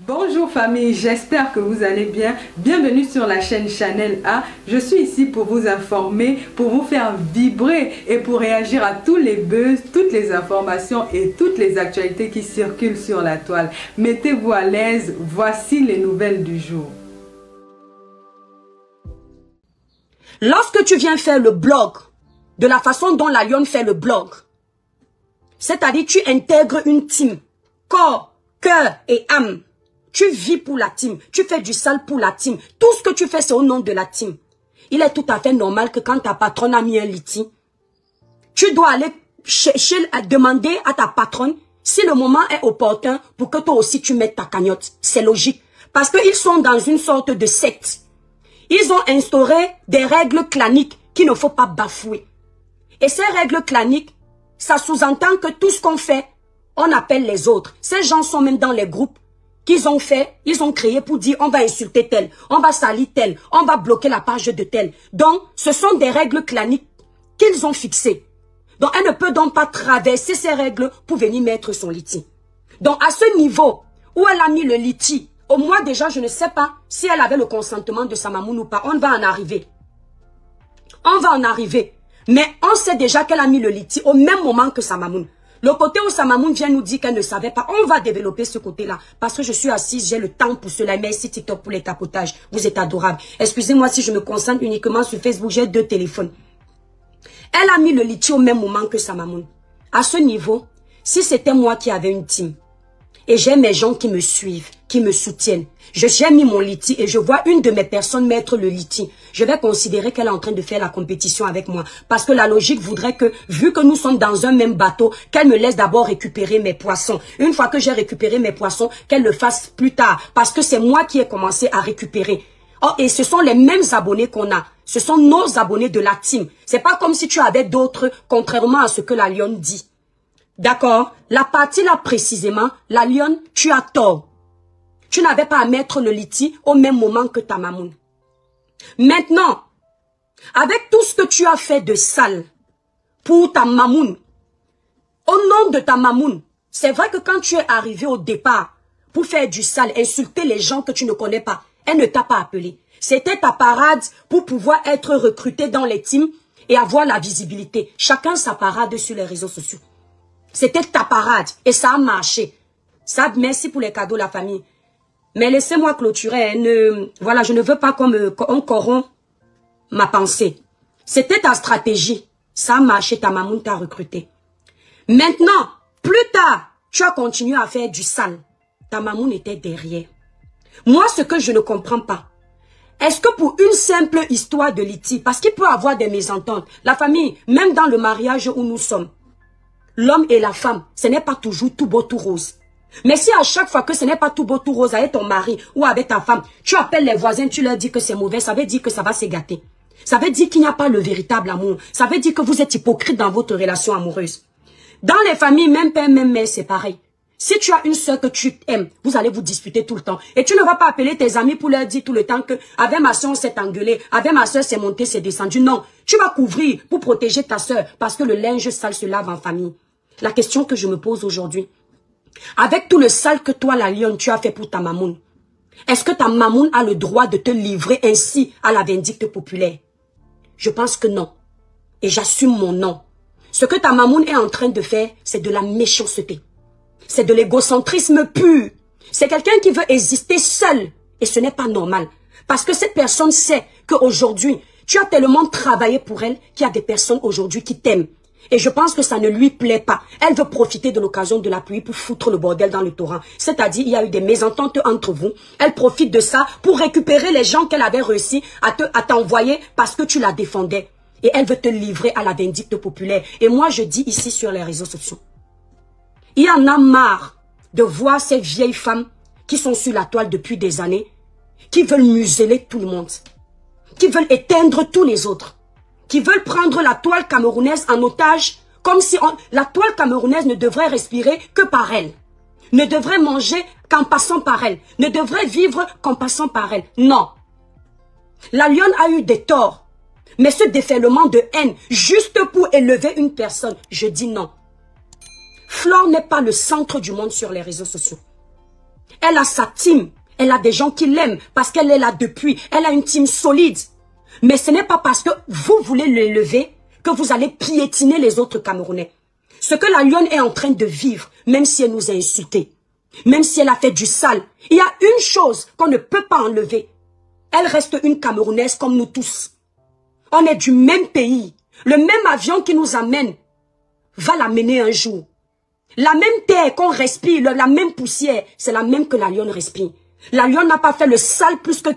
Bonjour famille, j'espère que vous allez bien. Bienvenue sur la chaîne Chanel A. Je suis ici pour vous informer, pour vous faire vibrer et pour réagir à tous les buzz, toutes les informations et toutes les actualités qui circulent sur la toile. Mettez-vous à l'aise, voici les nouvelles du jour. Lorsque tu viens faire le blog, de la façon dont la lionne fait le blog, c'est-à-dire tu intègres une team, corps, cœur et âme. Tu vis pour la team, tu fais du sale pour la team. Tout ce que tu fais, c'est au nom de la team. Il est tout à fait normal que quand ta patronne a mis un litige, tu dois aller demander à ta patronne si le moment est opportun pour que toi aussi tu mettes ta cagnotte. C'est logique. Parce qu'ils sont dans une sorte de secte. Ils ont instauré des règles claniques qu'il ne faut pas bafouer. Et ces règles claniques, ça sous-entend que tout ce qu'on fait, on appelle les autres. Ces gens sont même dans les groupes qu'ils ont fait, ils ont créé pour dire on va insulter tel, on va salir tel, on va bloquer la page de tel. Donc, ce sont des règles claniques qu'ils ont fixées. Donc, elle ne peut donc pas traverser ces règles pour venir mettre son litige. Donc, à ce niveau où elle a mis le litige, au moins déjà, je ne sais pas si elle avait le consentement de sa mamoune ou pas. On va en arriver. On va en arriver. Mais on sait déjà qu'elle a mis le litige au même moment que sa mamoune. Le côté où sa mamoune vient nous dire qu'elle ne savait pas, on va développer ce côté-là. Parce que je suis assise, j'ai le temps pour cela. Merci TikTok pour les tapotages. Vous êtes adorables. Excusez-moi si je me concentre uniquement sur Facebook, j'ai 2 téléphones. Elle a mis le litige au même moment que sa mamoune. À ce niveau, si c'était moi qui avais une team, et j'ai mes gens qui me suivent, qui me soutiennent, j'ai mis mon litige et je vois une de mes personnes mettre le litige, je vais considérer qu'elle est en train de faire la compétition avec moi. Parce que la logique voudrait que, vu que nous sommes dans un même bateau, qu'elle me laisse d'abord récupérer mes poissons. Une fois que j'ai récupéré mes poissons, qu'elle le fasse plus tard. Parce que c'est moi qui ai commencé à récupérer. Oh, et ce sont les mêmes abonnés qu'on a. Ce sont nos abonnés de la team. C'est pas comme si tu avais d'autres, contrairement à ce que la lionne dit. D'accord? La partie là précisément, la lionne, tu as tort. Tu n'avais pas à mettre le litige au même moment que ta mamoune. Maintenant, avec tout ce que tu as fait de sale pour ta mamoune, au nom de ta mamoune, c'est vrai que quand tu es arrivé au départ pour faire du sale, insulter les gens que tu ne connais pas, elle ne t'a pas appelé. C'était ta parade pour pouvoir être recruté dans les teams et avoir la visibilité. Chacun sa parade sur les réseaux sociaux. C'était ta parade et ça a marché. Ça, merci pour les cadeaux, la famille. Mais laissez-moi clôturer. Voilà, je ne veux pas qu'on corrompt ma pensée. C'était ta stratégie. Ça a marché, ta mamoune t'a recruté. Maintenant, plus tard, tu as continué à faire du sale. Ta mamoune était derrière. Moi, ce que je ne comprends pas, est-ce que pour une simple histoire de litige, parce qu'il peut y avoir des mésententes, la famille, même dans le mariage où nous sommes, l'homme et la femme, ce n'est pas toujours tout beau, tout rose. Mais si à chaque fois que ce n'est pas tout beau, tout rose avec ton mari ou avec ta femme, tu appelles les voisins, tu leur dis que c'est mauvais, ça veut dire que ça va se gâter. Ça veut dire qu'il n'y a pas le véritable amour. Ça veut dire que vous êtes hypocrite dans votre relation amoureuse. Dans les familles, même père, même mère, c'est pareil. Si tu as une soeur que tu aimes, vous allez vous disputer tout le temps. Et tu ne vas pas appeler tes amis pour leur dire tout le temps que avec ma soeur on s'est engueulé, avec ma soeur c'est monté, c'est descendu. Non, tu vas couvrir pour protéger ta soeur parce que le linge sale se lave en famille. La question que je me pose aujourd'hui, avec tout le sale que toi, la lionne, tu as fait pour ta mamoune, est-ce que ta mamoune a le droit de te livrer ainsi à la vindicte populaire? Je pense que non. Et j'assume mon non. Ce que ta mamoune est en train de faire, c'est de la méchanceté. C'est de l'égocentrisme pur. C'est quelqu'un qui veut exister seul. Et ce n'est pas normal. Parce que cette personne sait qu'aujourd'hui, tu as tellement travaillé pour elle qu'il y a des personnes aujourd'hui qui t'aiment. Et je pense que ça ne lui plaît pas. Elle veut profiter de l'occasion de la pluie pour foutre le bordel dans le torrent. C'est-à-dire, il y a eu des mésententes entre vous. Elle profite de ça pour récupérer les gens qu'elle avait réussi à t'envoyer parce que tu la défendais. Et elle veut te livrer à la vindicte populaire. Et moi, je dis ici sur les réseaux sociaux, il y en a marre de voir ces vieilles femmes qui sont sur la toile depuis des années, qui veulent museler tout le monde, qui veulent éteindre tous les autres, qui veulent prendre la toile camerounaise en otage, comme si la toile camerounaise ne devrait respirer que par elle, ne devrait manger qu'en passant par elle, ne devrait vivre qu'en passant par elle. Non. La lionne a eu des torts, mais ce déferlement de haine, juste pour élever une personne, je dis non. Flore n'est pas le centre du monde sur les réseaux sociaux. Elle a sa team. Elle a des gens qui l'aiment parce qu'elle est là depuis. Elle a une team solide. Mais ce n'est pas parce que vous voulez l'élever que vous allez piétiner les autres Camerounais. Ce que la lionne est en train de vivre, même si elle nous a insultés, même si elle a fait du sale, il y a une chose qu'on ne peut pas enlever. Elle reste une Camerounaise comme nous tous. On est du même pays. Le même avion qui nous amène va l'amener un jour. La même terre qu'on respire, la même poussière, c'est la même que la lionne respire. La lionne n'a pas fait le sale plus que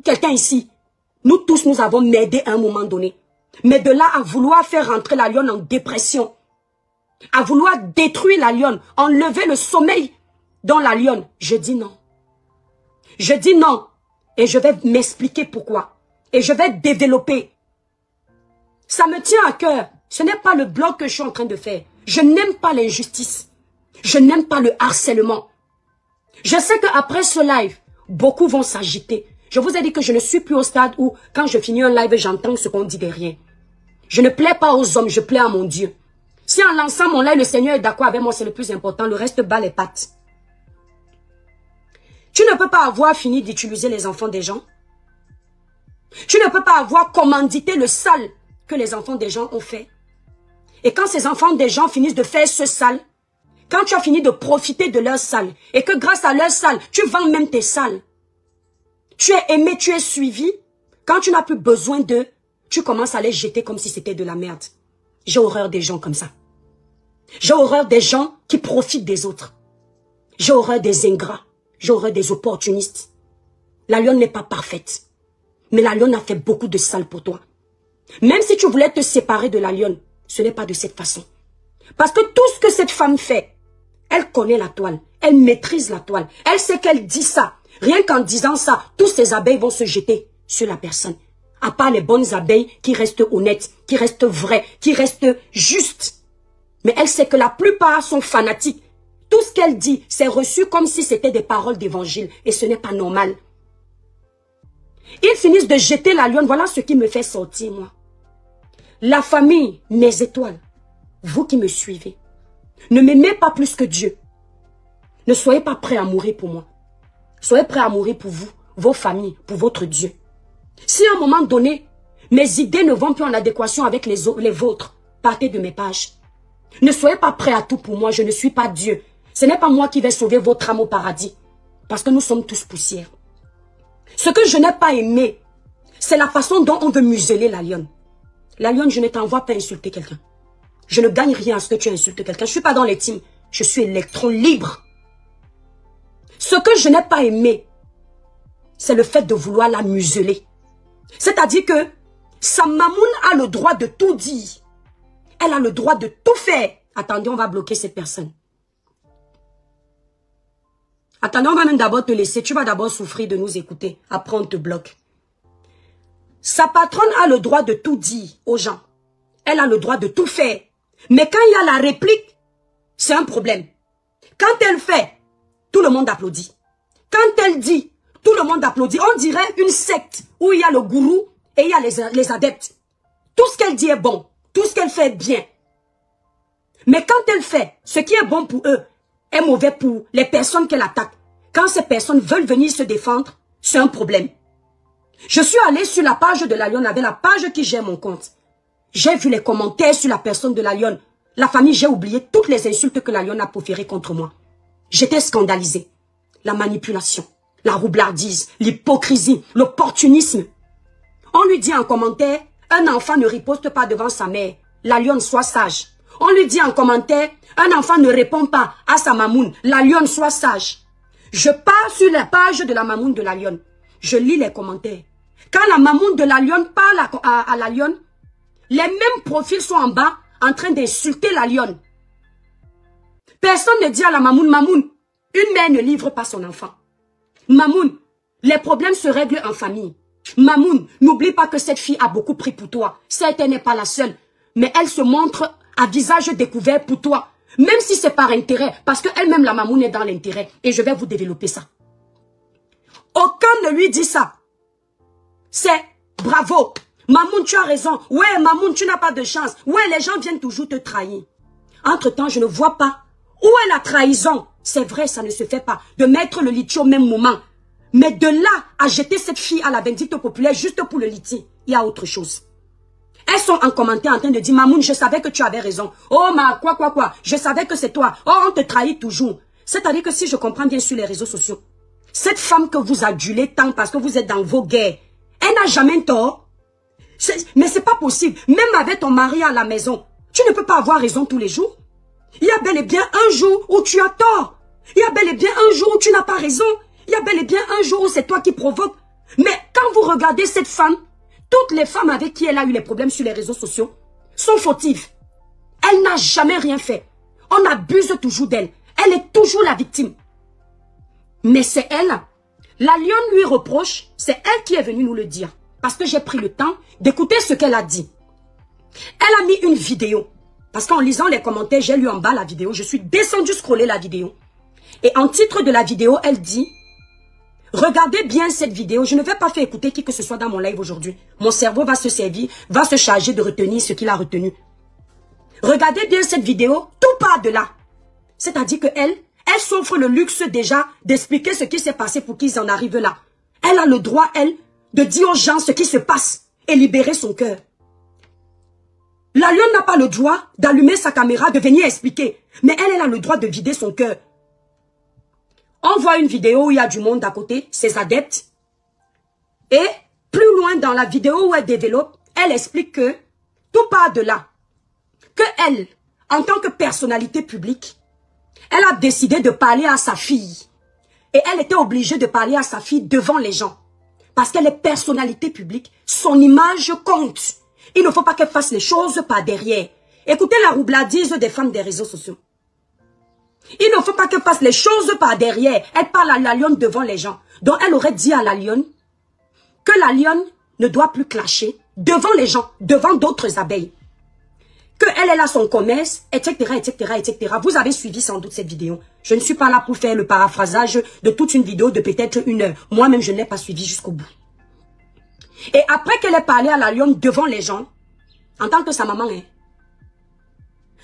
quelqu'un ici. Nous tous, nous avons m'aidé à un moment donné. Mais de là à vouloir faire rentrer la lionne en dépression, à vouloir détruire la lionne, enlever le sommeil dans la lionne, je dis non. Je dis non. Et je vais m'expliquer pourquoi. Et je vais développer. Ça me tient à cœur. Ce n'est pas le blog que je suis en train de faire. Je n'aime pas l'injustice. Je n'aime pas le harcèlement. Je sais qu'après ce live, beaucoup vont s'agiter. Je vous ai dit que je ne suis plus au stade où, quand je finis un live, j'entends ce qu'on dit derrière. Je ne plais pas aux hommes, je plais à mon Dieu. Si en lançant mon live, le Seigneur est d'accord avec moi, c'est le plus important. Le reste bat les pattes. Tu ne peux pas avoir fini d'utiliser les enfants des gens. Tu ne peux pas avoir commandité le sale que les enfants des gens ont fait. Et quand ces enfants des gens finissent de faire ce sale, quand tu as fini de profiter de leur sale, et que grâce à leur sale, tu vends même tes sales, tu es aimé, tu es suivi, quand tu n'as plus besoin d'eux, tu commences à les jeter comme si c'était de la merde. J'ai horreur des gens comme ça. J'ai horreur des gens qui profitent des autres. J'ai horreur des ingrats. J'ai horreur des opportunistes. La lionne n'est pas parfaite. Mais la lionne a fait beaucoup de sale pour toi. Même si tu voulais te séparer de la lionne, ce n'est pas de cette façon. Parce que tout ce que cette femme fait, elle connaît la toile. Elle maîtrise la toile. Elle sait qu'elle dit ça. Rien qu'en disant ça, tous ces abeilles vont se jeter sur la personne. À part les bonnes abeilles qui restent honnêtes, qui restent vraies, qui restent justes. Mais elle sait que la plupart sont fanatiques. Tout ce qu'elle dit, c'est reçu comme si c'était des paroles d'évangile. Et ce n'est pas normal. Ils finissent de jeter la lionne. Voilà ce qui me fait sortir, moi. La famille, mes étoiles, vous qui me suivez, ne m'aimez pas plus que Dieu. Ne soyez pas prêts à mourir pour moi. Soyez prêts à mourir pour vous, vos familles, pour votre Dieu. Si à un moment donné, mes idées ne vont plus en adéquation avec les vôtres, partez de mes pages. Ne soyez pas prêts à tout pour moi, je ne suis pas Dieu. Ce n'est pas moi qui vais sauver votre âme au paradis. Parce que nous sommes tous poussière. Ce que je n'ai pas aimé, c'est la façon dont on veut museler la lionne. La lionne, je ne t'envoie pas insulter quelqu'un. Je ne gagne rien à ce que tu insultes quelqu'un. Je ne suis pas dans les teams. Je suis électron libre. Ce que je n'ai pas aimé, c'est le fait de vouloir la museler. C'est-à-dire que sa mamoune a le droit de tout dire. Elle a le droit de tout faire. Attendez, on va bloquer cette personne. Attendez, on va même d'abord te laisser. Tu vas d'abord souffrir de nous écouter. Après, on te bloque. Sa patronne a le droit de tout dire aux gens. Elle a le droit de tout faire. Mais quand il y a la réplique, c'est un problème. Quand elle fait, tout le monde applaudit. Quand elle dit, tout le monde applaudit. On dirait une secte où il y a le gourou et il y a les adeptes. Tout ce qu'elle dit est bon. Tout ce qu'elle fait est bien. Mais quand elle fait, ce qui est bon pour eux est mauvais pour les personnes qu'elle attaque. Quand ces personnes veulent venir se défendre, c'est un problème. Je suis allée sur la page de la lionne avec la page qui gère mon compte. J'ai vu les commentaires sur la personne de la lionne. La famille, j'ai oublié toutes les insultes que la lionne a proférées contre moi. J'étais scandalisée. La manipulation, la roublardise, l'hypocrisie, l'opportunisme. On lui dit en commentaire, un enfant ne riposte pas devant sa mère. La lionne, sois sage. On lui dit en commentaire, un enfant ne répond pas à sa mamoune. La lionne, sois sage. Je pars sur la page de la mamoune de la lionne. Je lis les commentaires. Quand la mamoune de la lionne parle à la lionne, les mêmes profils sont en bas en train d'insulter la lionne. Personne ne dit à la mamoune, mamoune, une mère ne livre pas son enfant. Mamoune, les problèmes se règlent en famille. Mamoune, n'oublie pas que cette fille a beaucoup pris pour toi. Certes, elle n'est pas la seule, mais elle se montre à visage découvert pour toi. Même si c'est par intérêt, parce qu'elle-même, la mamoune, est dans l'intérêt. Et je vais vous développer ça. Aucun ne lui dit ça. C'est bravo. Mamoune, tu as raison. Ouais, Mamoune, tu n'as pas de chance. Ouais, les gens viennent toujours te trahir. Entre-temps, je ne vois pas Où est la trahison? C'est vrai, ça ne se fait pas. De mettre le litier au même moment. Mais de là à jeter cette fille à la vindicte populaire juste pour le litier, il y a autre chose. Elles sont en commentaire en train de dire, Mamoun, je savais que tu avais raison. Oh, quoi. Je savais que c'est toi. Oh, on te trahit toujours. C'est-à-dire que si je comprends bien sur les réseaux sociaux, cette femme que vous adulez tant parce que vous êtes dans vos guerres, elle n'a jamais tort. Mais c'est pas possible. Même avec ton mari à la maison, tu ne peux pas avoir raison tous les jours. Il y a bel et bien un jour où tu as tort. Il y a bel et bien un jour où tu n'as pas raison. Il y a bel et bien un jour où c'est toi qui provoques. Mais quand vous regardez cette femme, toutes les femmes avec qui elle a eu les problèmes sur les réseaux sociaux sont fautives. Elle n'a jamais rien fait. On abuse toujours d'elle. Elle est toujours la victime. Mais c'est elle. La lionne lui reproche. C'est elle qui est venue nous le dire. Parce que j'ai pris le temps d'écouter ce qu'elle a dit. Elle a mis une vidéo. Parce qu'en lisant les commentaires, j'ai lu en bas la vidéo. Je suis descendue scroller la vidéo. Et en titre de la vidéo, elle dit... Regardez bien cette vidéo. Je ne vais pas faire écouter qui que ce soit dans mon live aujourd'hui. Mon cerveau va se servir, va se charger de retenir ce qu'il a retenu. Regardez bien cette vidéo. Tout part de là. C'est-à-dire qu'elle s'offre le luxe déjà d'expliquer ce qui s'est passé pour qu'ils en arrivent là. Elle a le droit, elle, de dire aux gens ce qui se passe et libérer son cœur. La lionne n'a pas le droit d'allumer sa caméra, de venir expliquer. Mais elle a le droit de vider son cœur. On voit une vidéo où il y a du monde à côté, ses adeptes. Et plus loin dans la vidéo où elle développe, elle explique que tout part de là. Que elle, en tant que personnalité publique, elle a décidé de parler à sa fille. Et elle était obligée de parler à sa fille devant les gens. Parce qu'elle est personnalité publique, son image compte. Il ne faut pas qu'elle fasse les choses par derrière. Écoutez la roubladise des femmes des réseaux sociaux. Il ne faut pas qu'elle fasse les choses par derrière. Elle parle à la lionne devant les gens. Donc elle aurait dit à la lionne que la lionne ne doit plus clasher devant les gens, devant d'autres abeilles. Que elle a son commerce, etc., etc., etc. Vous avez suivi sans doute cette vidéo. Je ne suis pas là pour faire le paraphrasage de toute une vidéo de peut-être 1 heure. Moi-même, je ne l'ai pas suivi jusqu'au bout. Et après qu'elle ait parlé à la lionne devant les gens, en tant que sa maman, hein,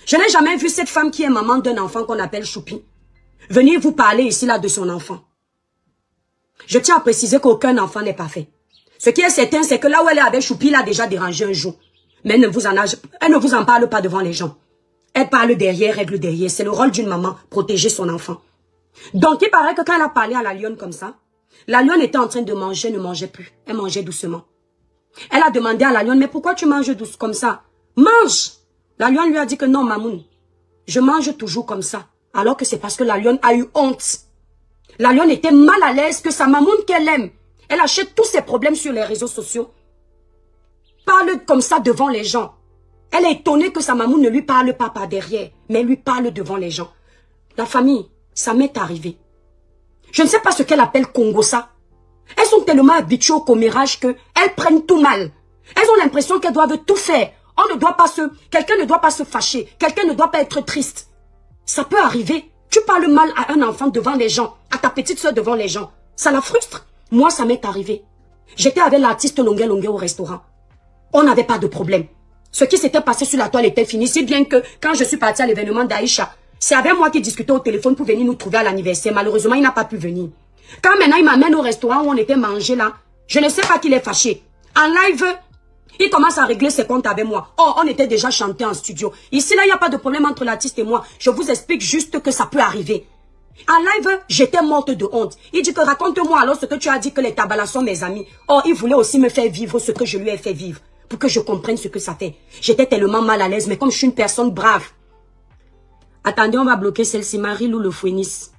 je n'ai jamais vu cette femme qui est maman d'un enfant qu'on appelle Choupi venir vous parler ici là de son enfant. Je tiens à préciser qu'aucun enfant n'est parfait. Ce qui est certain, c'est que là où elle est avec Choupi, elle a déjà dérangé un jour. Mais elle ne vous en parle pas devant les gens. Elle parle derrière, règle derrière. C'est le rôle d'une maman, protéger son enfant. Donc il paraît que quand elle a parlé à la lionne comme ça, la lionne était en train de manger, ne mangeait plus. Elle mangeait doucement. Elle a demandé à la lionne, mais pourquoi tu manges douce comme ça? Mange! La lionne lui a dit que non, Mamoun, je mange toujours comme ça. Alors que c'est parce que la lionne a eu honte. La lionne était mal à l'aise que sa Mamoun qu'elle aime. Elle achète tous ses problèmes sur les réseaux sociaux. Parle comme ça devant les gens. Elle est étonnée que sa Mamoun ne lui parle pas par derrière, mais lui parle devant les gens. La famille, ça m'est arrivé. Je ne sais pas ce qu'elle appelle Congossa. Elles sont tellement habituées au commérage qu'elles prennent tout mal. Elles ont l'impression qu'elles doivent tout faire. Quelqu'un ne doit pas se fâcher. Quelqu'un ne doit pas être triste. Ça peut arriver. Tu parles mal à un enfant devant les gens, à ta petite soeur devant les gens. Ça la frustre. Moi, ça m'est arrivé. J'étais avec l'artiste Longue au restaurant. On n'avait pas de problème. Ce qui s'était passé sur la toile était fini. Si bien que quand je suis partie à l'événement d'Aïcha, c'est avec moi qui discutais au téléphone pour venir nous trouver à l'anniversaire. Malheureusement, il n'a pas pu venir. Quand maintenant il m'amène au restaurant où on était mangé là, je ne sais pas qu'il est fâché. En live, il commence à régler ses comptes avec moi. Oh, on était déjà chanté en studio. Ici, là, il n'y a pas de problème entre l'artiste et moi. Je vous explique juste que ça peut arriver. En live, j'étais morte de honte. Il dit que raconte-moi alors ce que tu as dit que les tabalas sont mes amis. Oh, il voulait aussi me faire vivre ce que je lui ai fait vivre. Pour que je comprenne ce que ça fait. J'étais tellement mal à l'aise, mais comme je suis une personne brave. Attendez, on va bloquer celle-ci. Marie-Lou le Fouenis.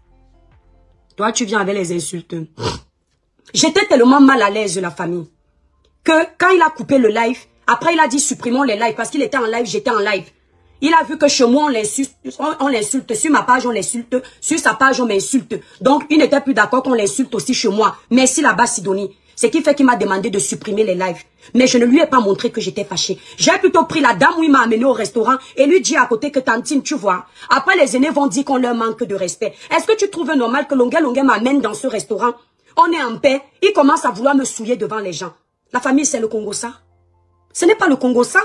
Toi, tu viens avec les insultes. J'étais tellement mal à l'aise, la famille. Que quand il a coupé le live, après il a dit supprimons les lives parce qu'il était en live, j'étais en live. Il a vu que chez moi on l'insulte, sur ma page on l'insulte, sur sa page on m'insulte. Donc il n'était plus d'accord qu'on l'insulte aussi chez moi. Merci là-bas Sidonie. Ce qui fait qu'il m'a demandé de supprimer les lives. Mais je ne lui ai pas montré que j'étais fâchée. J'ai plutôt pris la dame où il m'a amené au restaurant et lui dit à côté que Tantine, tu vois. Après les aînés vont dire qu'on leur manque de respect. Est-ce que tu trouves normal que Longue m'amène dans ce restaurant? On est en paix. Il commence à vouloir me souiller devant les gens. La famille, c'est le Congossa. Ce n'est pas le Congossa.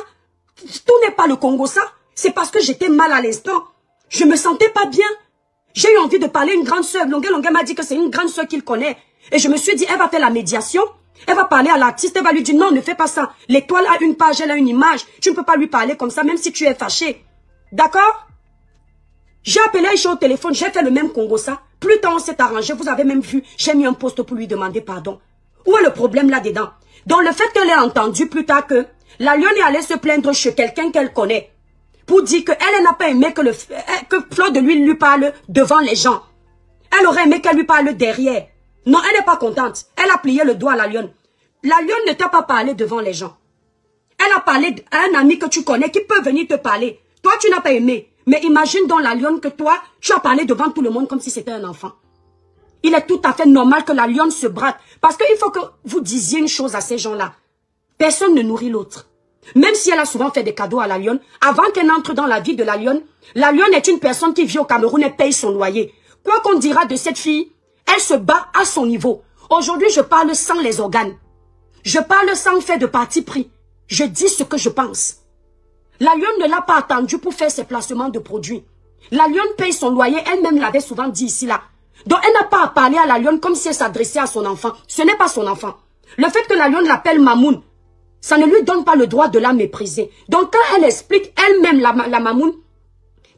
Tout n'est pas le Congossa. C'est parce que j'étais mal à l'instant. Je me sentais pas bien. J'ai eu envie de parler à une grande sœur. Longuet m'a dit que c'est une grande sœur qu'il connaît. Et je me suis dit, elle va faire la médiation. Elle va parler à l'artiste, elle va lui dire, non, ne fais pas ça. L'étoile a une page, elle a une image. Tu ne peux pas lui parler comme ça, même si tu es fâché. D'accord? J'ai appelé Aïcha au téléphone, j'ai fait le même Congo ça. Plus tard, on s'est arrangé, vous avez même vu, j'ai mis un poste pour lui demander pardon. Où est le problème là-dedans? Dans le fait qu'elle ait entendu plus tard que la lionne est allée se plaindre chez quelqu'un qu'elle connaît. Pour dire qu'elle n'a pas aimé que Fleur de l'Huile lui parle devant les gens. Elle aurait aimé qu'elle lui parle derrière. Non, elle n'est pas contente. Elle a plié le doigt à la lionne. La lionne ne t'a pas parlé devant les gens. Elle a parlé à un ami que tu connais qui peut venir te parler. Toi, tu n'as pas aimé. Mais imagine donc la lionne que toi, tu as parlé devant tout le monde comme si c'était un enfant. Il est tout à fait normal que la lionne se braque. Parce qu'il faut que vous disiez une chose à ces gens-là. Personne ne nourrit l'autre. Même si elle a souvent fait des cadeaux à la lionne, avant qu'elle entre dans la vie de la lionne est une personne qui vit au Cameroun et paye son loyer. Quoi qu'on dira de cette fille, elle se bat à son niveau. Aujourd'hui, je parle sans les organes. Je parle sans fait de parti pris. Je dis ce que je pense. La lionne ne l'a pas attendu pour faire ses placements de produits. La lionne paye son loyer, elle-même l'avait souvent dit ici là. Donc elle n'a pas à parler à la lionne comme si elle s'adressait à son enfant. Ce n'est pas son enfant. Le fait que la lionne l'appelle Mamoun, ça ne lui donne pas le droit de la mépriser. Donc quand elle explique elle-même la Mamoun,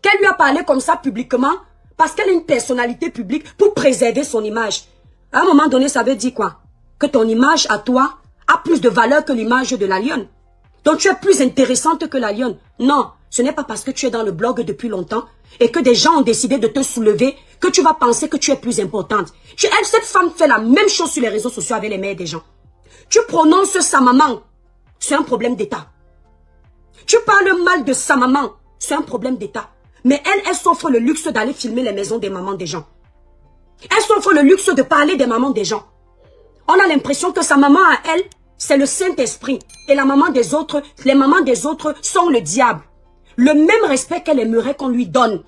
qu'elle lui a parlé comme ça publiquement, parce qu'elle a une personnalité publique pour préserver son image. À un moment donné, ça veut dire quoi? Que ton image à toi a plus de valeur que l'image de la lionne. Donc tu es plus intéressante que la lionne. Non, ce n'est pas parce que tu es dans le blog depuis longtemps et que des gens ont décidé de te soulever que tu vas penser que tu es plus importante. Cette femme fait la même chose sur les réseaux sociaux avec les mères des gens. Tu prononces sa maman, c'est un problème d'État. Tu parles mal de sa maman, c'est un problème d'État. Mais elle s'offre le luxe d'aller filmer les maisons des mamans des gens. Elle s'offre le luxe de parler des mamans des gens. On a l'impression que sa maman à elle, c'est le Saint-Esprit. Et la maman des autres, les mamans des autres sont le diable. Le même respect qu'elle aimerait qu'on lui donne.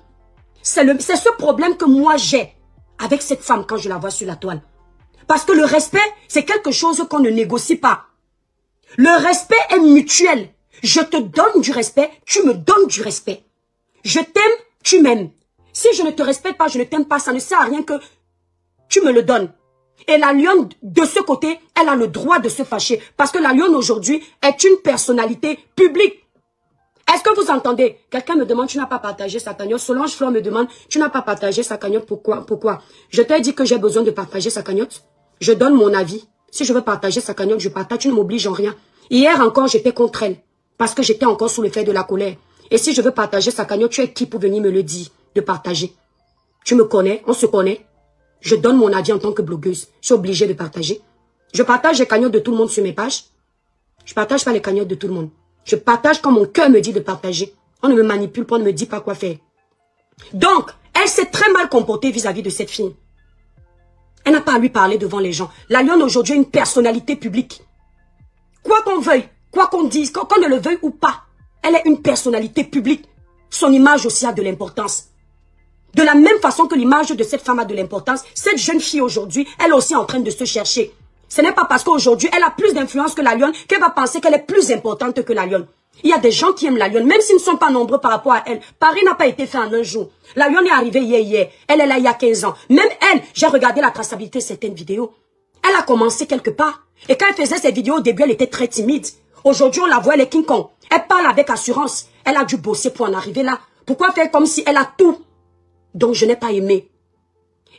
C'est ce problème que moi j'ai avec cette femme quand je la vois sur la toile. Parce que le respect, c'est quelque chose qu'on ne négocie pas. Le respect est mutuel. Je te donne du respect, tu me donnes du respect. Je t'aime, tu m'aimes. Si je ne te respecte pas, je ne t'aime pas, ça ne sert à rien que tu me le donnes. Et la lionne, de ce côté, elle a le droit de se fâcher. Parce que la lionne, aujourd'hui, est une personnalité publique. Est-ce que vous entendez? Quelqu'un me demande, tu n'as pas partagé sa cagnotte. Solange Fleur me demande, tu n'as pas partagé sa cagnotte. Pourquoi? Je t'ai dit que j'ai besoin de partager sa cagnotte. Je donne mon avis. Si je veux partager sa cagnotte, je partage. Tu ne m'obliges en rien. Hier encore, j'étais contre elle. Parce que j'étais encore sous l'effet de la colère. Et si je veux partager sa cagnotte, tu es qui pour venir me le dire, de partager? Tu me connais, on se connaît. Je donne mon avis en tant que blogueuse. Je suis obligée de partager. Je partage les cagnottes de tout le monde sur mes pages. Je partage pas les cagnottes de tout le monde. Je partage quand mon cœur me dit de partager. On ne me manipule pas, on ne me dit pas quoi faire. Donc, elle s'est très mal comportée vis-à-vis de cette fille. Elle n'a pas à lui parler devant les gens. La lionne aujourd'hui a une personnalité publique. Quoi qu'on veuille, quoi qu'on dise, qu'on ne le veuille ou pas, elle est une personnalité publique. Son image aussi a de l'importance. De la même façon que l'image de cette femme a de l'importance, cette jeune fille aujourd'hui, elle est aussi en train de se chercher. Ce n'est pas parce qu'aujourd'hui, elle a plus d'influence que la lionne qu'elle va penser qu'elle est plus importante que la lionne. Il y a des gens qui aiment la lionne, même s'ils ne sont pas nombreux par rapport à elle. Paris n'a pas été fait en un jour. La lionne est arrivée hier. Elle est là il y a 15 ans. Même elle, j'ai regardé la traçabilité de certaines vidéos. Elle a commencé quelque part. Et quand elle faisait ses vidéos, au début, elle était très timide. Aujourd'hui, on la voit, elle est King Kong. Elle parle avec assurance. Elle a dû bosser pour en arriver là. Pourquoi faire comme si elle a tout? Donc, je n'ai pas aimé.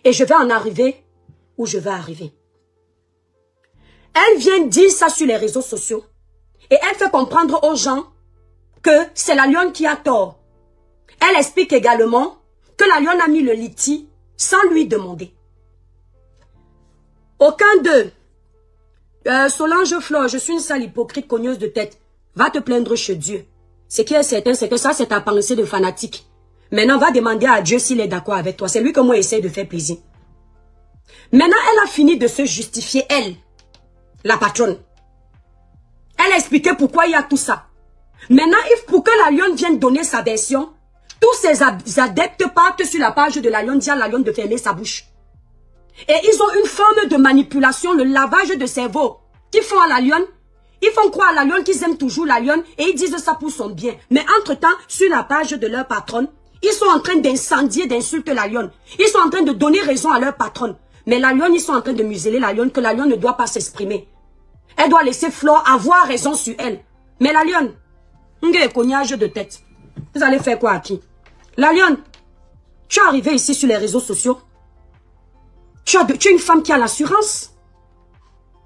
Et je vais en arriver où je vais arriver. Elle vient dire ça sur les réseaux sociaux. Et elle fait comprendre aux gens que c'est la lionne qui a tort. Elle explique également que la lionne a mis le liti sans lui demander. Aucun d'eux. Solange Fleur, je suis une sale hypocrite cogneuse de tête. Va te plaindre chez Dieu. Ce qui est certain, c'est que ça, c'est ta pensée de fanatique. Maintenant, va demander à Dieu s'il est d'accord avec toi. C'est lui que moi j'essaie de faire plaisir. Maintenant, elle a fini de se justifier, elle, la patronne. Elle a expliqué pourquoi il y a tout ça. Maintenant, pour que la lionne vienne donner sa version, tous ses adeptes partent sur la page de la lionne, disent à la lionne de fermer sa bouche. Et ils ont une forme de manipulation, le lavage de cerveau, qu'ils font à la lionne. Ils font croire à la lionne qu'ils aiment toujours la lionne et ils disent ça pour son bien. Mais entre-temps, sur la page de leur patronne, Ils sont en train d'incendier, d'insulter la lionne. Ils sont en train de donner raison à leur patronne. Mais la lionne, ils sont en train de museler la lionne, que la lionne ne doit pas s'exprimer. Elle doit laisser Flore avoir raison sur elle. Mais la lionne, cognage de tête. Vous allez faire quoi à qui? La lionne, tu es arrivée ici sur les réseaux sociaux. Tu es une femme qui a l'assurance.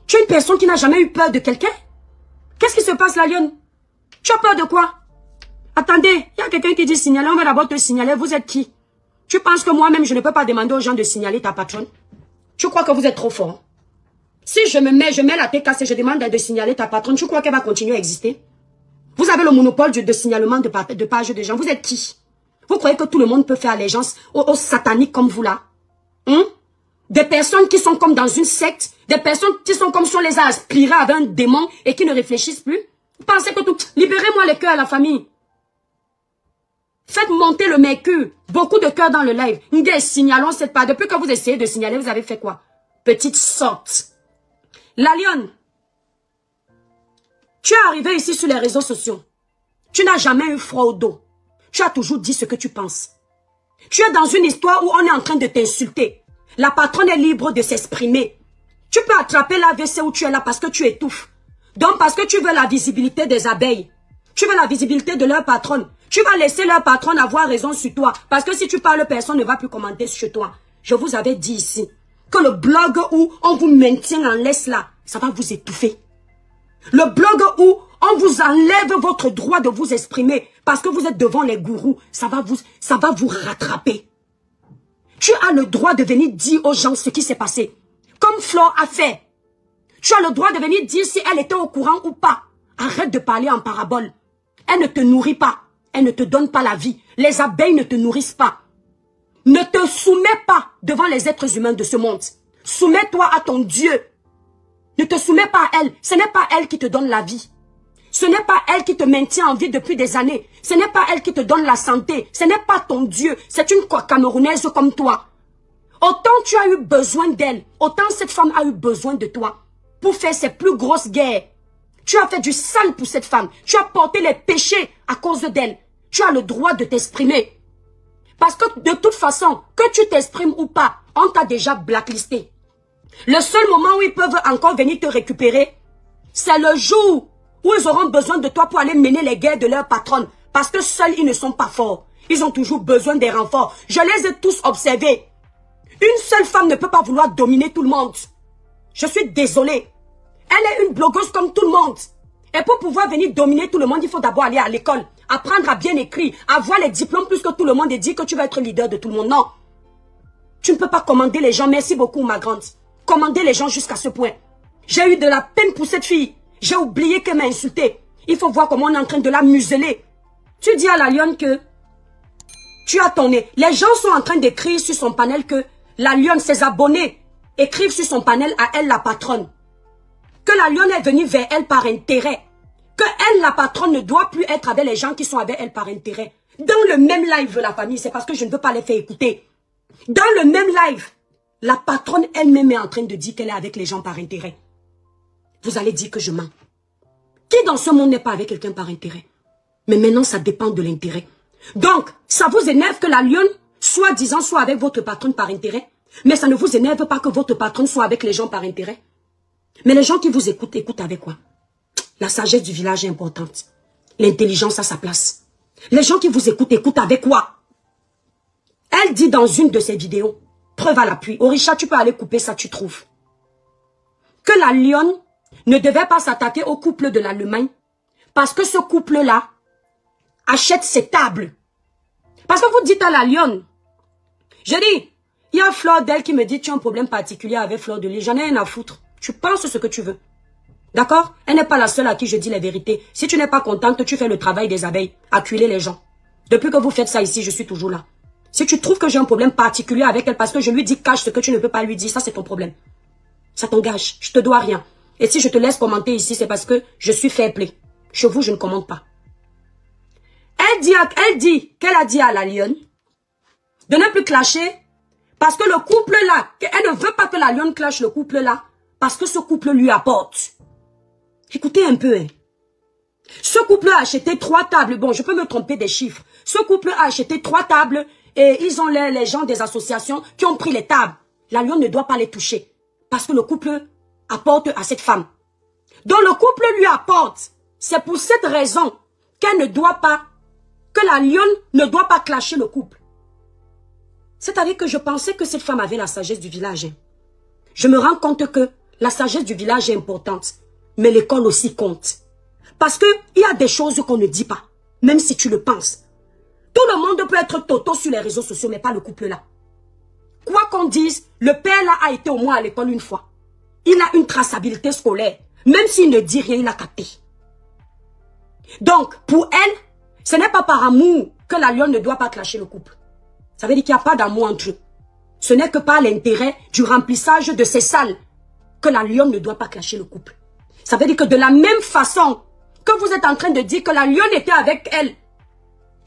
Tu es une personne qui n'a jamais eu peur de quelqu'un. Qu'est-ce qui se passe, la lionne? Tu as peur de quoi? Attendez, il y a quelqu'un qui dit signaler, on va d'abord te signaler. Vous êtes qui? Tu penses que moi-même, je ne peux pas demander aux gens de signaler ta patronne? Tu crois que vous êtes trop fort? Si je mets la tête cassée et je demande de signaler ta patronne, tu crois qu'elle va continuer à exister? Vous avez le monopole de signalement de pages de gens. Vous êtes qui? Vous croyez que tout le monde peut faire allégeance aux sataniques comme vous là? Des personnes qui sont comme dans une secte, des personnes qui sont comme si on les a aspirées avec un démon et qui ne réfléchissent plus. Vous pensez que tout... Libérez-moi les cœurs à la famille. Faites monter le mercure. Beaucoup de cœurs dans le live. Signalons cette part. Depuis que vous essayez de signaler, vous avez fait quoi? Petite sorte. La lionne. Tu es arrivé ici sur les réseaux sociaux. Tu n'as jamais eu froid au dos. Tu as toujours dit ce que tu penses. Tu es dans une histoire où on est en train de t'insulter. La patronne est libre de s'exprimer. Tu peux attraper l'AVC où tu es là parce que tu étouffes. Donc parce que tu veux la visibilité des abeilles. Tu veux la visibilité de leur patronne. Tu vas laisser leur patronne avoir raison sur toi. Parce que si tu parles, personne ne va plus commenter sur toi. Je vous avais dit ici que le blog où on vous maintient en laisse là, ça va vous étouffer. Le blog où on vous enlève votre droit de vous exprimer parce que vous êtes devant les gourous, ça va vous rattraper. Tu as le droit de venir dire aux gens ce qui s'est passé. Comme Flore a fait. Tu as le droit de venir dire si elle était au courant ou pas. Arrête de parler en parabole. Elle ne te nourrit pas. Elle ne te donne pas la vie. Les abeilles ne te nourrissent pas. Ne te soumets pas devant les êtres humains de ce monde. Soumets-toi à ton Dieu. Ne te soumets pas à elle. Ce n'est pas elle qui te donne la vie. Ce n'est pas elle qui te maintient en vie depuis des années. Ce n'est pas elle qui te donne la santé. Ce n'est pas ton Dieu. C'est une Camerounaise comme toi. Autant tu as eu besoin d'elle, autant cette femme a eu besoin de toi pour faire ses plus grosses guerres. Tu as fait du sale pour cette femme. Tu as porté les péchés à cause d'elle. Tu as le droit de t'exprimer. Parce que de toute façon, que tu t'exprimes ou pas, on t'a déjà blacklisté. Le seul moment où ils peuvent encore venir te récupérer, c'est le jour où ils auront besoin de toi pour aller mener les guerres de leur patronne. Parce que seuls, ils ne sont pas forts. Ils ont toujours besoin des renforts. Je les ai tous observés. Une seule femme ne peut pas vouloir dominer tout le monde. Je suis désolée. Elle est une blogueuse comme tout le monde. Et pour pouvoir venir dominer tout le monde, il faut d'abord aller à l'école, apprendre à bien écrire, avoir les diplômes plus que tout le monde et dire que tu vas être leader de tout le monde. Non. Tu ne peux pas commander les gens. Merci beaucoup, ma grande. Commander les gens jusqu'à ce point. J'ai eu de la peine pour cette fille. J'ai oublié qu'elle m'a insulté. Il faut voir comment on est en train de la museler. Tu dis à la lionne que tu as ton nez. Les gens sont en train d'écrire sur son panel que la lionne, ses abonnés, écrivent sur son panel à elle, la patronne. Que la lionne est venue vers elle par intérêt. Que elle, la patronne, ne doit plus être avec les gens qui sont avec elle par intérêt. Dans le même live, la famille, c'est parce que je ne veux pas les faire écouter. Dans le même live, la patronne elle-même est en train de dire qu'elle est avec les gens par intérêt. Vous allez dire que je mens. Qui dans ce monde n'est pas avec quelqu'un par intérêt? Mais maintenant, ça dépend de l'intérêt. Donc, ça vous énerve que la lionne, soi-disant, soit avec votre patronne par intérêt, mais ça ne vous énerve pas que votre patronne soit avec les gens par intérêt. Mais les gens qui vous écoutent, écoutent avec quoi? La sagesse du village est importante. L'intelligence a sa place. Les gens qui vous écoutent, écoutent avec quoi? Elle dit dans une de ses vidéos, preuve à l'appui, Orisha, tu peux aller couper ça, tu trouves. Que la lionne ne devait pas s'attaquer au couple de l'Allemagne parce que ce couple-là achète ses tables. Parce que vous dites à la lionne, je dis, il y a Flore d'elle qui me dit, tu as un problème particulier avec Fleur de Lys, j'en ai rien à foutre. Tu penses ce que tu veux. D'accord? Elle n'est pas la seule à qui je dis la vérité. Si tu n'es pas contente, tu fais le travail des abeilles, acculer les gens. Depuis que vous faites ça ici, je suis toujours là. Si tu trouves que j'ai un problème particulier avec elle parce que je lui dis cache ce que tu ne peux pas lui dire, ça c'est ton problème. Ça t'engage, je te dois rien. Et si je te laisse commenter ici, c'est parce que je suis fair play. Chez vous, je ne commente pas. Elle dit qu'elle a dit à la lionne de ne plus clasher parce que le couple là, elle ne veut pas que la lionne clash le couple là parce que ce couple lui apporte. Écoutez un peu, hein. Ce couple a acheté 3 tables. Bon, je peux me tromper des chiffres. Ce couple a acheté 3 tables et ils ont les gens des associations qui ont pris les tables. La lionne ne doit pas les toucher parce que le couple apporte à cette femme. Donc le couple lui apporte. C'est pour cette raison qu'elle ne doit pas, que la lionne ne doit pas clasher le couple. C'est-à-dire que je pensais que cette femme avait la sagesse du village. Je me rends compte que la sagesse du village est importante, mais l'école aussi compte. Parce qu'il y a des choses qu'on ne dit pas, même si tu le penses. Tout le monde peut être toto sur les réseaux sociaux, mais pas le couple là. Quoi qu'on dise, le père là a été au moins à l'école une fois. Il a une traçabilité scolaire. Même s'il ne dit rien, il a capté. Donc, pour elle, ce n'est pas par amour que la lionne ne doit pas clasher le couple. Ça veut dire qu'il n'y a pas d'amour entre eux. Ce n'est que par l'intérêt du remplissage de ces salles que la lionne ne doit pas clasher le couple. Ça veut dire que de la même façon que vous êtes en train de dire que la lionne était avec elle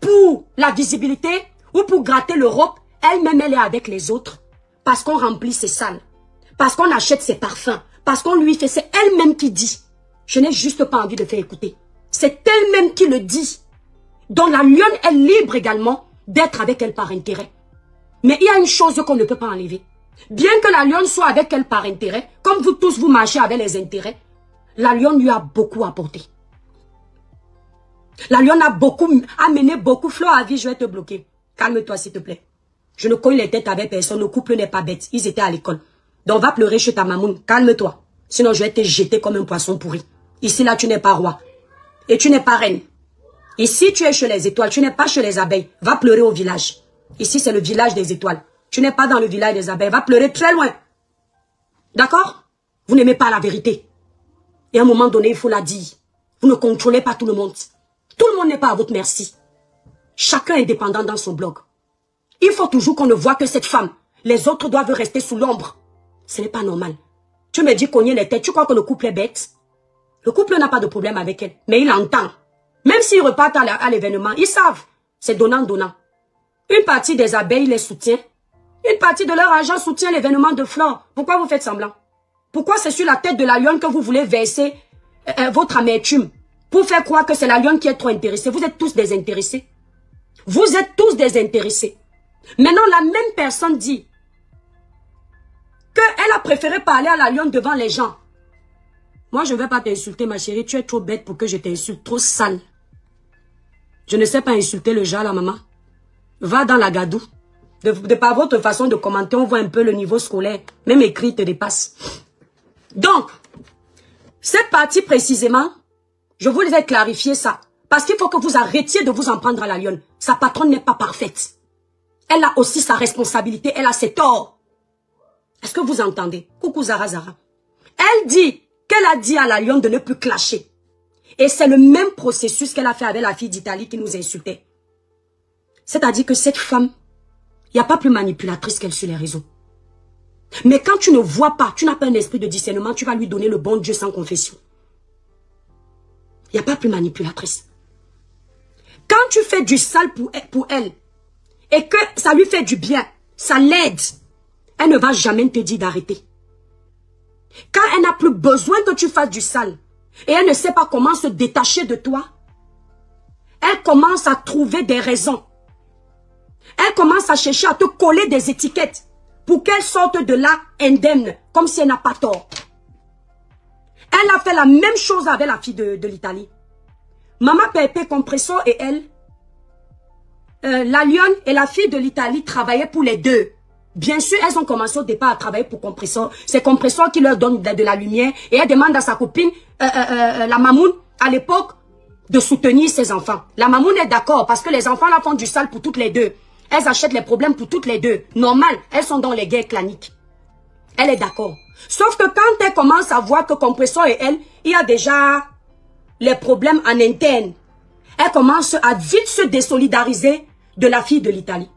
pour la visibilité ou pour gratter l'Europe, elle-même elle est avec les autres parce qu'on remplit ses salles, parce qu'on achète ses parfums, parce qu'on lui fait, c'est elle-même qui dit. Je n'ai juste pas envie de faire écouter. C'est elle-même qui le dit. Donc la lionne est libre également d'être avec elle par intérêt. Mais il y a une chose qu'on ne peut pas enlever. Bien que la lionne soit avec elle par intérêt, comme vous tous vous marchez avec les intérêts, la lionne lui a beaucoup apporté. La lionne a mené beaucoup. Fleur à vie, je vais te bloquer. Calme-toi s'il te plaît. Je ne cogne les têtes avec personne. Le couple n'est pas bête. Ils étaient à l'école. Donc va pleurer chez ta mamoune. Calme-toi. Sinon je vais te jeter comme un poisson pourri. Ici là tu n'es pas roi. Et tu n'es pas reine. Ici tu es chez les étoiles. Tu n'es pas chez les abeilles. Va pleurer au village. Ici c'est le village des étoiles. Tu n'es pas dans le village des abeilles. Va pleurer très loin. D'accord? Vous n'aimez pas la vérité. Et à un moment donné il faut la dire. Vous ne contrôlez pas tout le monde. Tout le monde n'est pas à votre merci. Chacun est dépendant dans son blog. Il faut toujours qu'on ne voit que cette femme. Les autres doivent rester sous l'ombre. Ce n'est pas normal. Tu me dis cogner les têtes. Tu crois que le couple est bête? Le couple n'a pas de problème avec elle. Mais il entend. Même s'ils repartent à l'événement, ils savent. C'est donnant-donnant. Une partie des abeilles les soutient. Une partie de leur argent soutient l'événement de Flore. Pourquoi vous faites semblant? Pourquoi c'est sur la tête de la lionne que vous voulez verser votre amertume? Pour faire croire que c'est la lionne qui est trop intéressée. Vous êtes tous désintéressés. Vous êtes tous désintéressés. Maintenant, la même personne dit qu'elle a préféré parler à la lionne devant les gens. Moi, je ne vais pas t'insulter, ma chérie. Tu es trop bête pour que je t'insulte. Trop sale. Je ne sais pas insulter le genre, la maman. Va dans la gadoue. De par votre façon de commenter, on voit un peu le niveau scolaire. Même écrit te dépasse. Donc, cette partie précisément, je voulais clarifier ça. Parce qu'il faut que vous arrêtiez de vous en prendre à la lionne. Sa patronne n'est pas parfaite. Elle a aussi sa responsabilité. Elle a ses torts. Est-ce que vous entendez? Coucou Zara Zara. Elle dit qu'elle a dit à la lionne de ne plus clasher. Et c'est le même processus qu'elle a fait avec la fille d'Italie qui nous insultait. C'est-à-dire que cette femme, il n'y a pas plus manipulatrice qu'elle sur les réseaux. Mais quand tu ne vois pas, tu n'as pas un esprit de discernement, tu vas lui donner le bon Dieu sans confession. Il n'y a pas plus manipulatrice. Quand tu fais du sale pour elle, et que ça lui fait du bien, ça l'aide, elle ne va jamais te dire d'arrêter. Quand elle n'a plus besoin que tu fasses du sale, et elle ne sait pas comment se détacher de toi, elle commence à trouver des raisons. Elle commence à chercher à te coller des étiquettes pour qu'elle sorte de là indemne, comme si elle n'a pas tort. Elle a fait la même chose avec la fille de l'Italie. Maman Pepe Compresso et elle, la lionne et la fille de l'Italie travaillaient pour les deux. Bien sûr, elles ont commencé au départ à travailler pour Compressor. C'est Compressor qui leur donne de la lumière. Et elle demande à sa copine, la mamoune, à l'époque, de soutenir ses enfants. La mamoune est d'accord parce que les enfants là font du sale pour toutes les deux. Elles achètent les problèmes pour toutes les deux. Normal, elles sont dans les guerres claniques. Elle est d'accord. Sauf que quand elle commence à voir que Compressor et elle, il y a déjà les problèmes en interne. Elle commence à vite se désolidariser de la fille de l'Italie.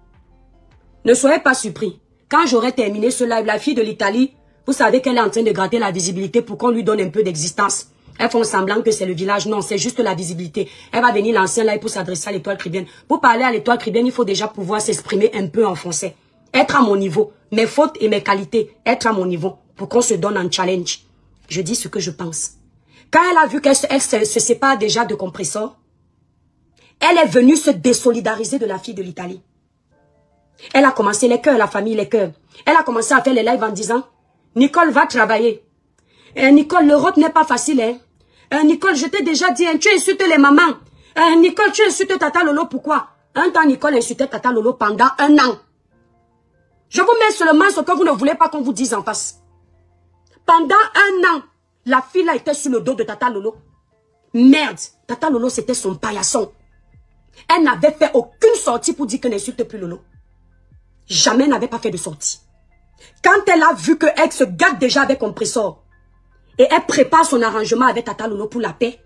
Ne soyez pas surpris. Quand j'aurai terminé ce live, la fille de l'Italie, vous savez qu'elle est en train de gratter la visibilité pour qu'on lui donne un peu d'existence. Elles font semblant que c'est le village. Non, c'est juste la visibilité. Elle va venir lancer un live pour s'adresser à l'Étoile Caribéenne. Pour parler à l'Étoile Caribéenne, il faut déjà pouvoir s'exprimer un peu en français. Être à mon niveau. Mes fautes et mes qualités. Être à mon niveau. Pour qu'on se donne un challenge. Je dis ce que je pense. Quand elle a vu qu'elle se sépare déjà de Compressor, Elle est venue se désolidariser de la fille de l'Italie. Elle a commencé les cœurs, la famille, les cœurs. Elle a commencé à faire les lives en disant, Nicole va travailler. Nicole, l'Europe n'est pas facile. Nicole, je t'ai déjà dit, tu insultes les mamans. Nicole, tu insultes Tata Lolo, pourquoi? Un temps, Nicole insultait Tata Lolo pendant 1 an. Je vous mets seulement ce que vous ne voulez pas qu'on vous dise en face. Pendant 1 an, la fille là était sur le dos de Tata Lolo. Merde, Tata Lolo, c'était son paillasson. Elle n'avait fait aucune sortie pour dire qu'elle n'insulte plus Lolo. Jamais elle n'avait pas fait de sortie. Quand elle a vu qu'elle se gâte déjà avec Compressor, et elle prépare son arrangement avec Tata Lolo pour la paix,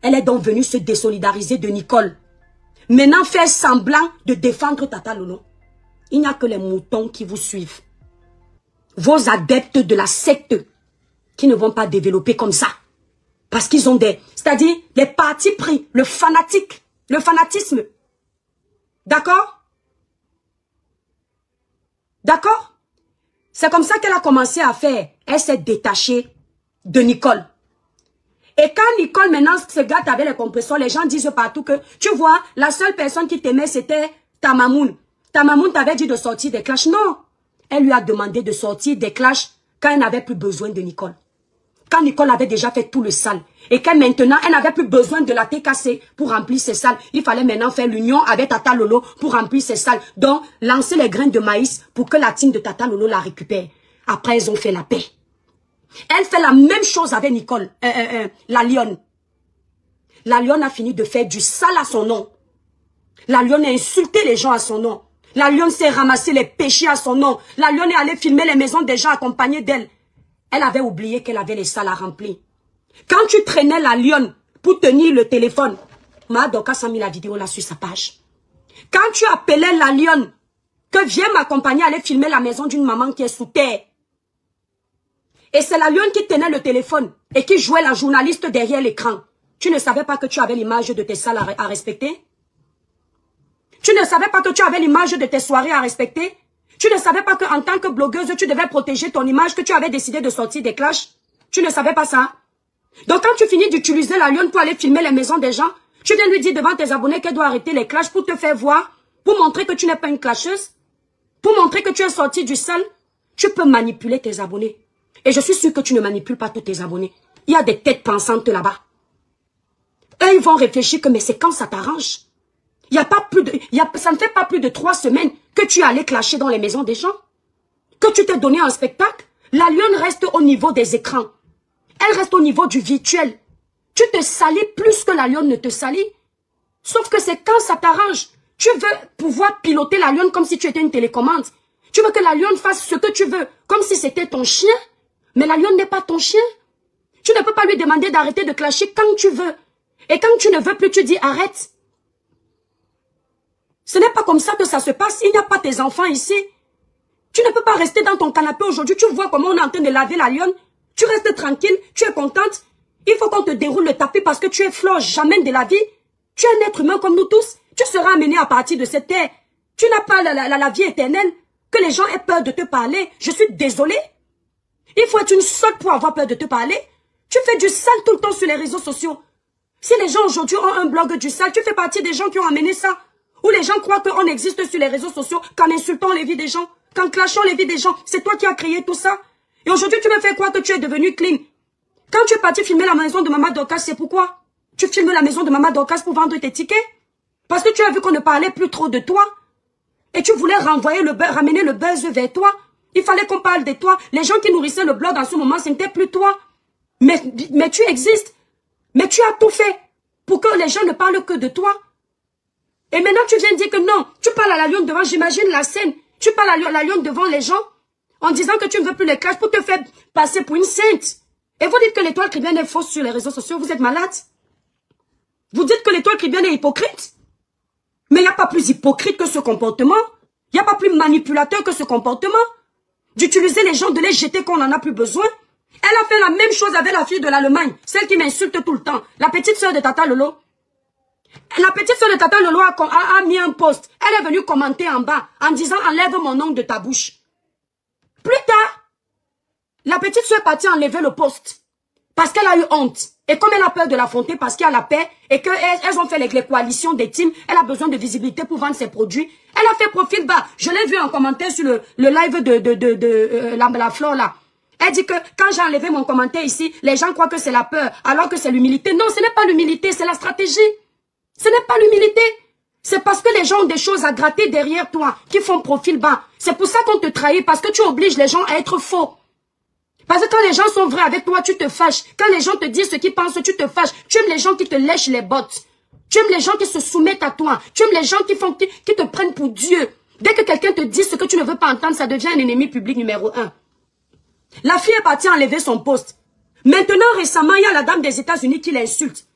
elle est donc venue se désolidariser de Nicole. Maintenant, faire semblant de défendre Tata Lolo. Il n'y a que les moutons qui vous suivent. Vos adeptes de la secte qui ne vont pas développer comme ça. Parce qu'ils ont c'est-à-dire les partis pris, le fanatisme. D'accord? D'accord? C'est comme ça qu'elle a commencé à faire. Elle s'est détachée de Nicole. Et quand Nicole maintenant se gâte avec les compresseurs, les gens disent partout que, tu vois, la seule personne qui t'aimait, c'était ta mamoun. Ta mamoun t'avait dit de sortir des clashs. Non. Elle lui a demandé de sortir des clashs quand elle n'avait plus besoin de Nicole. Quand Nicole avait déjà fait tout le sale. Et que maintenant, elle n'avait plus besoin de la TKC pour remplir ses salles. Il fallait maintenant faire l'union avec Tata Lolo pour remplir ses salles. Donc, lancer les graines de maïs pour que la team de Tata Lolo la récupère. Après, ils ont fait la paix. Elle fait la même chose avec Nicole, la lionne. La lionne a fini de faire du sale à son nom. La lionne a insulté les gens à son nom. La lionne s'est ramassé les péchés à son nom. La lionne est allée filmer les maisons des gens accompagnés d'elle. Elle avait oublié qu'elle avait les salles à remplir. Quand tu traînais la lionne pour tenir le téléphone, Madoka a mis la vidéo là sur sa page. Quand tu appelais la lionne que viens m'accompagner aller filmer la maison d'une maman qui est sous terre, et c'est la lionne qui tenait le téléphone et qui jouait la journaliste derrière l'écran, tu ne savais pas que tu avais l'image de tes salles à respecter? Tu ne savais pas que tu avais l'image de tes soirées à respecter? Tu ne savais pas qu'en tant que blogueuse, tu devais protéger ton image, que tu avais décidé de sortir des clashs? Tu ne savais pas ça? Donc quand tu finis d'utiliser la lionne pour aller filmer les maisons des gens, tu viens lui dire devant tes abonnés qu'elle doit arrêter les clashs pour te faire voir, pour montrer que tu n'es pas une clasheuse, pour montrer que tu es sorti du sale. Tu peux manipuler tes abonnés. Et je suis sûre que tu ne manipules pas tous tes abonnés. Il y a des têtes pensantes là-bas. Eux, ils vont réfléchir que mais c'est quand ça t'arrange. Ça ne fait pas plus de 3 semaines que tu es allé clasher dans les maisons des gens. Que tu t'es donné un spectacle. La lionne reste au niveau des écrans. Elle reste au niveau du virtuel. Tu te salis plus que la lionne ne te salit. Sauf que c'est quand ça t'arrange. Tu veux pouvoir piloter la lionne comme si tu étais une télécommande. Tu veux que la lionne fasse ce que tu veux, comme si c'était ton chien. Mais la lionne n'est pas ton chien. Tu ne peux pas lui demander d'arrêter de clasher quand tu veux. Et quand tu ne veux plus, tu dis arrête. Ce n'est pas comme ça que ça se passe. Il n'y a pas tes enfants ici. Tu ne peux pas rester dans ton canapé aujourd'hui. Tu vois comment on est en train de laver la lionne. Tu restes tranquille. Tu es contente. Il faut qu'on te déroule le tapis parce que tu es fleur jamais de la vie. Tu es un être humain comme nous tous. Tu seras amené à partir de cette terre. Tu n'as pas la vie éternelle. Que les gens aient peur de te parler. Je suis désolée. Il faut être une sotte pour avoir peur de te parler. Tu fais du sale tout le temps sur les réseaux sociaux. Si les gens aujourd'hui ont un blog du sale, tu fais partie des gens qui ont amené ça. Où les gens croient qu'on existe sur les réseaux sociaux qu'en insultant les vies des gens, qu'en clashant les vies des gens. C'est toi qui as créé tout ça. Et aujourd'hui, tu me fais croire que tu es devenu clean. Quand tu es parti filmer la maison de Maman Dorcas, c'est pourquoi? Tu filmes la maison de Maman Dorcas pour vendre tes tickets? Parce que tu as vu qu'on ne parlait plus trop de toi. Et tu voulais ramener le buzz vers toi. Il fallait qu'on parle de toi. Les gens qui nourrissaient le blog en ce moment, ce n'était plus toi. Mais tu existes. Mais tu as tout fait pour que les gens ne parlent que de toi. Et maintenant, tu viens dire que non, tu parles à la lionne devant, j'imagine la scène. Tu parles à la lionne devant les gens en disant que tu ne veux plus les clashs pour te faire passer pour une sainte. Et vous dites que l'étoile chrétienne est fausse sur les réseaux sociaux. Vous êtes malade. Vous dites que l'étoile chrétienne est hypocrite. Mais il n'y a pas plus hypocrite que ce comportement. Il n'y a pas plus manipulateur que ce comportement. D'utiliser les gens, de les jeter quand on n'en a plus besoin. Elle a fait la même chose avec la fille de l'Allemagne. Celle qui m'insulte tout le temps. La petite sœur de Tata Lolo. La petite sœur de Tata Lolo a mis un post. Elle est venue commenter en bas en disant enlève mon nom de ta bouche. Plus tard, la petite sœur est partie enlever le post. Parce qu'elle a eu honte. Et comme elle a peur de l'affronter parce qu'il y a la paix et qu'elles ont fait les coalitions des teams, elle a besoin de visibilité pour vendre ses produits. Elle a fait profil bas. Je l'ai vu en commentaire sur le live de la Flore là. Elle dit que quand j'ai enlevé mon commentaire ici, les gens croient que c'est la peur, alors que c'est l'humilité. Non, ce n'est pas l'humilité, c'est la stratégie. Ce n'est pas l'humilité. C'est parce que les gens ont des choses à gratter derrière toi, qui font profil bas. C'est pour ça qu'on te trahit, parce que tu obliges les gens à être faux. Parce que quand les gens sont vrais avec toi, tu te fâches. Quand les gens te disent ce qu'ils pensent, tu te fâches. Tu aimes les gens qui te lèchent les bottes. Tu aimes les gens qui se soumettent à toi. Tu aimes les gens qui te prennent pour Dieu. Dès que quelqu'un te dit ce que tu ne veux pas entendre, ça devient un ennemi public numéro 1. La fille est partie enlever son poste. Maintenant, récemment, il y a la dame des États-Unis qui l'insulte.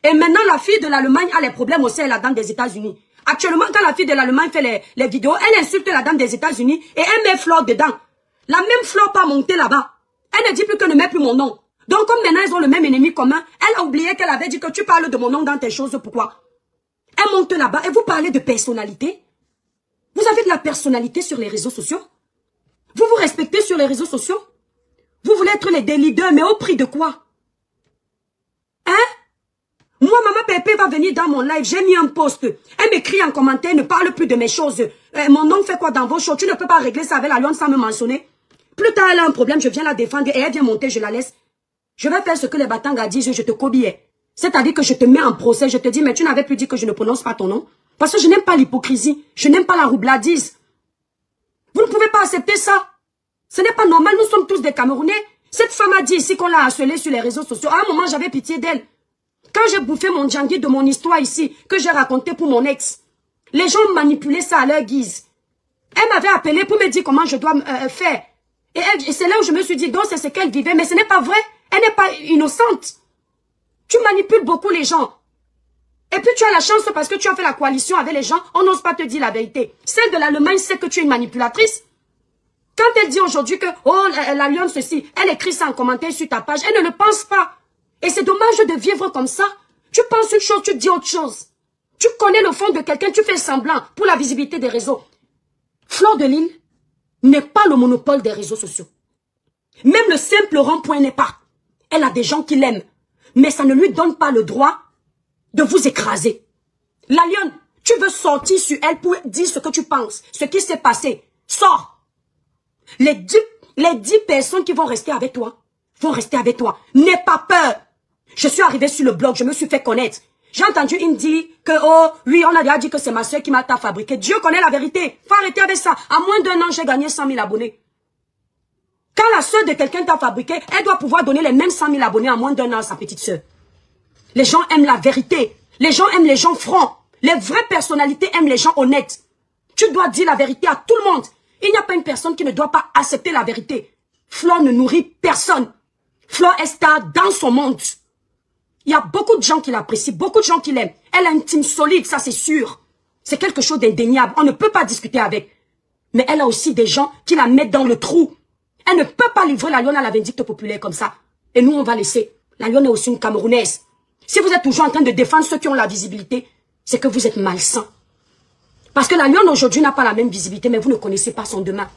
Et maintenant, la fille de l'Allemagne a les problèmes aussi avec la dame des États-Unis. Actuellement, quand la fille de l'Allemagne fait les vidéos, elle insulte la dame des États-Unis et elle met Flore dedans. La même Flore pas montée là-bas. Elle ne dit plus qu'elle ne met plus mon nom. Donc, comme maintenant, ils ont le même ennemi commun, elle a oublié qu'elle avait dit que tu parles de mon nom dans tes choses. Pourquoi? Elle monte là-bas et vous parlez de personnalité. Vous avez de la personnalité sur les réseaux sociaux. Vous vous respectez sur les réseaux sociaux. Vous voulez être les leaders, mais au prix de quoi? Hein? Moi, Maman Pépé va venir dans mon live, j'ai mis un post. Elle m'écrit en commentaire, ne parle plus de mes choses. Mon nom fait quoi dans vos choses? Tu ne peux pas régler ça avec la lionne sans me mentionner. Plus tard, elle a un problème, je viens la défendre et elle vient monter, je la laisse. Je vais faire ce que les Batanga disent, je te cobille. C'est-à-dire que je te mets en procès, je te dis, mais tu n'avais plus dit que je ne prononce pas ton nom. Parce que je n'aime pas l'hypocrisie, je n'aime pas la roubladise. Vous ne pouvez pas accepter ça. Ce n'est pas normal, nous sommes tous des Camerounais. Cette femme a dit ici qu'on l'a harcelée sur les réseaux sociaux. À un moment, j'avais pitié d'elle. Quand j'ai bouffé mon djangui de mon histoire ici, que j'ai raconté pour mon ex, les gens manipulaient ça à leur guise. Elle m'avait appelé pour me dire comment je dois faire. Et c'est là où je me suis dit, donc c'est ce qu'elle vivait, mais ce n'est pas vrai. Elle n'est pas innocente. Tu manipules beaucoup les gens. Et puis tu as la chance parce que tu as fait la coalition avec les gens, on n'ose pas te dire la vérité. Celle de l'Allemagne sait que tu es une manipulatrice. Quand elle dit aujourd'hui que, oh, la lionne ceci, elle écrit ça en commentaire sur ta page, elle ne le pense pas. Et c'est dommage de vivre comme ça. Tu penses une chose, tu dis autre chose. Tu connais le fond de quelqu'un, tu fais semblant pour la visibilité des réseaux. Flore de Lille n'est pas le monopole des réseaux sociaux. Même le simple rond-point n'est pas. Elle a des gens qui l'aiment. Mais ça ne lui donne pas le droit de vous écraser. La lionne, tu veux sortir sur elle pour dire ce que tu penses, ce qui s'est passé. Sors. Les 10 personnes qui vont rester avec toi, vont rester avec toi. N'aie pas peur. Je suis arrivée sur le blog, je me suis fait connaître. J'ai entendu une dire que, oh, oui, on a déjà dit que c'est ma soeur qui m'a fabriqué. Dieu connaît la vérité. Faut arrêter avec ça. À moins d'1 an, j'ai gagné 100 000 abonnés. Quand la soeur de quelqu'un t'a fabriqué, elle doit pouvoir donner les mêmes 100 000 abonnés en moins d'1 an à sa petite soeur. Les gens aiment la vérité. Les gens aiment les gens francs. Les vraies personnalités aiment les gens honnêtes. Tu dois dire la vérité à tout le monde. Il n'y a pas une personne qui ne doit pas accepter la vérité. Flore ne nourrit personne. Flore est star dans son monde. Il y a beaucoup de gens qui l'apprécient, beaucoup de gens qui l'aiment. Elle a une team solide, ça c'est sûr. C'est quelque chose d'indéniable. On ne peut pas discuter avec. Mais elle a aussi des gens qui la mettent dans le trou. Elle ne peut pas livrer la lionne à la vindicte populaire comme ça. Et nous, on va laisser. La lionne est aussi une Camerounaise. Si vous êtes toujours en train de défendre ceux qui ont la visibilité, c'est que vous êtes malsain. Parce que la lionne aujourd'hui n'a pas la même visibilité, mais vous ne connaissez pas son demain.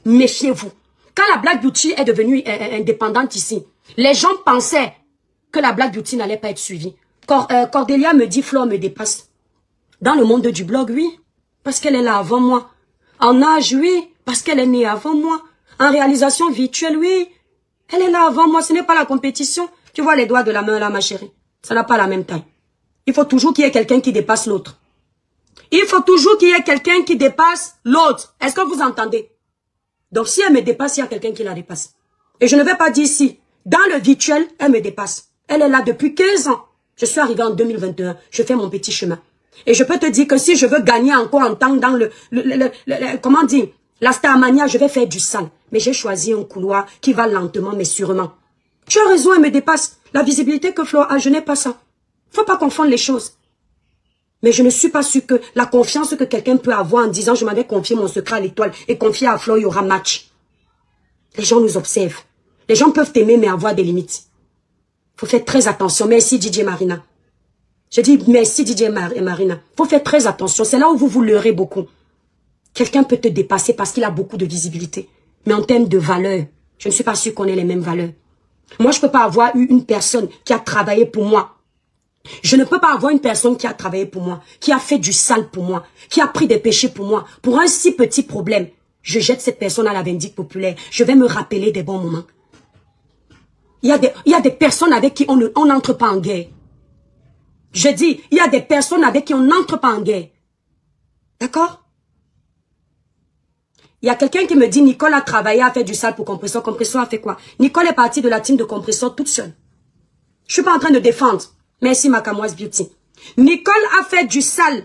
Méfiez-vous. Quand la Black Beauty est devenue indépendante ici, les gens pensaient que la Black Beauty n'allait pas être suivie. Cordélia me dit, Flore me dépasse. Dans le monde du blog, oui, parce qu'elle est là avant moi. En âge, oui, parce qu'elle est née avant moi. En réalisation virtuelle, oui, elle est là avant moi. Ce n'est pas la compétition. Tu vois les doigts de la main là, ma chérie. Ça n'a pas la même taille. Il faut toujours qu'il y ait quelqu'un qui dépasse l'autre. Il faut toujours qu'il y ait quelqu'un qui dépasse l'autre. Est-ce que vous entendez? Donc si elle me dépasse, il y a quelqu'un qui la dépasse. Et je ne vais pas dire si. Dans le virtuel, elle me dépasse. Elle est là depuis 15 ans. Je suis arrivée en 2021. Je fais mon petit chemin. Et je peux te dire que si je veux gagner encore en temps dans comment dire, la Starmania, je vais faire du sale. Mais j'ai choisi un couloir qui va lentement mais sûrement. Tu as raison, elle me dépasse. La visibilité que Flore a, je n'ai pas ça. Faut pas confondre les choses. Mais je ne suis pas sûre que la confiance que quelqu'un peut avoir en disant je m'avais confié mon secret à l'étoile et confié à Flore, il y aura match. Les gens nous observent. Les gens peuvent t'aimer mais avoir des limites. Faut faire très attention. Merci DJ Marina. Je dis merci DJ Marina. Faut faire très attention. C'est là où vous leurrez beaucoup. Quelqu'un peut te dépasser parce qu'il a beaucoup de visibilité. Mais en termes de valeur, je ne suis pas sûre qu'on ait les mêmes valeurs. Moi, je ne peux pas avoir eu une personne qui a travaillé pour moi. Je ne peux pas avoir une personne qui a travaillé pour moi, qui a fait du sale pour moi, qui a pris des péchés pour moi. Pour un si petit problème, je jette cette personne à la vindicte populaire. Je vais me rappeler des bons moments. Il y a des personnes avec qui on n'entre pas en guerre. Je dis, il y a des personnes avec qui on n'entre pas en guerre. D'accord? Il y a quelqu'un qui me dit, Nicole a travaillé, a fait du sale pour Compressor. Compressor a fait quoi? Nicole est partie de la team de Compressor toute seule. Je suis pas en train de défendre. Merci Macamoise Beauty. Nicole a fait du sale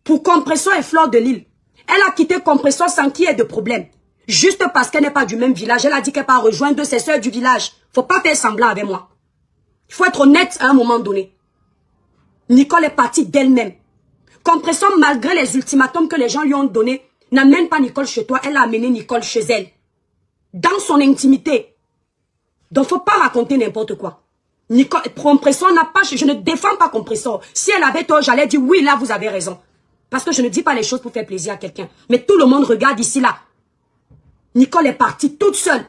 pour Compressor et Fleur de Lille. Elle a quitté Compressor sans qu'il y ait de problème. Juste parce qu'elle n'est pas du même village. Elle a dit qu'elle va rejoindre ses soeurs du village. Faut pas faire semblant avec moi. Il faut être honnête à un moment donné. Nicole est partie d'elle-même. Compressor, malgré les ultimatums que les gens lui ont donnés, n'amène pas Nicole chez toi. Elle a amené Nicole chez elle. Dans son intimité. Donc, faut pas raconter n'importe quoi. Nicole, Compressor n'a pas... Je ne défends pas Compressor. Si elle avait tort, j'allais dire oui, là, vous avez raison. Parce que je ne dis pas les choses pour faire plaisir à quelqu'un. Mais tout le monde regarde ici, là. Nicole est partie toute seule.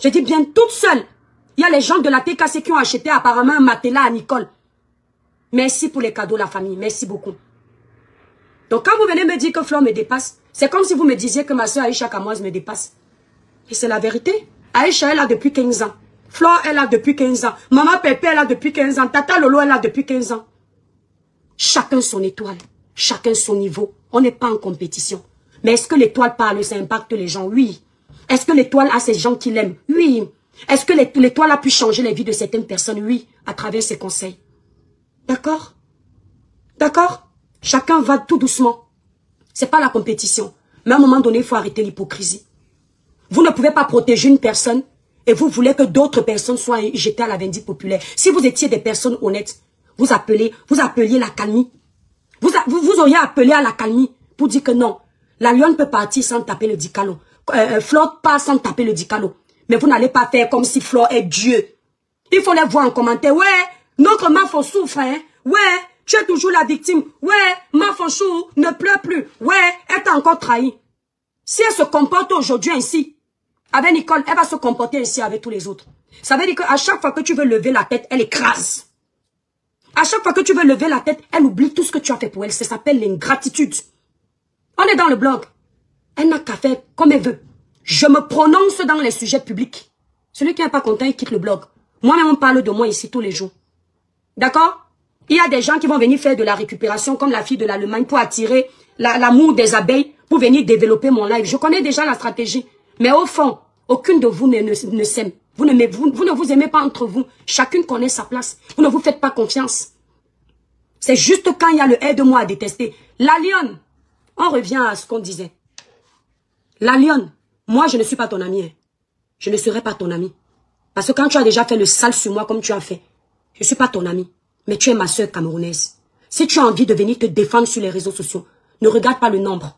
Je dis bien toute seule. Il y a les gens de la TKC qui ont acheté apparemment un matelas à Nicole. Merci pour les cadeaux, la famille. Merci beaucoup. Donc, quand vous venez me dire que Flore me dépasse, c'est comme si vous me disiez que ma soeur Aïcha Kamoise me dépasse. Et c'est la vérité. Aïcha, elle a depuis 15 ans. Flore, elle a depuis 15 ans. Maman Pépé, elle a depuis 15 ans. Tata Lolo, elle a depuis 15 ans. Chacun son étoile. Chacun son niveau. On n'est pas en compétition. Mais est-ce que l'étoile parle, ça impacte les gens? Oui. Est-ce que l'étoile a ces gens qui l'aiment? Oui. Est-ce que l'étoile a pu changer les vies de certaines personnes? Oui, à travers ses conseils. D'accord? D'accord? Chacun va tout doucement. C'est pas la compétition. Mais à un moment donné, il faut arrêter l'hypocrisie. Vous ne pouvez pas protéger une personne et vous voulez que d'autres personnes soient jetées à la vindicte populaire. Si vous étiez des personnes honnêtes, vous appeliez la calmie. Vous auriez appelé à la calmie pour dire que non, la lionne peut partir sans taper le dicalo. Flore part sans taper le dicalo. Mais vous n'allez pas faire comme si Flore est Dieu. Il faut les voir en commentaire. Ouais, notre Mafo souffre, hein. Ouais, tu es toujours la victime. Ouais, Mafochou ne pleure plus. Ouais, elle t'a encore trahi. Si elle se comporte aujourd'hui ainsi, avec Nicole, elle va se comporter ainsi avec tous les autres. Ça veut dire qu'à chaque fois que tu veux lever la tête, elle écrase. À chaque fois que tu veux lever la tête, elle oublie tout ce que tu as fait pour elle. Ça s'appelle l'ingratitude. On est dans le blog. Elle n'a qu'à faire comme elle veut. Je me prononce dans les sujets publics. Celui qui n'est pas content, il quitte le blog. Moi-même, on parle de moi ici tous les jours. D'accord? Il y a des gens qui vont venir faire de la récupération comme la fille de l'Allemagne pour attirer l'amour des abeilles, pour venir développer mon live. Je connais déjà la stratégie. Mais au fond, aucune de vous ne s'aime. Vous ne vous aimez pas entre vous. Chacune connaît sa place. Vous ne vous faites pas confiance. C'est juste quand il y a le aide-moi à détester. La lionne, on revient à ce qu'on disait. La lionne, moi je ne suis pas ton amie. Hein. Je ne serai pas ton amie. Parce que quand tu as déjà fait le sale sur moi comme tu as fait, je ne suis pas ton amie. Mais tu es ma soeur camerounaise. Si tu as envie de venir te défendre sur les réseaux sociaux, ne regarde pas le nombre.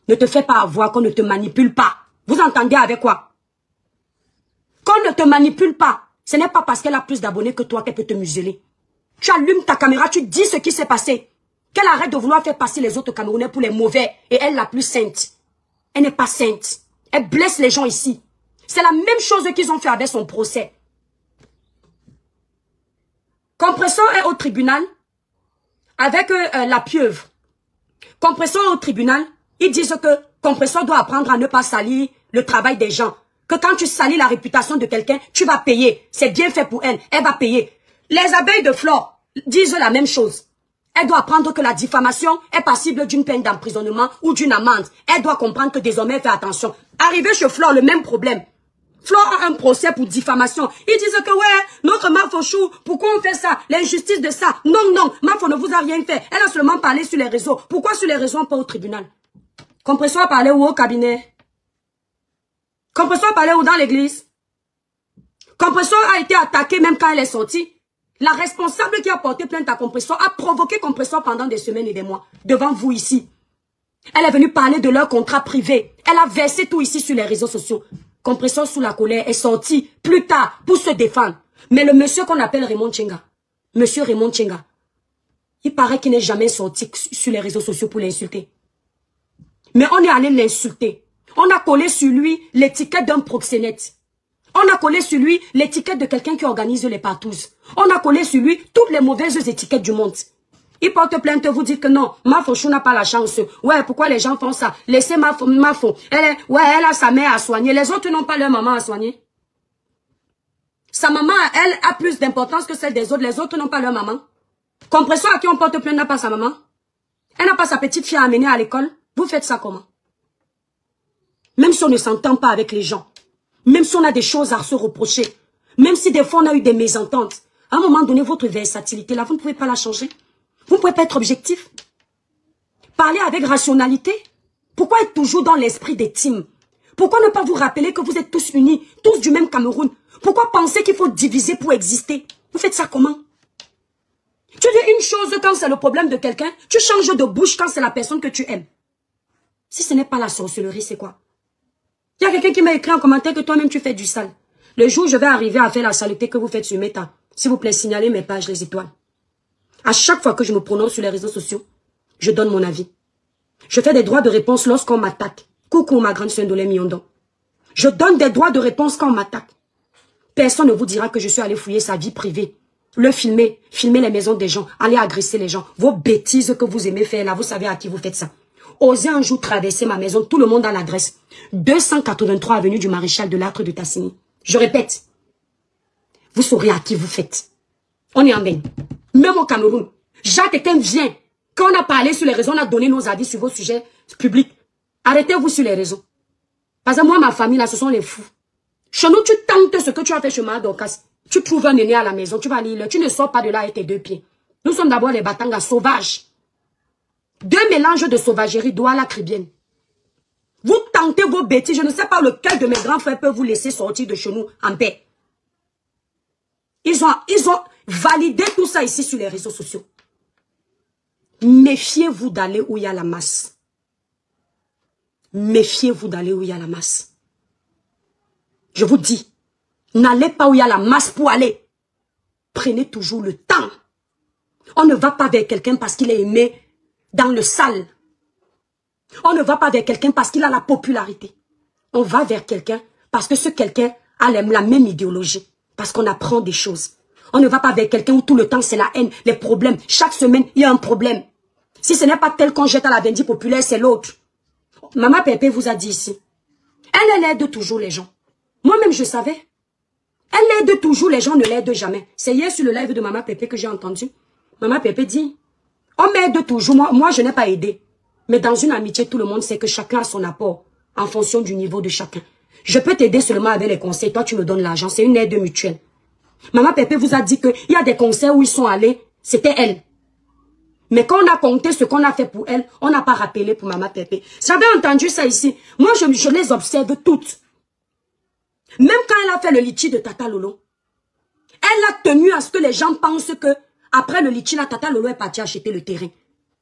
Ne te fais pas avoir qu'on ne te manipule pas. Vous entendez avec quoi? Qu'on ne te manipule pas. Ce n'est pas parce qu'elle a plus d'abonnés que toi qu'elle peut te museler. Tu allumes ta caméra, tu dis ce qui s'est passé. Qu'elle arrête de vouloir faire passer les autres Camerounais pour les mauvais. Et elle la plus sainte. Elle n'est pas sainte. Elle blesse les gens ici. C'est la même chose qu'ils ont fait avec son procès. Compressor est au tribunal avec la pieuvre. Compressor est au tribunal. Ils disent que Compressor doit apprendre à ne pas salir le travail des gens. Que quand tu salis la réputation de quelqu'un, tu vas payer. C'est bien fait pour elle. Elle va payer. Les abeilles de Flore disent la même chose. Elle doit apprendre que la diffamation est passible d'une peine d'emprisonnement ou d'une amende. Elle doit comprendre que désormais, elle fait attention. Arrivé chez Flore, le même problème. Flore a un procès pour diffamation. Ils disent que ouais, notre Mafochou, pourquoi on fait ça? L'injustice de ça. Non, non, Mafo ne vous a rien fait. Elle a seulement parlé sur les réseaux. Pourquoi sur les réseaux, pas au tribunal? Compressor a parlé où au cabinet? Compressor a parlé où dans l'église? Compressor a été attaqué même quand elle est sortie. La responsable qui a porté plainte à Compressor a provoqué Compressor pendant des semaines et des mois. Devant vous ici. Elle est venue parler de leur contrat privé. Elle a versé tout ici sur les réseaux sociaux. Compressor sous la colère est sorti plus tard pour se défendre. Mais le monsieur qu'on appelle Raymond Tchenga, monsieur Raymond Tchenga, il paraît qu'il n'est jamais sorti sur les réseaux sociaux pour l'insulter. Mais on est allé l'insulter. On a collé sur lui l'étiquette d'un proxénète. On a collé sur lui l'étiquette de quelqu'un qui organise les partous. On a collé sur lui toutes les mauvaises étiquettes du monde. Il porte plainte, vous dites que non, Mafo n'a pas la chance. Ouais, pourquoi les gens font ça? Laissez Mafo. Elle a sa mère à soigner. Les autres n'ont pas leur maman à soigner. Sa maman, elle, a plus d'importance que celle des autres. Les autres n'ont pas leur maman. Compresseur à qui on porte plainte n'a pas sa maman. Elle n'a pas sa petite fille à amener à l'école. Vous faites ça comment? Même si on ne s'entend pas avec les gens. Même si on a des choses à se reprocher. Même si des fois on a eu des mésententes. À un moment donné, votre versatilité là, vous ne pouvez pas la changer. Vous ne pouvez pas être objectif. Parlez avec rationalité. Pourquoi être toujours dans l'esprit des teams? Pourquoi ne pas vous rappeler que vous êtes tous unis, tous du même Cameroun? Pourquoi penser qu'il faut diviser pour exister? Vous faites ça comment? Tu dis une chose quand c'est le problème de quelqu'un, tu changes de bouche quand c'est la personne que tu aimes. Si ce n'est pas la sorcellerie, c'est quoi? Il y a quelqu'un qui m'a écrit en commentaire que toi-même tu fais du sale. Le jour où je vais arriver à faire la saleté que vous faites sur Meta, s'il vous plaît, signalez mes pages, les étoiles. À chaque fois que je me prononce sur les réseaux sociaux, je donne mon avis. Je fais des droits de réponse lorsqu'on m'attaque. Coucou ma grande sœur Ndolé Miondo. Je donne des droits de réponse quand on m'attaque. Personne ne vous dira que je suis allé fouiller sa vie privée. Le filmer, filmer les maisons des gens, aller agresser les gens. Vos bêtises que vous aimez faire là, vous savez à qui vous faites ça. Osez un jour traverser ma maison, tout le monde a l'adresse. 283 avenue du Maréchal de l'Acre de Tassini. Je répète, vous saurez à qui vous faites. On est en bain. Même au Cameroun, Jacques Ekem vient. Quand on a parlé sur les réseaux, on a donné nos avis sur vos sujets publics. Arrêtez-vous sur les réseaux. Parce que moi, ma famille, là, ce sont les fous. Chez nous, tu tentes ce que tu as fait chez Madorcas. Tu trouves un aîné à la maison, tu vas lire, tu ne sors pas de là avec tes deux pieds. Nous sommes d'abord les Batangas sauvages. Deux mélanges de sauvagerie, Douala cribienne. Vous tentez vos bêtises, je ne sais pas lequel de mes grands frères peut vous laisser sortir de chez nous en paix. Ils ont validé tout ça ici sur les réseaux sociaux. Méfiez-vous d'aller où il y a la masse. Méfiez-vous d'aller où il y a la masse. Je vous dis, n'allez pas où il y a la masse pour aller. Prenez toujours le temps. On ne va pas vers quelqu'un parce qu'il est aimé dans le sale. On ne va pas vers quelqu'un parce qu'il a la popularité. On va vers quelqu'un parce que ce quelqu'un a la même idéologie. Parce qu'on apprend des choses. On ne va pas vers quelqu'un où tout le temps c'est la haine, les problèmes. Chaque semaine, il y a un problème. Si ce n'est pas tel qu'on jette à la vendue populaire, c'est l'autre. Maman Pépé vous a dit ici. Elle aide toujours les gens. Moi-même, je savais. Elle aide toujours les gens, ne l'aide jamais. C'est hier sur le live de Maman Pépé que j'ai entendu. Maman Pépé dit, on m'aide toujours. Moi, je n'ai pas aidé. Mais dans une amitié, tout le monde sait que chacun a son apport en fonction du niveau de chacun. Je peux t'aider seulement avec les conseils. Toi, tu me donnes l'argent. C'est une aide mutuelle. Maman Pépé vous a dit qu'il y a des concerts où ils sont allés. C'était elle. Mais quand on a compté ce qu'on a fait pour elle, on n'a pas rappelé pour Maman Pépé. J'avais entendu ça ici. Moi, je les observe toutes. Même quand elle a fait le litchi de Tata Lolo, elle a tenu à ce que les gens pensent que après le litchi, la Tata Lolo est partie acheter le terrain.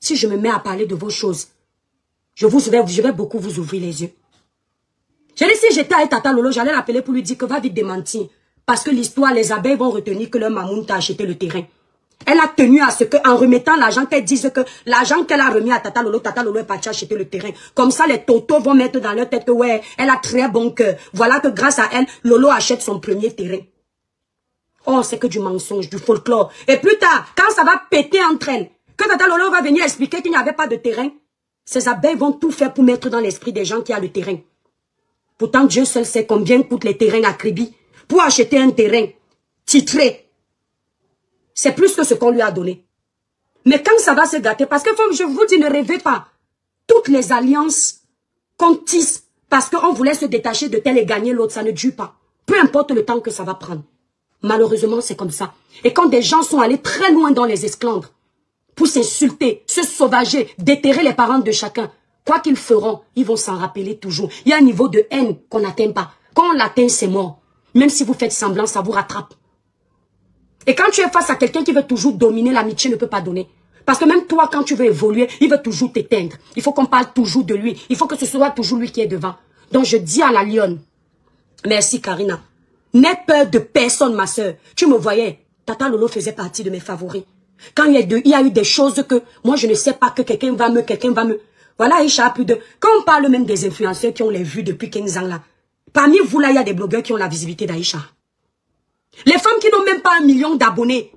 Si je me mets à parler de vos choses, je vais beaucoup vous ouvrir les yeux. J'ai dit, si j'étais avec Tata Lolo, j'allais l'appeler pour lui dire que va vite démentir. Parce que l'histoire, les abeilles vont retenir que leur mamoun t'a acheté le terrain. Elle a tenu à ce qu'en remettant l'argent, qu'elle dise que l'argent qu'elle a remis à Tata Lolo est parti acheter le terrain. Comme ça, les totos vont mettre dans leur tête que ouais, elle a très bon cœur. Voilà que grâce à elle, Lolo achète son premier terrain. Oh, c'est que du mensonge, du folklore. Et plus tard, quand ça va péter entre elles, que Tata Lolo va venir expliquer qu'il n'y avait pas de terrain, ces abeilles vont tout faire pour mettre dans l'esprit des gens qui a le terrain. Pourtant, Dieu seul sait combien coûtent les terrains à Kribi. Pour acheter un terrain titré, c'est plus que ce qu'on lui a donné. Mais quand ça va se gâter, parce que je vous dis, ne rêvez pas. Toutes les alliances qu'on tisse parce qu'on voulait se détacher de tel et gagner l'autre, ça ne dure pas. Peu importe le temps que ça va prendre. Malheureusement, c'est comme ça. Et quand des gens sont allés très loin dans les esclandres, pour s'insulter, se sauvager, déterrer les parents de chacun, quoi qu'ils feront, ils vont s'en rappeler toujours. Il y a un niveau de haine qu'on n'atteint pas. Quand on l'atteint, c'est mort. Même si vous faites semblant, ça vous rattrape. Et quand tu es face à quelqu'un qui veut toujours dominer, l'amitié ne peut pas donner. Parce que même toi, quand tu veux évoluer, il veut toujours t'éteindre. Il faut qu'on parle toujours de lui. Il faut que ce soit toujours lui qui est devant. Donc je dis à la lionne, merci Karina. N'aie peur de personne, ma soeur. Tu me voyais, Tata Lolo faisait partie de mes favoris. Quand il y a eu des choses que moi je ne sais pas que quelqu'un va me... Voilà, Aïcha, plus de... Quand on parle même des influenceurs qui ont les vues depuis 15 ans là, Parmi vous, là, il y a des blogueurs qui ont la visibilité d'Aïcha. Les femmes qui n'ont même pas 1 million d'abonnés.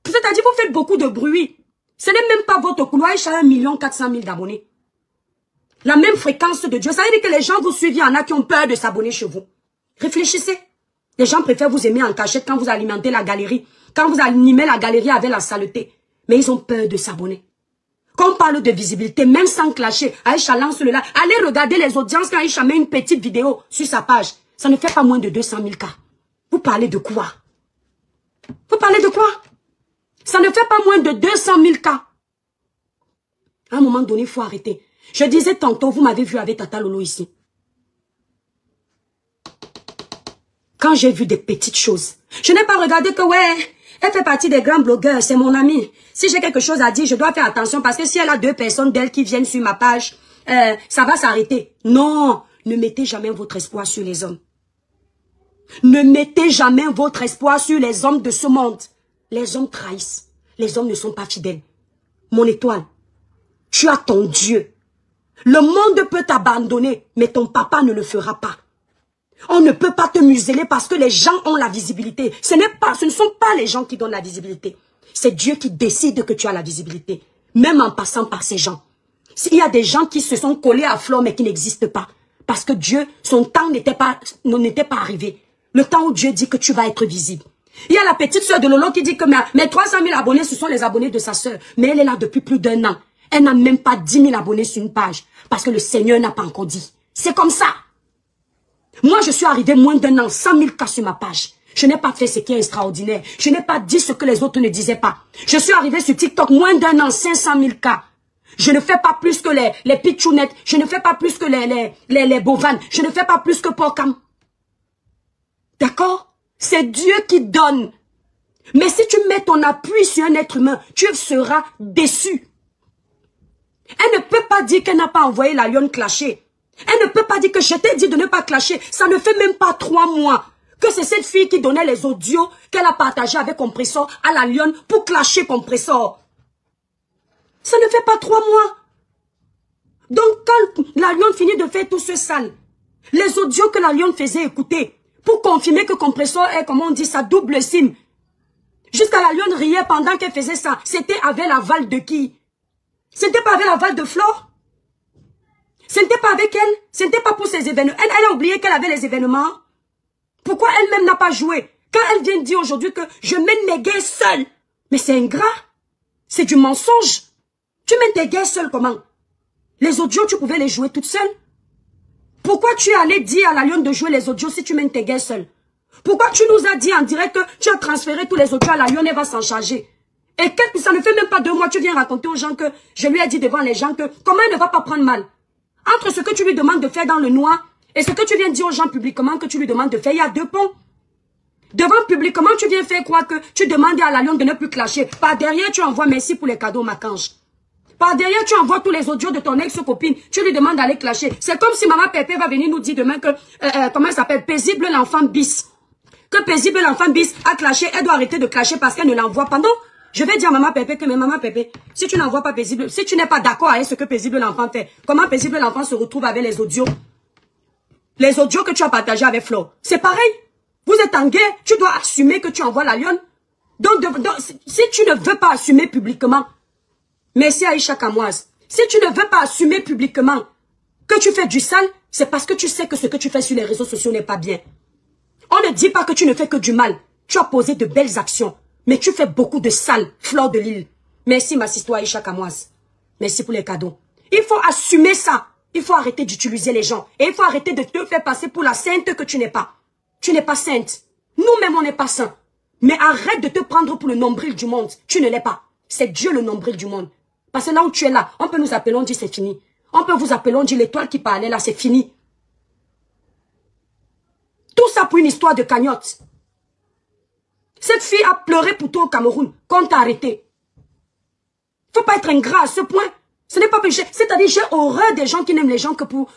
C'est-à-dire, vous faites beaucoup de bruit. Ce n'est même pas votre couloir. Aïcha a 1 400 000 d'abonnés. La même fréquence de Dieu. Ça veut dire que les gens vous suivent, il y en a qui ont peur de s'abonner chez vous. Réfléchissez. Les gens préfèrent vous aimer en cachette quand vous alimentez la galerie. Quand vous animez la galerie avec la saleté. Mais ils ont peur de s'abonner. Quand on parle de visibilité, même sans clasher, Aïcha lance le là. Allez regarder les audiences quand Aïcha met une petite vidéo sur sa page. Ça ne fait pas moins de 200 000 cas. Vous parlez de quoi? Vous parlez de quoi? Ça ne fait pas moins de 200 000 cas. À un moment donné, il faut arrêter. Je disais tantôt, vous m'avez vu avec Tata Lolo ici. Quand j'ai vu des petites choses, je n'ai pas regardé que, ouais, elle fait partie des grands blogueurs, c'est mon amie. Si j'ai quelque chose à dire, je dois faire attention parce que si elle a 2 personnes d'elle qui viennent sur ma page, ça va s'arrêter. Non, ne mettez jamais votre espoir sur les hommes. Ne mettez jamais votre espoir sur les hommes de ce monde. Les hommes trahissent. Les hommes ne sont pas fidèles. Mon étoile, tu as ton Dieu. Le monde peut t'abandonner, mais ton papa ne le fera pas. On ne peut pas te museler parce que les gens ont la visibilité. Ce ne sont pas les gens qui donnent la visibilité. C'est Dieu qui décide que tu as la visibilité. Même en passant par ces gens. Il y a des gens qui se sont collés à flore mais qui n'existent pas. Parce que Dieu, son temps n'était pas arrivé. Le temps où Dieu dit que tu vas être visible. Il y a la petite sœur de Lolo qui dit que mes 300 000 abonnés, ce sont les abonnés de sa sœur. Mais elle est là depuis plus d'1 an. Elle n'a même pas 10 000 abonnés sur une page. Parce que le Seigneur n'a pas encore dit. C'est comme ça. Moi, je suis arrivé moins d'1 an, 100 000 cas sur ma page. Je n'ai pas fait ce qui est extraordinaire. Je n'ai pas dit ce que les autres ne disaient pas. Je suis arrivé sur TikTok moins d'1 an, 500 000 cas. Je ne fais pas plus que les pitchounettes. Je ne fais pas plus que les bovannes. Je ne fais pas plus que Porcam. D'accord? C'est Dieu qui donne. Mais si tu mets ton appui sur un être humain, tu seras déçu. Elle ne peut pas dire qu'elle n'a pas envoyé la lionne clasher. Elle ne peut pas dire que je t'ai dit de ne pas clasher. Ça ne fait même pas 3 mois que c'est cette fille qui donnait les audios qu'elle a partagés avec Compressor à la lionne pour clasher Compressor. Ça ne fait pas 3 mois. Donc quand la lionne finit de faire tout ce sale, les audios que la lionne faisait écouter, pour confirmer que Compressor est, comme on dit, sa double SIM. Jusqu'à la lionne riait pendant qu'elle faisait ça. C'était avec l'aval de qui? C'était pas avec l'aval de Flore? Ce n'était pas avec elle? Ce n'était pas pour ses événements? Elle a oublié qu'elle avait les événements? Pourquoi elle-même n'a pas joué? Quand elle vient dire aujourd'hui que je mène mes guerres seule. Mais c'est ingrat. C'est du mensonge. Tu mènes tes guerres seule comment? Les audios, tu pouvais les jouer toute seule? Pourquoi tu es allé dire à la lionne de jouer les audios si tu mènes tes guerres seule? Pourquoi tu nous as dit en direct que tu as transféré tous les audios à la lionne, elle va s'en charger? Et ça ne fait même pas 2 mois, tu viens raconter aux gens que je lui ai dit devant les gens que comment elle ne va pas prendre mal? Entre ce que tu lui demandes de faire dans le noir et ce que tu viens dire aux gens publiquement que tu lui demandes de faire, il y a 2 ponts. Devant publiquement, tu viens faire croire que tu demandes à la lionne de ne plus clasher. Par derrière, tu envoies merci pour les cadeaux, Macange. Par derrière, tu envoies tous les audios de ton ex-copine. Tu lui demandes d'aller clasher. C'est comme si Maman Pépé va venir nous dire demain que, comment elle s'appelle, Paisible l'enfant bis. Que Paisible l'enfant bis a clashé, elle doit arrêter de clasher parce qu'elle ne l'envoie pas. Non, je vais dire à Maman Pépé que, mais Maman Pépé, si tu n'envoies pas Paisible, si tu n'es pas d'accord avec ce que Paisible l'enfant fait, comment Paisible l'enfant se retrouve avec les audios? Les audios que tu as partagés avec Flo. C'est pareil. Vous êtes en guerre, tu dois assumer que tu envoies la lionne. Donc, si tu ne veux pas assumer publiquement, merci Aïcha Kamoise. Si tu ne veux pas assumer publiquement que tu fais du sale, c'est parce que tu sais que ce que tu fais sur les réseaux sociaux n'est pas bien. On ne dit pas que tu ne fais que du mal. Tu as posé de belles actions, mais tu fais beaucoup de sale, Fleur de Lille. Merci ma sister Aïcha Kamoise. Merci pour les cadeaux. Il faut assumer ça. Il faut arrêter d'utiliser les gens. Et il faut arrêter de te faire passer pour la sainte que tu n'es pas. Tu n'es pas sainte. Nous-mêmes, on n'est pas saints. Mais arrête de te prendre pour le nombril du monde. Tu ne l'es pas. C'est Dieu le nombril du monde. Parce que là où tu es là, on peut nous appeler, on dit c'est fini. On peut vous appeler, on dit l'étoile qui parlait là, c'est fini. Tout ça pour une histoire de cagnotte. Cette fille a pleuré pour toi au Cameroun, qu'on t'a arrêté. Faut pas être ingrat à ce point. Ce n'est pas péché. C'est-à-dire, j'ai horreur des gens qui n'aiment les gens que pour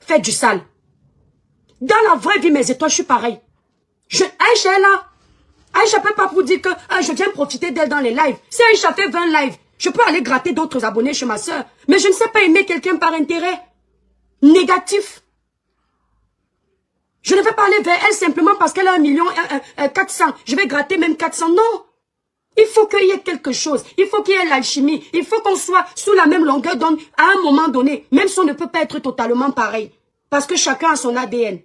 faire du sale. Dans la vraie vie, mes étoiles, je suis pareil. Aïcha est là. Aïcha peut pas vous dire que je viens profiter d'elle dans les lives. Si Aïcha fait 20 lives, je peux aller gratter d'autres abonnés chez ma soeur. Mais je ne sais pas aimer quelqu'un par intérêt. Négatif. Je ne vais pas aller vers elle simplement parce qu'elle a 1,4 million. Je vais gratter même 400. Non. Il faut qu'il y ait quelque chose. Il faut qu'il y ait l'alchimie. Il faut qu'on soit sous la même longueur d'onde à un moment donné. Même si on ne peut pas être totalement pareil. Parce que chacun a son ADN.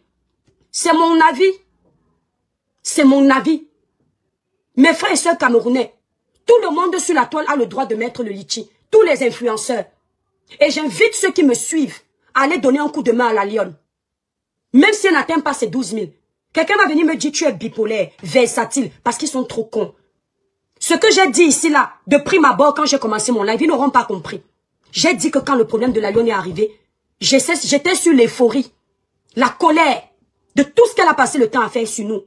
C'est mon avis. C'est mon avis. Mes frères et sœurs camerounais, tout le monde sur la toile a le droit de mettre le litchi. Tous les influenceurs. Et j'invite ceux qui me suivent à aller donner un coup de main à la lionne. Même si elle n'atteint pas ses 12 000. Quelqu'un va venir me dire tu es bipolaire, versatile, parce qu'ils sont trop cons. Ce que j'ai dit ici là, de prime abord quand j'ai commencé mon live, ils n'auront pas compris. J'ai dit que quand le problème de la lionne est arrivé, j'étais sur l'euphorie, la colère de tout ce qu'elle a passé le temps à faire sur nous.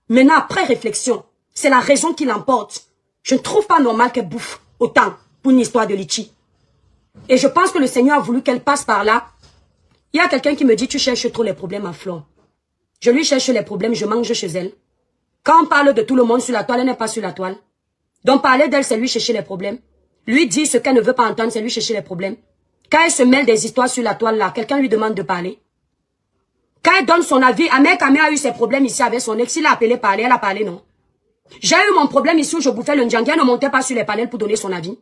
Maintenant, après réflexion, c'est la raison qui l'emporte. Je ne trouve pas normal qu'elle bouffe autant pour une histoire de litchi. Et je pense que le Seigneur a voulu qu'elle passe par là. Il y a quelqu'un qui me dit, tu cherches trop les problèmes à Flore. Je lui cherche les problèmes, je mange chez elle. Quand on parle de tout le monde sur la toile, elle n'est pas sur la toile. Donc parler d'elle, c'est lui chercher les problèmes. Lui dire ce qu'elle ne veut pas entendre, c'est lui chercher les problèmes. Quand elle se mêle des histoires sur la toile là, quelqu'un lui demande de parler. Quand elle donne son avis, Ahmed Kamé a eu ses problèmes ici avec son ex, il a appelé parler, elle a parlé non. J'ai eu mon problème ici où je bouffais le ndjangue, elle ne montait pas sur les panels pour donner son avis.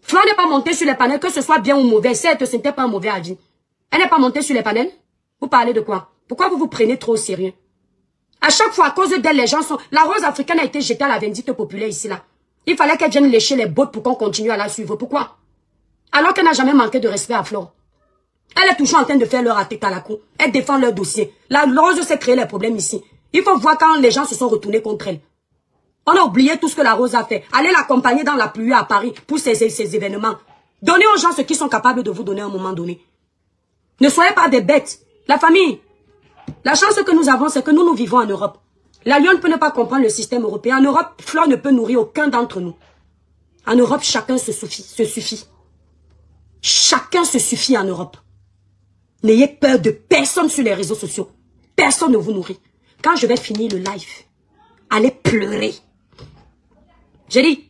Flore n'est pas montée sur les panels, que ce soit bien ou mauvais, certes, ce n'était pas un mauvais avis. Elle n'est pas montée sur les panels. Vous parlez de quoi? Pourquoi vous vous prenez trop au sérieux? À chaque fois, à cause d'elle, les gens sont... La rose africaine a été jetée à la vindicte populaire ici, là. Il fallait qu'elle vienne lécher les bottes pour qu'on continue à la suivre. Pourquoi? Alors qu'elle n'a jamais manqué de respect à Flore. Elle est toujours en train de faire leur attaque à la cour. Elle défend leur dossier. La rose s'est créé les problèmes ici. Il faut voir quand les gens se sont retournés contre elle. On a oublié tout ce que la rose a fait. Allez l'accompagner dans la pluie à Paris pour ces événements. Donnez aux gens ce qu'ils sont capables de vous donner à un moment donné. Ne soyez pas des bêtes. La famille, la chance que nous avons, c'est que nous vivons en Europe. La lionne peut ne pas comprendre le système européen. En Europe, Flore ne peut nourrir aucun d'entre nous. En Europe, chacun se suffit. Chacun se suffit en Europe. N'ayez peur de personne sur les réseaux sociaux. Personne ne vous nourrit. Quand je vais finir le live, allez pleurer. J'ai dit,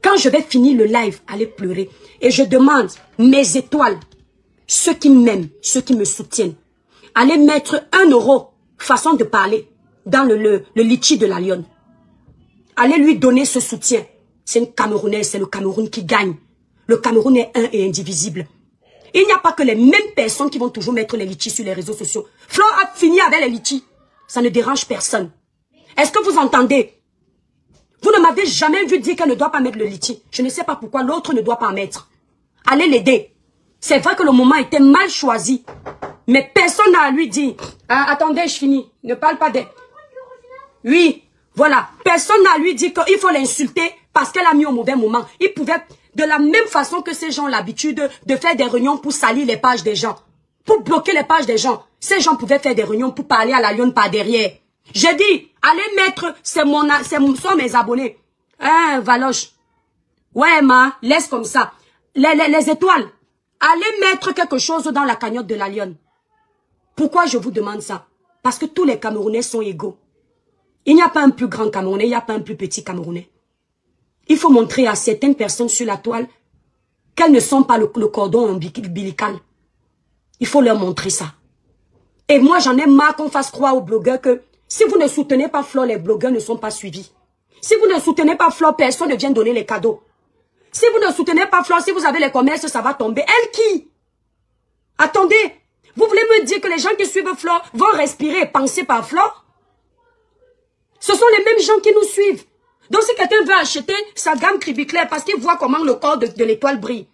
quand je vais finir le live, allez pleurer. Et je demande mes étoiles, ceux qui m'aiment, ceux qui me soutiennent, allez mettre 1 euro, façon de parler, dans le litchi de la lionne. Allez lui donner ce soutien. C'est une Camerounaise, c'est le Cameroun qui gagne. Le Cameroun est un et indivisible. Il n'y a pas que les mêmes personnes qui vont toujours mettre les litchis sur les réseaux sociaux. Flore a fini avec les litchis. Ça ne dérange personne. Est-ce que vous entendez? Vous ne m'avez jamais vu dire qu'elle ne doit pas mettre le litchi. Je ne sais pas pourquoi l'autre ne doit pas en mettre. Allez l'aider. C'est vrai que le moment était mal choisi. Mais personne n'a à lui dire. Ah, attendez, je finis. Ne parle pas d'elle. Oui, voilà. Personne n'a à lui dire qu'il faut l'insulter parce qu'elle a mis au mauvais moment. Il pouvait, de la même façon que ces gens ont l'habitude de faire des réunions pour salir les pages des gens. Pour bloquer les pages des gens. Ces gens pouvaient faire des réunions pour parler à la lionne par derrière. J'ai dit, allez mettre, sont mes abonnés. Hein, Valoche. Ouais, ma, laisse comme ça. Les étoiles. Allez mettre quelque chose dans la cagnotte de la lionne. Pourquoi je vous demande ça? Parce que tous les Camerounais sont égaux. Il n'y a pas un plus grand Camerounais, il n'y a pas un plus petit Camerounais. Il faut montrer à certaines personnes sur la toile qu'elles ne sont pas le cordon ombilical. Il faut leur montrer ça. Et moi, j'en ai marre qu'on fasse croire aux blogueurs que si vous ne soutenez pas Flore, les blogueurs ne sont pas suivis. Si vous ne soutenez pas Flore, personne ne vient donner les cadeaux. Si vous ne soutenez pas Flore, si vous avez les commerces, ça va tomber. Elle qui? Attendez, vous voulez me dire que les gens qui suivent Flore vont respirer et penser par Flore? Ce sont les mêmes gens qui nous suivent. Donc si quelqu'un veut acheter sa gamme Cribiclair parce qu'il voit comment le corps de l'étoile brille.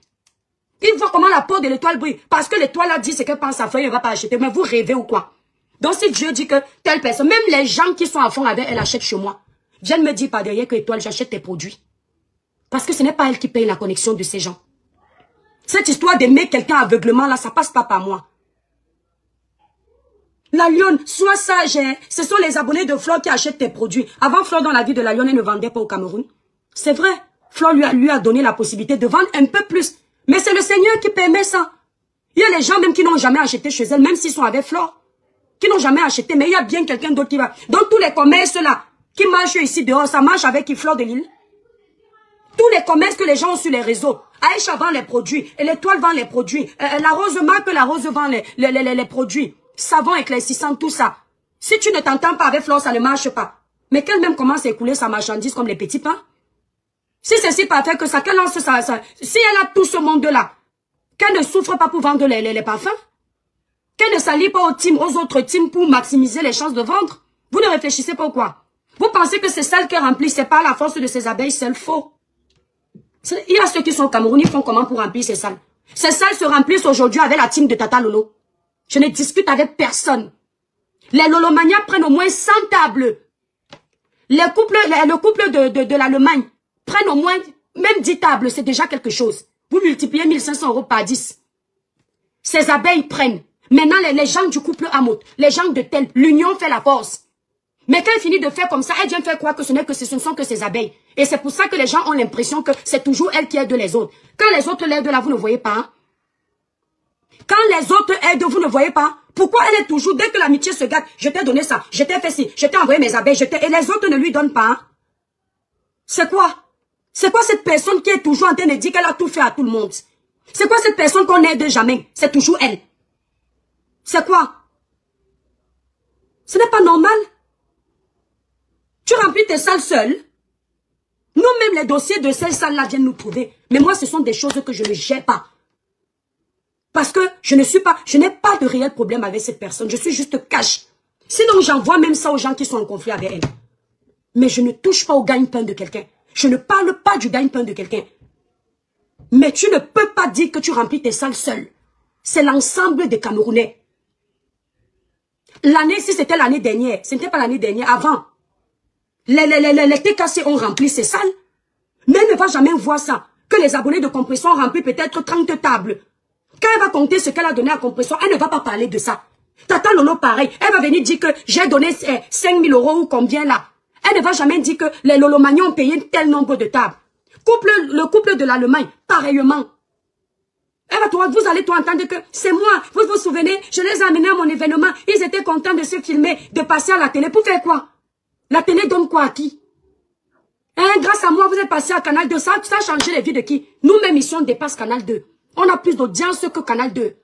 Il voit comment la peau de l'étoile brille. Parce que l'étoile a dit ce qu'elle pense à faire, il ne va pas acheter. Mais vous rêvez ou quoi? Donc si Dieu dit que telle personne, même les gens qui sont à fond avec elle achètent chez moi, viennent me dire par derrière que l'étoile, j'achète tes produits. Parce que ce n'est pas elle qui paye la connexion de ces gens. Cette histoire d'aimer quelqu'un aveuglement, là, ça passe pas par moi. La lionne, sois sage, hein. Ce sont les abonnés de Flore qui achètent tes produits. Avant, Flore, dans la vie de la lionne, elle ne vendait pas au Cameroun. C'est vrai. Flore lui a donné la possibilité de vendre un peu plus. Mais c'est le Seigneur qui permet ça. Il y a les gens même qui n'ont jamais acheté chez elle, même s'ils sont avec Flore. Qui n'ont jamais acheté, mais il y a bien quelqu'un d'autre qui va. Donc tous les commerces là, qui marchent ici dehors, ça marche avec Flore de Lille. Tous les commerces que les gens ont sur les réseaux. Aïcha vend les produits, et l'étoile vend les produits. La rose marque, la rose vend les produits. savon éclaircissant, tout ça. Si tu ne t'entends pas avec Flore, ça ne marche pas. Mais qu'elle-même commence à écouler sa marchandise comme les petits pains. Si c'est si parfait que ça, qu'elle lance ça, si elle a tout ce monde-là, qu'elle ne souffre pas pour vendre les parfums, qu'elle ne s'allie pas aux autres teams pour maximiser les chances de vendre, vous ne réfléchissez pas ou quoi? Vous pensez que c'est celle qui remplit, c'est pas la force de ces abeilles, c'est le faux. Il y a ceux qui sont au Cameroun, ils font comment pour remplir ces salles? Ces salles se remplissent aujourd'hui avec la team de Tata Lolo. Je ne discute avec personne. Les Lolomanias prennent au moins 100 tables. Le couple de l'Allemagne prennent au moins même 10 tables, c'est déjà quelque chose. Vous multipliez 1500 € par 10. Ces abeilles prennent. Maintenant, les gens du couple Amout, les gens de tel, l'union fait la force. Mais quand elle finit de faire comme ça, elle vient faire croire que ce ne sont que ces abeilles. Et c'est pour ça que les gens ont l'impression que c'est toujours elle qui aide les autres. Quand les autres l'aident là, vous ne voyez pas. Hein? Quand les autres aident, vous ne voyez pas. Pourquoi elle est toujours, dès que l'amitié se gâte, je t'ai donné ça, je t'ai fait ci, je t'ai envoyé mes abeilles, et les autres ne lui donnent pas. Hein? C'est quoi? C'est quoi cette personne qui est toujours en train de dire qu'elle a tout fait à tout le monde? C'est quoi cette personne qu'on n'aide jamais? C'est toujours elle. C'est quoi? Ce n'est pas normal. Tu remplis tes salles seule. Nous-mêmes, les dossiers de ces salles-là viennent nous trouver. Mais moi, ce sont des choses que je ne gère pas. Parce que je n'ai pas de réel problème avec cette personne. Je suis juste cash. Sinon, j'envoie même ça aux gens qui sont en conflit avec elle. Mais je ne touche pas au gagne-pain de quelqu'un. Je ne parle pas du gagne-pain de quelqu'un. Mais tu ne peux pas dire que tu remplis tes salles seul. C'est l'ensemble des Camerounais. L'année, si c'était l'année dernière, ce n'était pas l'année dernière, avant. Les TKC ont rempli ces salles. Mais elle ne va jamais voir ça. Que les abonnés de Compression ont rempli peut-être 30 tables. Quand elle va compter ce qu'elle a donné à Compression, elle ne va pas parler de ça. Tata Lolo, pareil. Elle va venir dire que j'ai donné 5 000 € ou combien là. Elle ne va jamais dire que les Lolomaniens ont payé tel nombre de tables. Le couple de l'Allemagne, pareillement. Vous allez tout entendre que c'est moi. Vous vous souvenez, je les ai amenés à mon événement. Ils étaient contents de se filmer, de passer à la télé. Pour faire quoi? La télé donne quoi à qui? Grâce à moi, vous êtes passé à Canal 2. Ça a changé les vies de qui? Nous-mêmes, ici, on dépasse Canal 2. On a plus d'audience que Canal 2.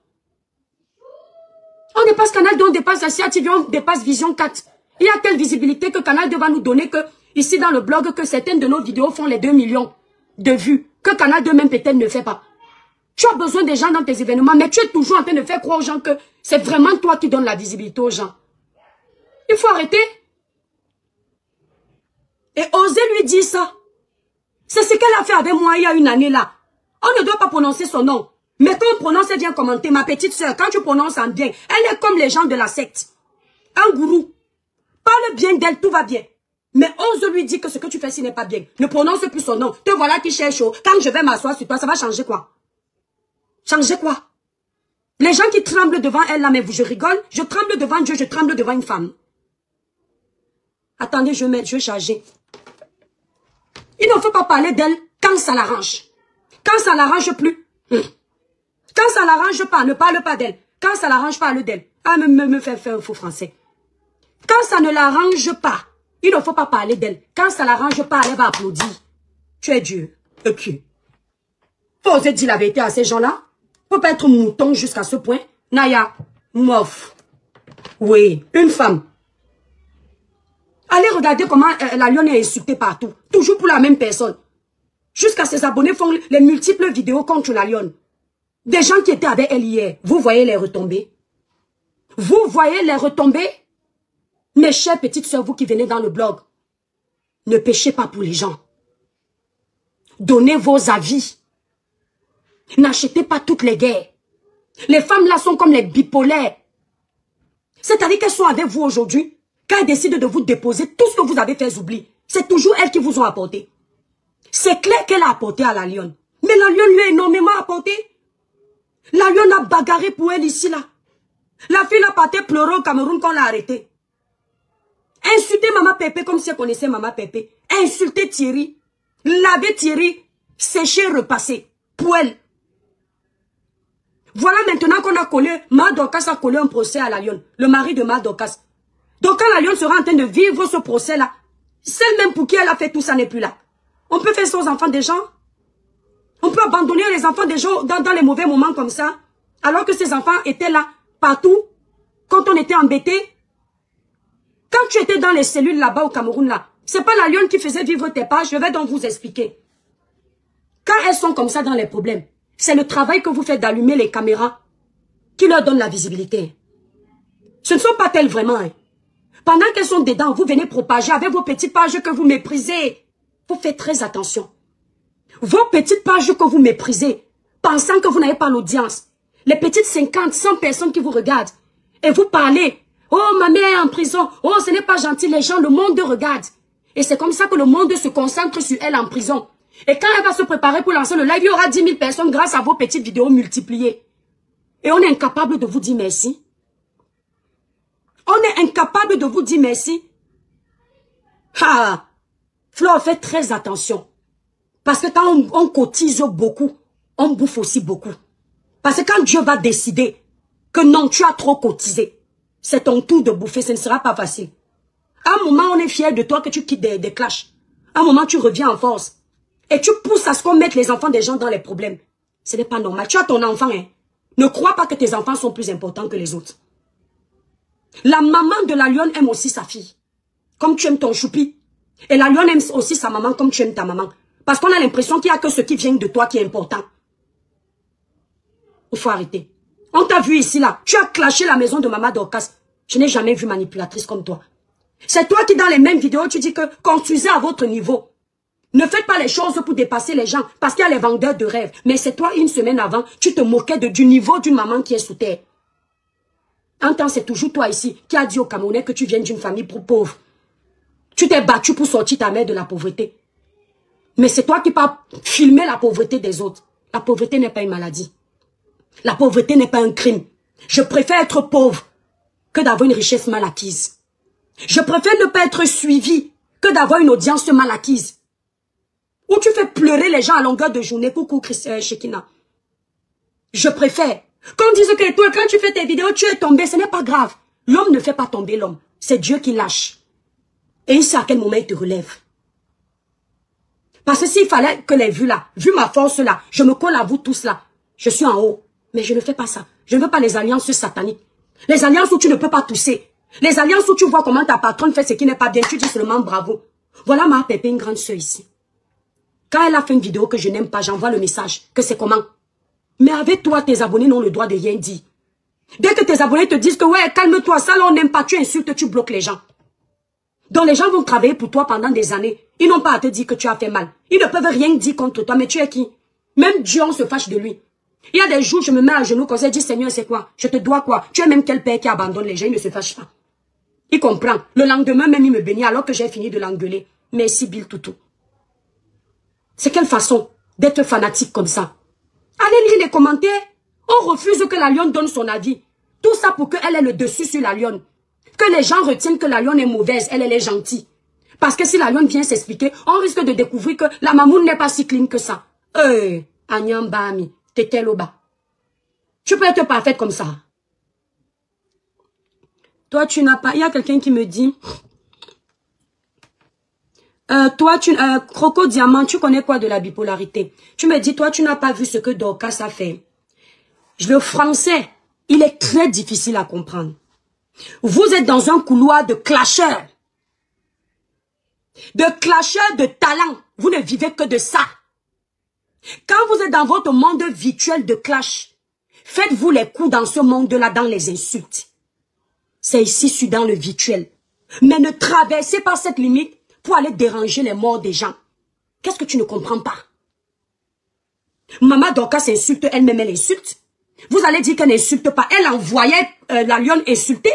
On dépasse Canal 2, on dépasse Asia TV, on dépasse Vision 4. Il y a telle visibilité que Canal 2 va nous donner que, ici dans le blog, que certaines de nos vidéos font les 2 millions de vues. Que Canal 2 même peut-être ne fait pas. Tu as besoin des gens dans tes événements, mais tu es toujours en train de faire croire aux gens que c'est vraiment toi qui donnes la visibilité aux gens. Il faut arrêter. Et oser lui dire ça. C'est ce qu'elle a fait avec moi il y a une année là. On ne doit pas prononcer son nom. Mais quand on prononce, elle vient commenter. Ma petite soeur, quand tu prononces en bien, elle est comme les gens de la secte. Un gourou. Parle bien d'elle, tout va bien. Mais ose lui dire que ce que tu fais, ce n'est pas bien. Ne prononce plus son nom. Te voilà qui cherche. Quand je vais m'asseoir sur toi, ça va changer quoi? Changer quoi? Les gens qui tremblent devant elle là, mais je rigole. Je tremble devant Dieu, je tremble devant une femme. Attendez, je vais charger. Il ne faut pas parler d'elle quand ça l'arrange. Quand ça l'arrange plus. Quand ça l'arrange pas, ne parle pas d'elle. Quand ça l'arrange, parle d'elle. Ah, me fait faire un faux français. Quand ça ne l'arrange pas, il ne faut pas parler d'elle. Quand ça l'arrange pas, elle va applaudir. Tu es Dieu. Ok. Faut oser dire la vérité à ces gens-là. Faut pas être mouton jusqu'à ce point. Naya, mof. Oui, une femme. Allez regarder comment la lionne est insultée partout. Toujours pour la même personne. Jusqu'à ses abonnés font les multiples vidéos contre la lionne. Des gens qui étaient avec elle hier. Vous voyez les retombées? Vous voyez les retombées? Mes chères petites sœurs, vous qui venez dans le blog, ne péchez pas pour les gens. Donnez vos avis. N'achetez pas toutes les guerres. Les femmes là sont comme les bipolaires. C'est-à-dire qu'elles sont avec vous aujourd'hui. Quand elles décident de vous déposer, tout ce que vous avez fait oubli. C'est toujours elles qui vous ont apporté. C'est clair qu'elle a apporté à la lionne. Mais la lionne lui a énormément apporté. La lionne a bagarré pour elle ici là. La fille a parté pleurer au Cameroun quand on l'a arrêtée. Insulter Maman Pépé comme si elle connaissait Maman Pépé. Insulter Thierry. Laver Thierry. Sécher, repasser. Pour elle. Voilà maintenant qu'on a collé, Dorcas a collé un procès à la lionne. Le mari de Dorcas. Donc quand la lionne sera en train de vivre ce procès-là, celle même pour qui elle a fait tout ça n'est plus là. On peut faire ça aux enfants des gens. On peut abandonner les enfants des gens dans les mauvais moments comme ça. Alors que ces enfants étaient là, partout. quand on était embêtés. Quand tu étais dans les cellules là-bas au Cameroun, là, c'est pas la lionne qui faisait vivre tes pages, je vais donc vous expliquer. Quand elles sont comme ça dans les problèmes, c'est le travail que vous faites d'allumer les caméras qui leur donne la visibilité. Ce ne sont pas elles vraiment. Hein. Pendant qu'elles sont dedans, vous venez propager avec vos petites pages que vous méprisez. Vous faites très attention. Vos petites pages que vous méprisez, pensant que vous n'avez pas l'audience. Les petites 50, 100 personnes qui vous regardent. Et vous parlez. Oh, ma mère est en prison. Oh, ce n'est pas gentil. Les gens, le monde regarde. Et c'est comme ça que le monde se concentre sur elle en prison. Et quand elle va se préparer pour lancer le live, il y aura 10 000 personnes grâce à vos petites vidéos multipliées. Et on est incapable de vous dire merci. On est incapable de vous dire merci. Ah, Flo, faites très attention. Parce que quand on cotise beaucoup, on bouffe aussi beaucoup. Parce que quand Dieu va décider que non, tu as trop cotisé, c'est ton tour de bouffer, ce ne sera pas facile. À un moment, on est fier de toi que tu quittes des clashs. À un moment, tu reviens en force. Et tu pousses à ce qu'on mette les enfants des gens dans les problèmes. Ce n'est pas normal. Tu as ton enfant, hein. Ne crois pas que tes enfants sont plus importants que les autres. La maman de la lionne aime aussi sa fille. Comme tu aimes ton choupi. Et la lionne aime aussi sa maman comme tu aimes ta maman. Parce qu'on a l'impression qu'il n'y a que ce qui vient de toi qui est important. Il faut arrêter. On t'a vu ici, là. Tu as clashé la maison de Maman Dorcas. Je n'ai jamais vu manipulatrice comme toi. C'est toi qui, dans les mêmes vidéos, tu dis que construisez à votre niveau. Ne faites pas les choses pour dépasser les gens. Parce qu'il y a les vendeurs de rêves. Mais c'est toi, une semaine avant, tu te moquais du niveau d'une maman qui est sous terre. En temps, c'est toujours toi ici qui a dit aux Camerounais que tu viens d'une famille pauvre. Tu t'es battu pour sortir ta mère de la pauvreté. Mais c'est toi qui peux filmer la pauvreté des autres. La pauvreté n'est pas une maladie. La pauvreté n'est pas un crime. Je préfère être pauvre que d'avoir une richesse mal acquise. Je préfère ne pas être suivi que d'avoir une audience mal acquise. Où tu fais pleurer les gens à longueur de journée. Coucou Shekina. Je préfère. Qu'on dise que toi, quand tu fais tes vidéos, tu es tombé, ce n'est pas grave. L'homme ne fait pas tomber l'homme. C'est Dieu qui lâche. Et il sait à quel moment il te relève. Parce que s'il fallait que les vues là, vu ma force là, je me colle à vous tous là. Je suis en haut. Mais je ne fais pas ça. Je ne veux pas les alliances sataniques. Les alliances où tu ne peux pas tousser. Les alliances où tu vois comment ta patronne fait ce qui n'est pas bien. Tu dis seulement bravo. Voilà ma pépé, une grande soeur ici. Quand elle a fait une vidéo que je n'aime pas, j'envoie le message. Que c'est comment? Mais avec toi, tes abonnés n'ont le droit de rien dire. Dès que tes abonnés te disent que ouais, calme-toi, ça là on n'aime pas, tu insultes, tu bloques les gens. Donc les gens vont travailler pour toi pendant des années. Ils n'ont pas à te dire que tu as fait mal. Ils ne peuvent rien dire contre toi, mais tu es qui? Même Dieu, on se fâche de lui. Il y a des jours, je me mets à genoux comme ça, je dis Seigneur, c'est quoi? Je te dois quoi? Tu es même quel père qui abandonne les gens, il ne se fâche pas. Il comprend. Le lendemain même, il me bénit alors que j'ai fini de l'engueuler. Merci Bill Toutou. C'est quelle façon d'être fanatique comme ça? Allez lire les commentaires. On refuse que la lionne donne son avis. Tout ça pour qu'elle ait le dessus sur la lionne. Que les gens retiennent que la lionne est mauvaise, elle est gentille. Parce que si la lionne vient s'expliquer, on risque de découvrir que la mamoune n'est pas si clean que ça. Anyambami, t'étais là-bas. Tu peux être parfaite comme ça. Toi, tu n'as pas... Il y a quelqu'un qui me dit... toi, Croco Diamant, tu connais quoi de la bipolarité? Tu me dis, toi, tu n'as pas vu ce que Dorcas a fait. Le français, il est très difficile à comprendre. Vous êtes dans un couloir de clasheurs. De clasheurs de talent. Vous ne vivez que de ça. Quand vous êtes dans votre monde virtuel de clash, faites-vous les coups dans ce monde-là, dans les insultes. C'est ici, dans le virtuel. Mais ne traversez pas cette limite pour aller déranger les morts des gens. Qu'est-ce que tu ne comprends pas? Maman Dorcas insulte, elle-même elle insulte. Vous allez dire qu'elle n'insulte pas. Elle envoyait la lionne insulter.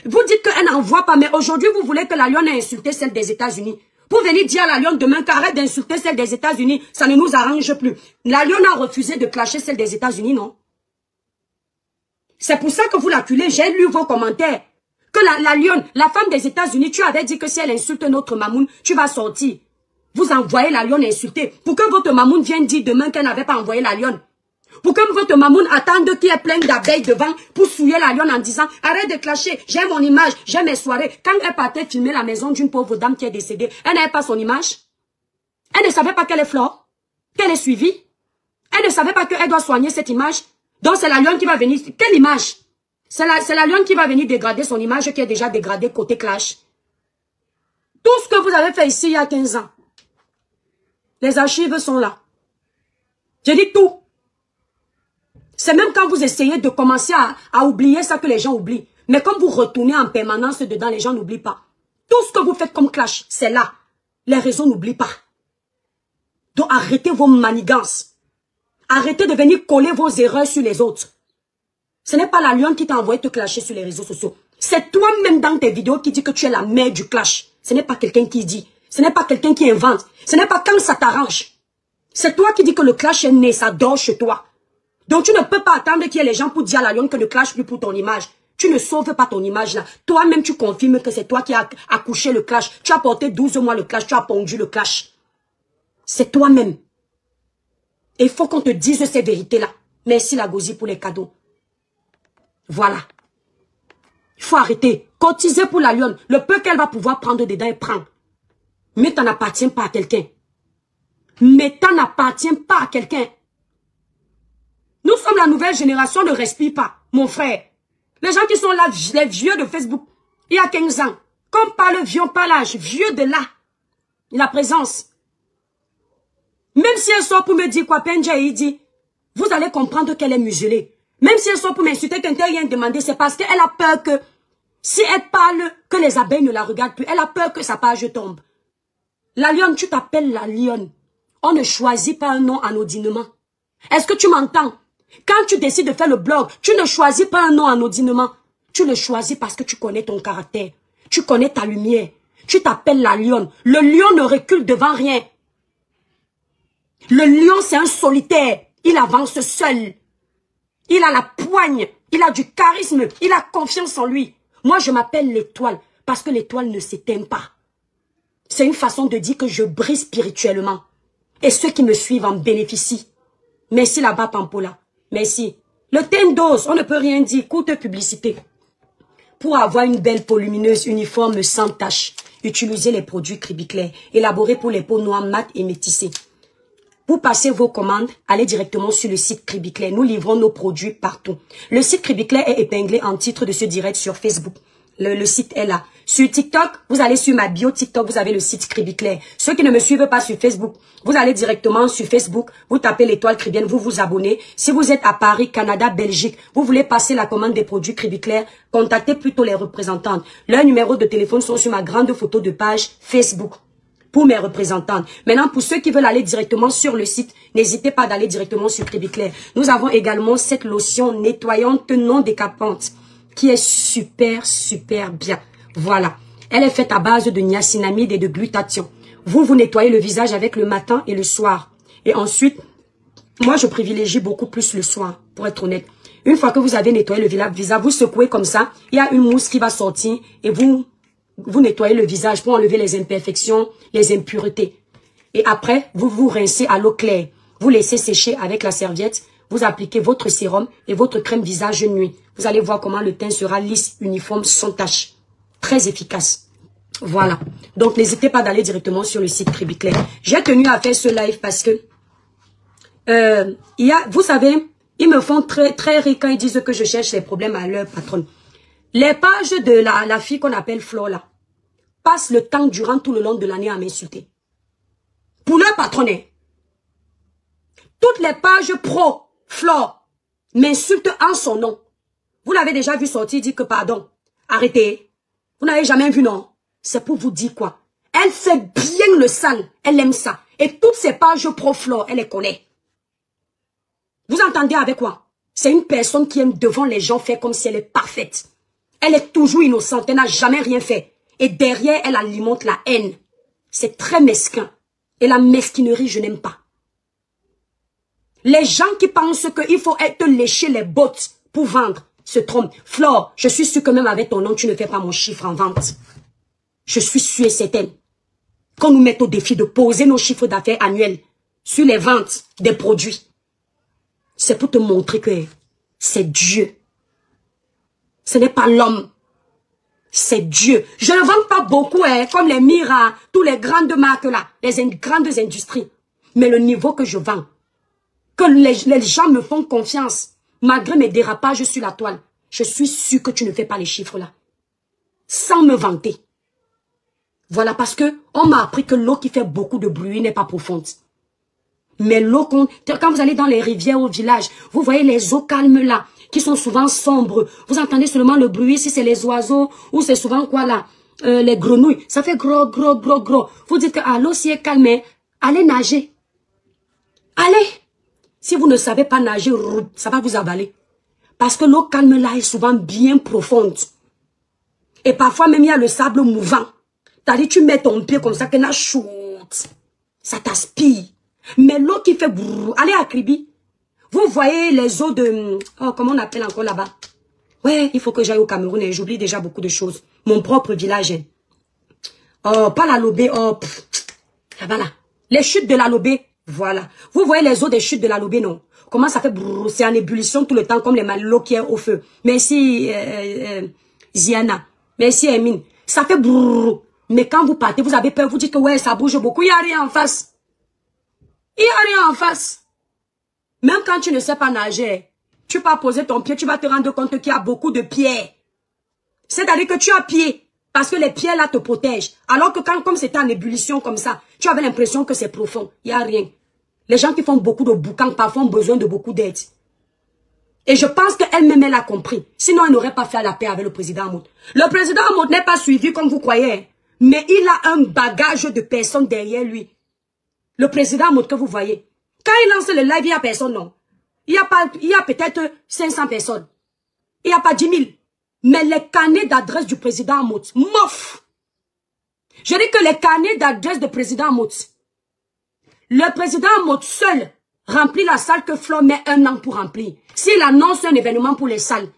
Vous dites qu'elle n'envoie pas, mais aujourd'hui vous voulez que la lionne ait insulté celle des États-Unis. Pour venir dire à la lionne demain qu'arrête d'insulter celle des États-Unis, ça ne nous arrange plus. La lionne a refusé de clasher celle des États-Unis, non? C'est pour ça que vous l'acculez. J'ai lu vos commentaires. Que la lionne, la femme des États-Unis, tu avais dit que si elle insulte notre mamoune, tu vas sortir. Vous envoyez la lionne insulter. Pour que votre mamoune vienne dire demain qu'elle n'avait pas envoyé la lionne. Pour que votre mamoune attende qu'il y ait plein d'abeilles devant pour souiller la lionne en disant arrête de clasher, j'ai mon image, j'ai mes soirées. Quand elle partait filmer la maison d'une pauvre dame qui est décédée, elle n'avait pas son image. Elle ne savait pas qu'elle est Flore, qu'elle est suivie. Elle ne savait pas qu'elle doit soigner cette image. Donc c'est la lionne qui va venir. Quelle image? C'est la lionne qui va venir dégrader son image qui est déjà dégradée côté clash. Tout ce que vous avez fait ici il y a 15 ans. Les archives sont là. J'ai dit tout. C'est même quand vous essayez de commencer à oublier ça que les gens oublient. Mais comme vous retournez en permanence dedans, les gens n'oublient pas. Tout ce que vous faites comme clash, c'est là. Les réseaux n'oublient pas. Donc arrêtez vos manigances. Arrêtez de venir coller vos erreurs sur les autres. Ce n'est pas la lionne qui t'a envoyé te clasher sur les réseaux sociaux. C'est toi-même dans tes vidéos qui dis que tu es la mère du clash. Ce n'est pas quelqu'un qui dit. Ce n'est pas quelqu'un qui invente. Ce n'est pas quand ça t'arrange. C'est toi qui dis que le clash est né, ça dort chez toi. Donc tu ne peux pas attendre qu'il y ait les gens pour dire à la lionne que ne clash plus pour ton image. Tu ne sauves pas ton image là. Toi-même tu confirmes que c'est toi qui as accouché le clash. Tu as porté 12 mois le clash, tu as pondu le clash. C'est toi-même. Et il faut qu'on te dise ces vérités-là. Merci la Gozi pour les cadeaux. Voilà. Il faut arrêter. Cotiser pour la lionne. Le peu qu'elle va pouvoir prendre dedans, elle prend. Mais tu n'appartiens pas à quelqu'un. Mais tu n'appartiens pas à quelqu'un. Nous sommes la nouvelle génération, ne respire pas, mon frère. Les gens qui sont là, les vieux de Facebook, il y a 15 ans. Comme pas le vieux, pas l'âge, vieux de là. La présence. Même si elle sort pour me dire quoi, Penja, il dit, vous allez comprendre qu'elle est muselée. Même si elle sort pour m'insulter, quand elle vient demander, c'est parce qu'elle a peur que, si elle parle, que les abeilles ne la regardent plus. Elle a peur que sa page tombe. La lionne, tu t'appelles la lionne. On ne choisit pas un nom anodinement. Est-ce que tu m'entends? Quand tu décides de faire le blog, tu ne choisis pas un nom anodinement. Tu le choisis parce que tu connais ton caractère. Tu connais ta lumière. Tu t'appelles la lionne. Le lion ne recule devant rien. Le lion, c'est un solitaire. Il avance seul. Il a la poigne. Il a du charisme. Il a confiance en lui. Moi, je m'appelle l'étoile parce que l'étoile ne s'éteint pas. C'est une façon de dire que je brille spirituellement. Et ceux qui me suivent en bénéficient. Merci là-bas, Pampola. Merci. Le Tendos, on ne peut rien dire. Courte publicité. Pour avoir une belle peau lumineuse, uniforme, sans tache, utilisez les produits Cribiclair, élaborés pour les peaux noires, mates et métissées. Pour passer vos commandes, allez directement sur le site Cribiclair. Nous livrons nos produits partout. Le site Cribiclair est épinglé en titre de ce direct sur Facebook. Le site est là. Sur TikTok, vous allez sur ma bio TikTok, vous avez le site Cribiclair. Ceux qui ne me suivent pas sur Facebook, vous allez directement sur Facebook, vous tapez l'étoile Cribienne, vous vous abonnez. Si vous êtes à Paris, Canada, Belgique, vous voulez passer la commande des produits Cribiclair, contactez plutôt les représentantes. Leurs numéros de téléphone sont sur ma grande photo de page Facebook. Pour mes représentantes. Maintenant, pour ceux qui veulent aller directement sur le site, n'hésitez pas d'aller directement sur Cribiclair. Nous avons également cette lotion nettoyante non décapante qui est super, super bien. Voilà. Elle est faite à base de niacinamide et de glutathion. Vous nettoyez le visage avec le matin et le soir. Et ensuite, moi, je privilégie beaucoup plus le soir, pour être honnête. Une fois que vous avez nettoyé le visage, vous secouez comme ça. Il y a une mousse qui va sortir et vous nettoyez le visage pour enlever les imperfections, les impuretés. Et après, vous vous rincez à l'eau claire. Vous laissez sécher avec la serviette. Vous appliquez votre sérum et votre crème visage nuit. Vous allez voir comment le teint sera lisse, uniforme, sans tache. Très efficace. Voilà. Donc, n'hésitez pas d'aller directement sur le site Cribiclair. J'ai tenu à faire ce live parce que, vous savez, ils me font très rire quand ils disent que je cherche les problèmes à leur patronne. Les pages de la fille qu'on appelle Flo, là, passent le temps durant tout le long de l'année à m'insulter. Pour leur patronne. Toutes les pages pro, Flo, m'insultent en son nom. Vous l'avez déjà vu sortir dire que pardon. Arrêtez. Vous n'avez jamais vu, non? C'est pour vous dire quoi? Elle fait bien le sale. Elle aime ça. Et toutes ces pages pro Flo, elle les connaît. Vous entendez avec quoi? C'est une personne qui aime devant les gens faire comme si elle est parfaite. Elle est toujours innocente, elle n'a jamais rien fait. Et derrière, elle alimente la haine. C'est très mesquin. Et la mesquinerie, je n'aime pas. Les gens qui pensent qu'il faut être lécher les bottes pour vendre se trompent. Flore, je suis sûre que même avec ton nom, tu ne fais pas mon chiffre en vente. Je suis sûre et certaine. Qu'on nous mette au défi de poser nos chiffres d'affaires annuels sur les ventes des produits. C'est pour te montrer que c'est Dieu. Ce n'est pas l'homme. C'est Dieu. Je ne vends pas beaucoup, comme les Mira, tous les grandes marques là, les grandes industries. Mais le niveau que je vends, que les gens me font confiance, malgré mes dérapages sur la toile. je suis sûre que tu ne fais pas les chiffres là. Sans me vanter. Voilà, parce que on m'a appris que l'eau qui fait beaucoup de bruit n'est pas profonde. Mais l'eau, quand vous allez dans les rivières au village, vous voyez les eaux calmes là, qui sont souvent sombres. Vous entendez seulement le bruit, si c'est les oiseaux, ou c'est souvent quoi là, les grenouilles. Ça fait gros, gros, gros, gros. Vous dites que l'eau si est calme, allez nager. Allez. Si vous ne savez pas nager, ça va vous avaler. Parce que l'eau calme là est souvent bien profonde. Et parfois même il y a le sable mouvant. T'as dit tu mets ton pied comme ça, que na shoot. Ça t'aspire. Mais l'eau qui fait brrr, allez à Kribi. Vous voyez les eaux de... Oh, comment on appelle encore là-bas? Ouais, il faut que j'aille au Cameroun et j'oublie déjà beaucoup de choses. Mon propre village. Hein. Oh, pas la Lobé. Oh, là-bas là. Les chutes de la Lobé. Voilà. Vous voyez les eaux des chutes de la Lobé, non? Comment ça fait brrr, c'est en ébullition tout le temps comme l'eau qui est au feu. Merci, Ziana. Merci, Emine. Ça fait brrr. Mais quand vous partez, vous avez peur, vous dites que ouais, ça bouge beaucoup. Il n'y a rien en face. Il n'y a rien en face. Même quand tu ne sais pas nager, tu vas poser ton pied, tu vas te rendre compte qu'il y a beaucoup de pierres. C'est-à-dire que tu as pied, parce que les pierres là te protègent. Alors que comme c'était en ébullition comme ça, tu avais l'impression que c'est profond. Il n'y a rien. Les gens qui font beaucoup de boucan parfois ont besoin de beaucoup d'aide. Et je pense qu'elle-même, elle a compris. Sinon, elle n'aurait pas fait la paix avec le président Hamoud. Le président Hamoud n'est pas suivi comme vous croyez. Mais il a un bagage de personnes derrière lui. Le président Hamoud que vous voyez. Quand il lance le live, il n'y a personne, non. Il y a peut-être 500 personnes. Il n'y a pas 10 000. Mais les carnets d'adresse du président Hamoud, mof. Je dis que les carnets d'adresse du président Hamoud, le président Hamoud seul remplit la salle que Flo met 1 an pour remplir. S'il annonce un événement pour les salles,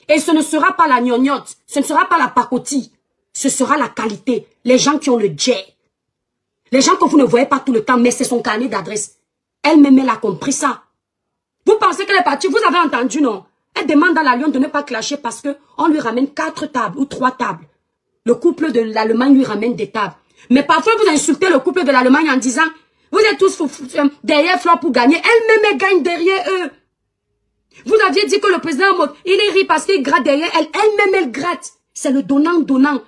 et ce ne sera pas la gnognotte, ce ne sera pas la pacotille, ce sera la qualité. Les gens qui ont le jet. Les gens que vous ne voyez pas tout le temps, mais c'est son carnet d'adresse. Elle-même, elle a compris ça. Vous pensez qu'elle est partie, vous avez entendu, non? Elle demande à la Lyon de ne pas clasher parce que on lui ramène 4 tables ou 3 tables. Le couple de l'Allemagne lui ramène des tables. Mais parfois, vous insultez le couple de l'Allemagne en disant, vous êtes tous derrière Fleur pour gagner. Elle-même, elle gagne derrière eux. Vous aviez dit que le président, il est ri parce qu'il gratte derrière elle. Elle-même, elle gratte. C'est le donnant-donnant.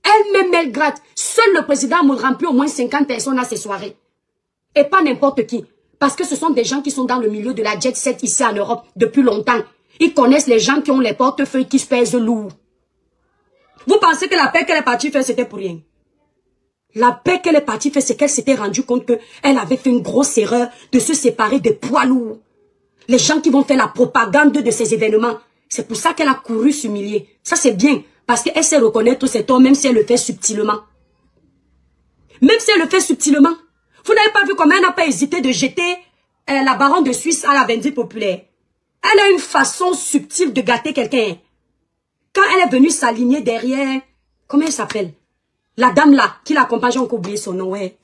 Elle-même, elle gratte. Seul le président me remplit au moins 50 personnes à ses soirées. Et pas n'importe qui. Parce que ce sont des gens qui sont dans le milieu de la jet set ici en Europe depuis longtemps. Ils connaissent les gens qui ont les portefeuilles qui se pèsent lourd. Vous pensez que la paix qu'elle est partie faire, c'était pour rien? La paix qu'elle est partie faire, c'est qu'elle s'était rendue compte qu'elle avait fait une grosse erreur de se séparer des poids lourds. Les gens qui vont faire la propagande de ces événements. C'est pour ça qu'elle a couru s'humilier. Ça, c'est bien. Parce qu'elle sait reconnaître cet homme, même si elle le fait subtilement. Même si elle le fait subtilement. Vous n'avez pas vu comment elle n'a pas hésité de jeter la baronne de Suisse à la Vendée populaire. Elle a une façon subtile de gâter quelqu'un. Quand elle est venue s'aligner derrière, comment elle s'appelle? La dame là, qui l'accompagne, j'ai encore oublié son nom, ouais.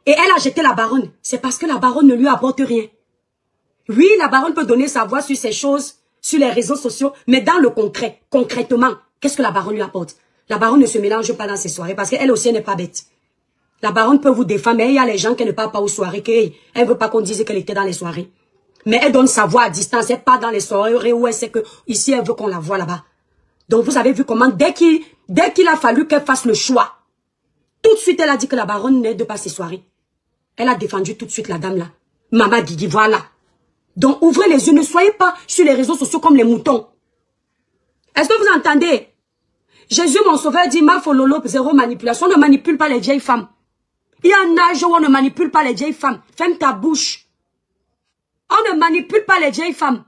Et elle a jeté la baronne. C'est parce que la baronne ne lui apporte rien. Oui, la baronne peut donner sa voix sur ces choses, sur les réseaux sociaux, mais dans le concret, concrètement, qu'est-ce que la baronne lui apporte? La baronne ne se mélange pas dans ses soirées parce qu'elle aussi, elle n'est pas bête. La baronne peut vous défendre, mais il y a les gens qui ne partent pas aux soirées, qu'elle ne veut pas qu'on dise qu'elle était dans les soirées. Mais elle donne sa voix à distance, elle part dans les soirées où elle sait que ici, elle veut qu'on la voie là-bas. Donc, vous avez vu comment, dès qu'il a fallu qu'elle fasse le choix, tout de suite, elle a dit que la baronne n'aide pas ses soirées. Elle a défendu tout de suite la dame là. Maman Didi, voilà. Donc, ouvrez les yeux, ne soyez pas sur les réseaux sociaux comme les moutons. Est-ce que vous entendez? Jésus, mon sauveur, dit, ma fololo, zéro manipulation, on ne manipule pas les vieilles femmes. Il y a un âge où on ne manipule pas les vieilles femmes. Ferme ta bouche. On ne manipule pas les vieilles femmes.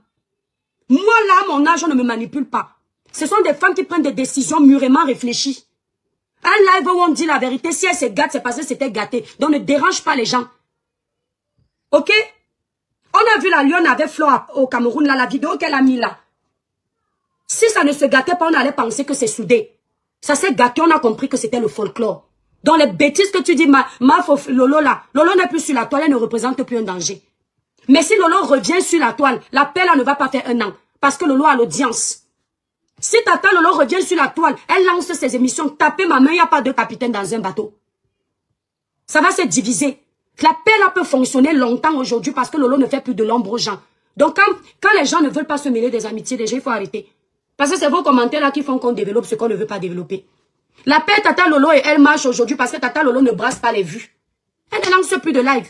Moi, là, à mon âge, on ne me manipule pas. Ce sont des femmes qui prennent des décisions mûrement réfléchies. Un live où on dit la vérité, si elle se gâte, c'est parce que c'était gâté. Donc, ne dérange pas les gens. Ok? On a vu la lionne avec Flo au Cameroun, là, la vidéo qu'elle a mis là. Si ça ne se gâtait pas, on allait penser que c'est soudé. Ça s'est gâté, on a compris que c'était le folklore. Dans les bêtises que tu dis, Lolo là, Lolo n'est plus sur la toile, elle ne représente plus un danger. Mais si Lolo revient sur la toile, la paix là ne va pas faire 1 an. Parce que Lolo a l'audience. Si tata Lolo revient sur la toile, elle lance ses émissions, tapez ma main, il n'y a pas de capitaine dans un bateau. Ça va se diviser. La paix là peut fonctionner longtemps aujourd'hui parce que Lolo ne fait plus de l'ombre aux gens. Donc, quand les gens ne veulent pas se mêler des amitiés, déjà, il faut arrêter. Parce que c'est vos commentaires là qui font qu'on développe ce qu'on ne veut pas développer. La paix, Tata Lolo et elle marche aujourd'hui parce que Tata Lolo ne brasse pas les vues. Elle ne lance plus de live.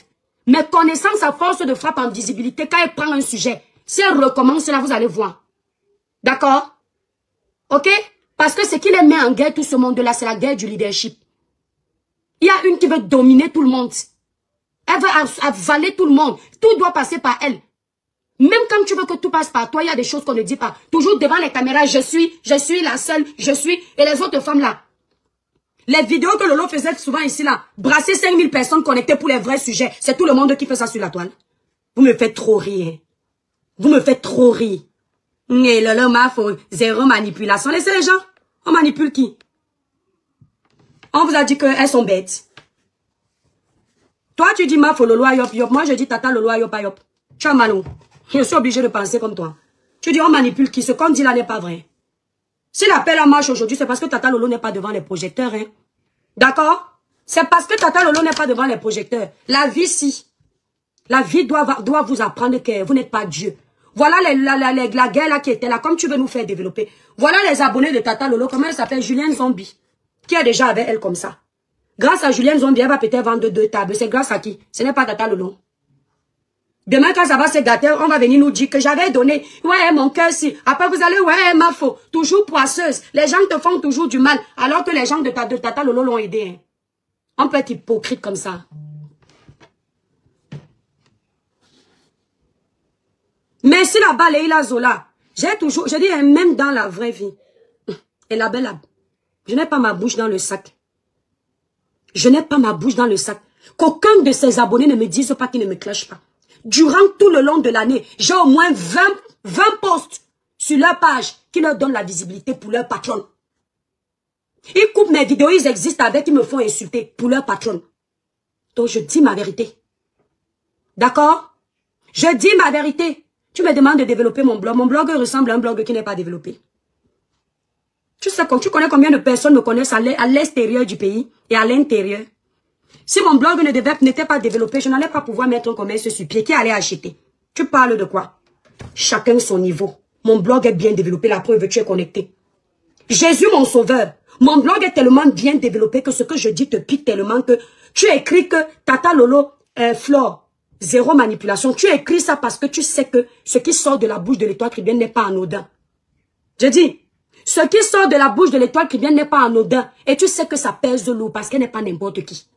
Mais connaissant sa force de frappe en visibilité, quand elle prend un sujet, si elle recommence là, vous allez voir. D'accord? Ok? Parce que ce qui les met en guerre, tout ce monde-là, c'est la guerre du leadership. Il y a une qui veut dominer tout le monde. Elle veut avaler tout le monde. Tout doit passer par elle. Même quand tu veux que tout passe par toi, il y a des choses qu'on ne dit pas. Toujours devant les caméras, je suis la seule, et les autres femmes là. Les vidéos que Lolo faisait souvent ici là, brasser 5000 personnes connectées pour les vrais sujets, c'est tout le monde qui fait ça sur la toile. Vous me faites trop rire. Vous me faites trop rire. Mais Lolo m'a fait zéro manipulation. Laissez les gens. On manipule qui? On vous a dit qu'elles sont bêtes. Toi, tu dis ma faut Lolo a yop yop. Moi, je dis Tata Lolo a yop a yop. Tu as malou. Je suis obligé de penser comme toi. Tu dis on manipule qui? Ce qu'on dit là n'est pas vrai. Si l'appel en marche aujourd'hui, c'est parce que Tata Lolo n'est pas devant les projecteurs. Hein? D'accord? C'est parce que Tata Lolo n'est pas devant les projecteurs. La vie, si. La vie doit vous apprendre que vous n'êtes pas Dieu. Voilà la guerre là qui était là, comme tu veux nous faire développer. Voilà les abonnés de Tata Lolo, comment elle s'appelle? Julienne Zombie. Qui est déjà avec elle comme ça. Grâce à Julienne Zombie, elle va peut-être vendre 2 tables. C'est grâce à qui? Ce n'est pas Tata Lolo. Demain, quand ça va se gâter, on va venir nous dire que j'avais donné. Ouais, mon cœur, si. Après, vous allez, ouais, ma faux. Toujours poisseuse. Les gens te font toujours du mal. Alors que les gens de Tata Lolo l'ont aidé. Hein. On peut être hypocrite comme ça. Mais si la balle est la Zola, j'ai toujours, je dis, même dans la vraie vie. Et la belle, je n'ai pas ma bouche dans le sac. Je n'ai pas ma bouche dans le sac. Qu'aucun de ses abonnés ne me dise pas qu'il ne me clash pas. Durant tout le long de l'année, j'ai au moins 20 posts sur leur page qui leur donnent la visibilité pour leur patron. Ils coupent mes vidéos, ils existent avec, ils me font insulter pour leur patron. Donc je dis ma vérité. D'accord? Je dis ma vérité. Tu me demandes de développer mon blog. Mon blog ressemble à un blog qui n'est pas développé. Tu sais, tu connais combien de personnes me connaissent à l'extérieur du pays et à l'intérieur? Si mon blog n'était pas développé, je n'allais pas pouvoir mettre un commerce sur pied. Qui allait acheter? Tu parles de quoi? Chacun son niveau. Mon blog est bien développé, la preuve, tu es connecté. Jésus, mon sauveur. Mon blog est tellement bien développé que ce que je dis te pique tellement que tu écris que Tata Lolo, Flore, zéro manipulation. Tu écris ça parce que tu sais que ce qui sort de la bouche de l'étoile chrétienne n'est pas anodin. Je dis, ce qui sort de la bouche de l'étoile chrétienne n'est pas anodin. Et tu sais que ça pèse lourd parce qu'elle n'est pas n'importe qui.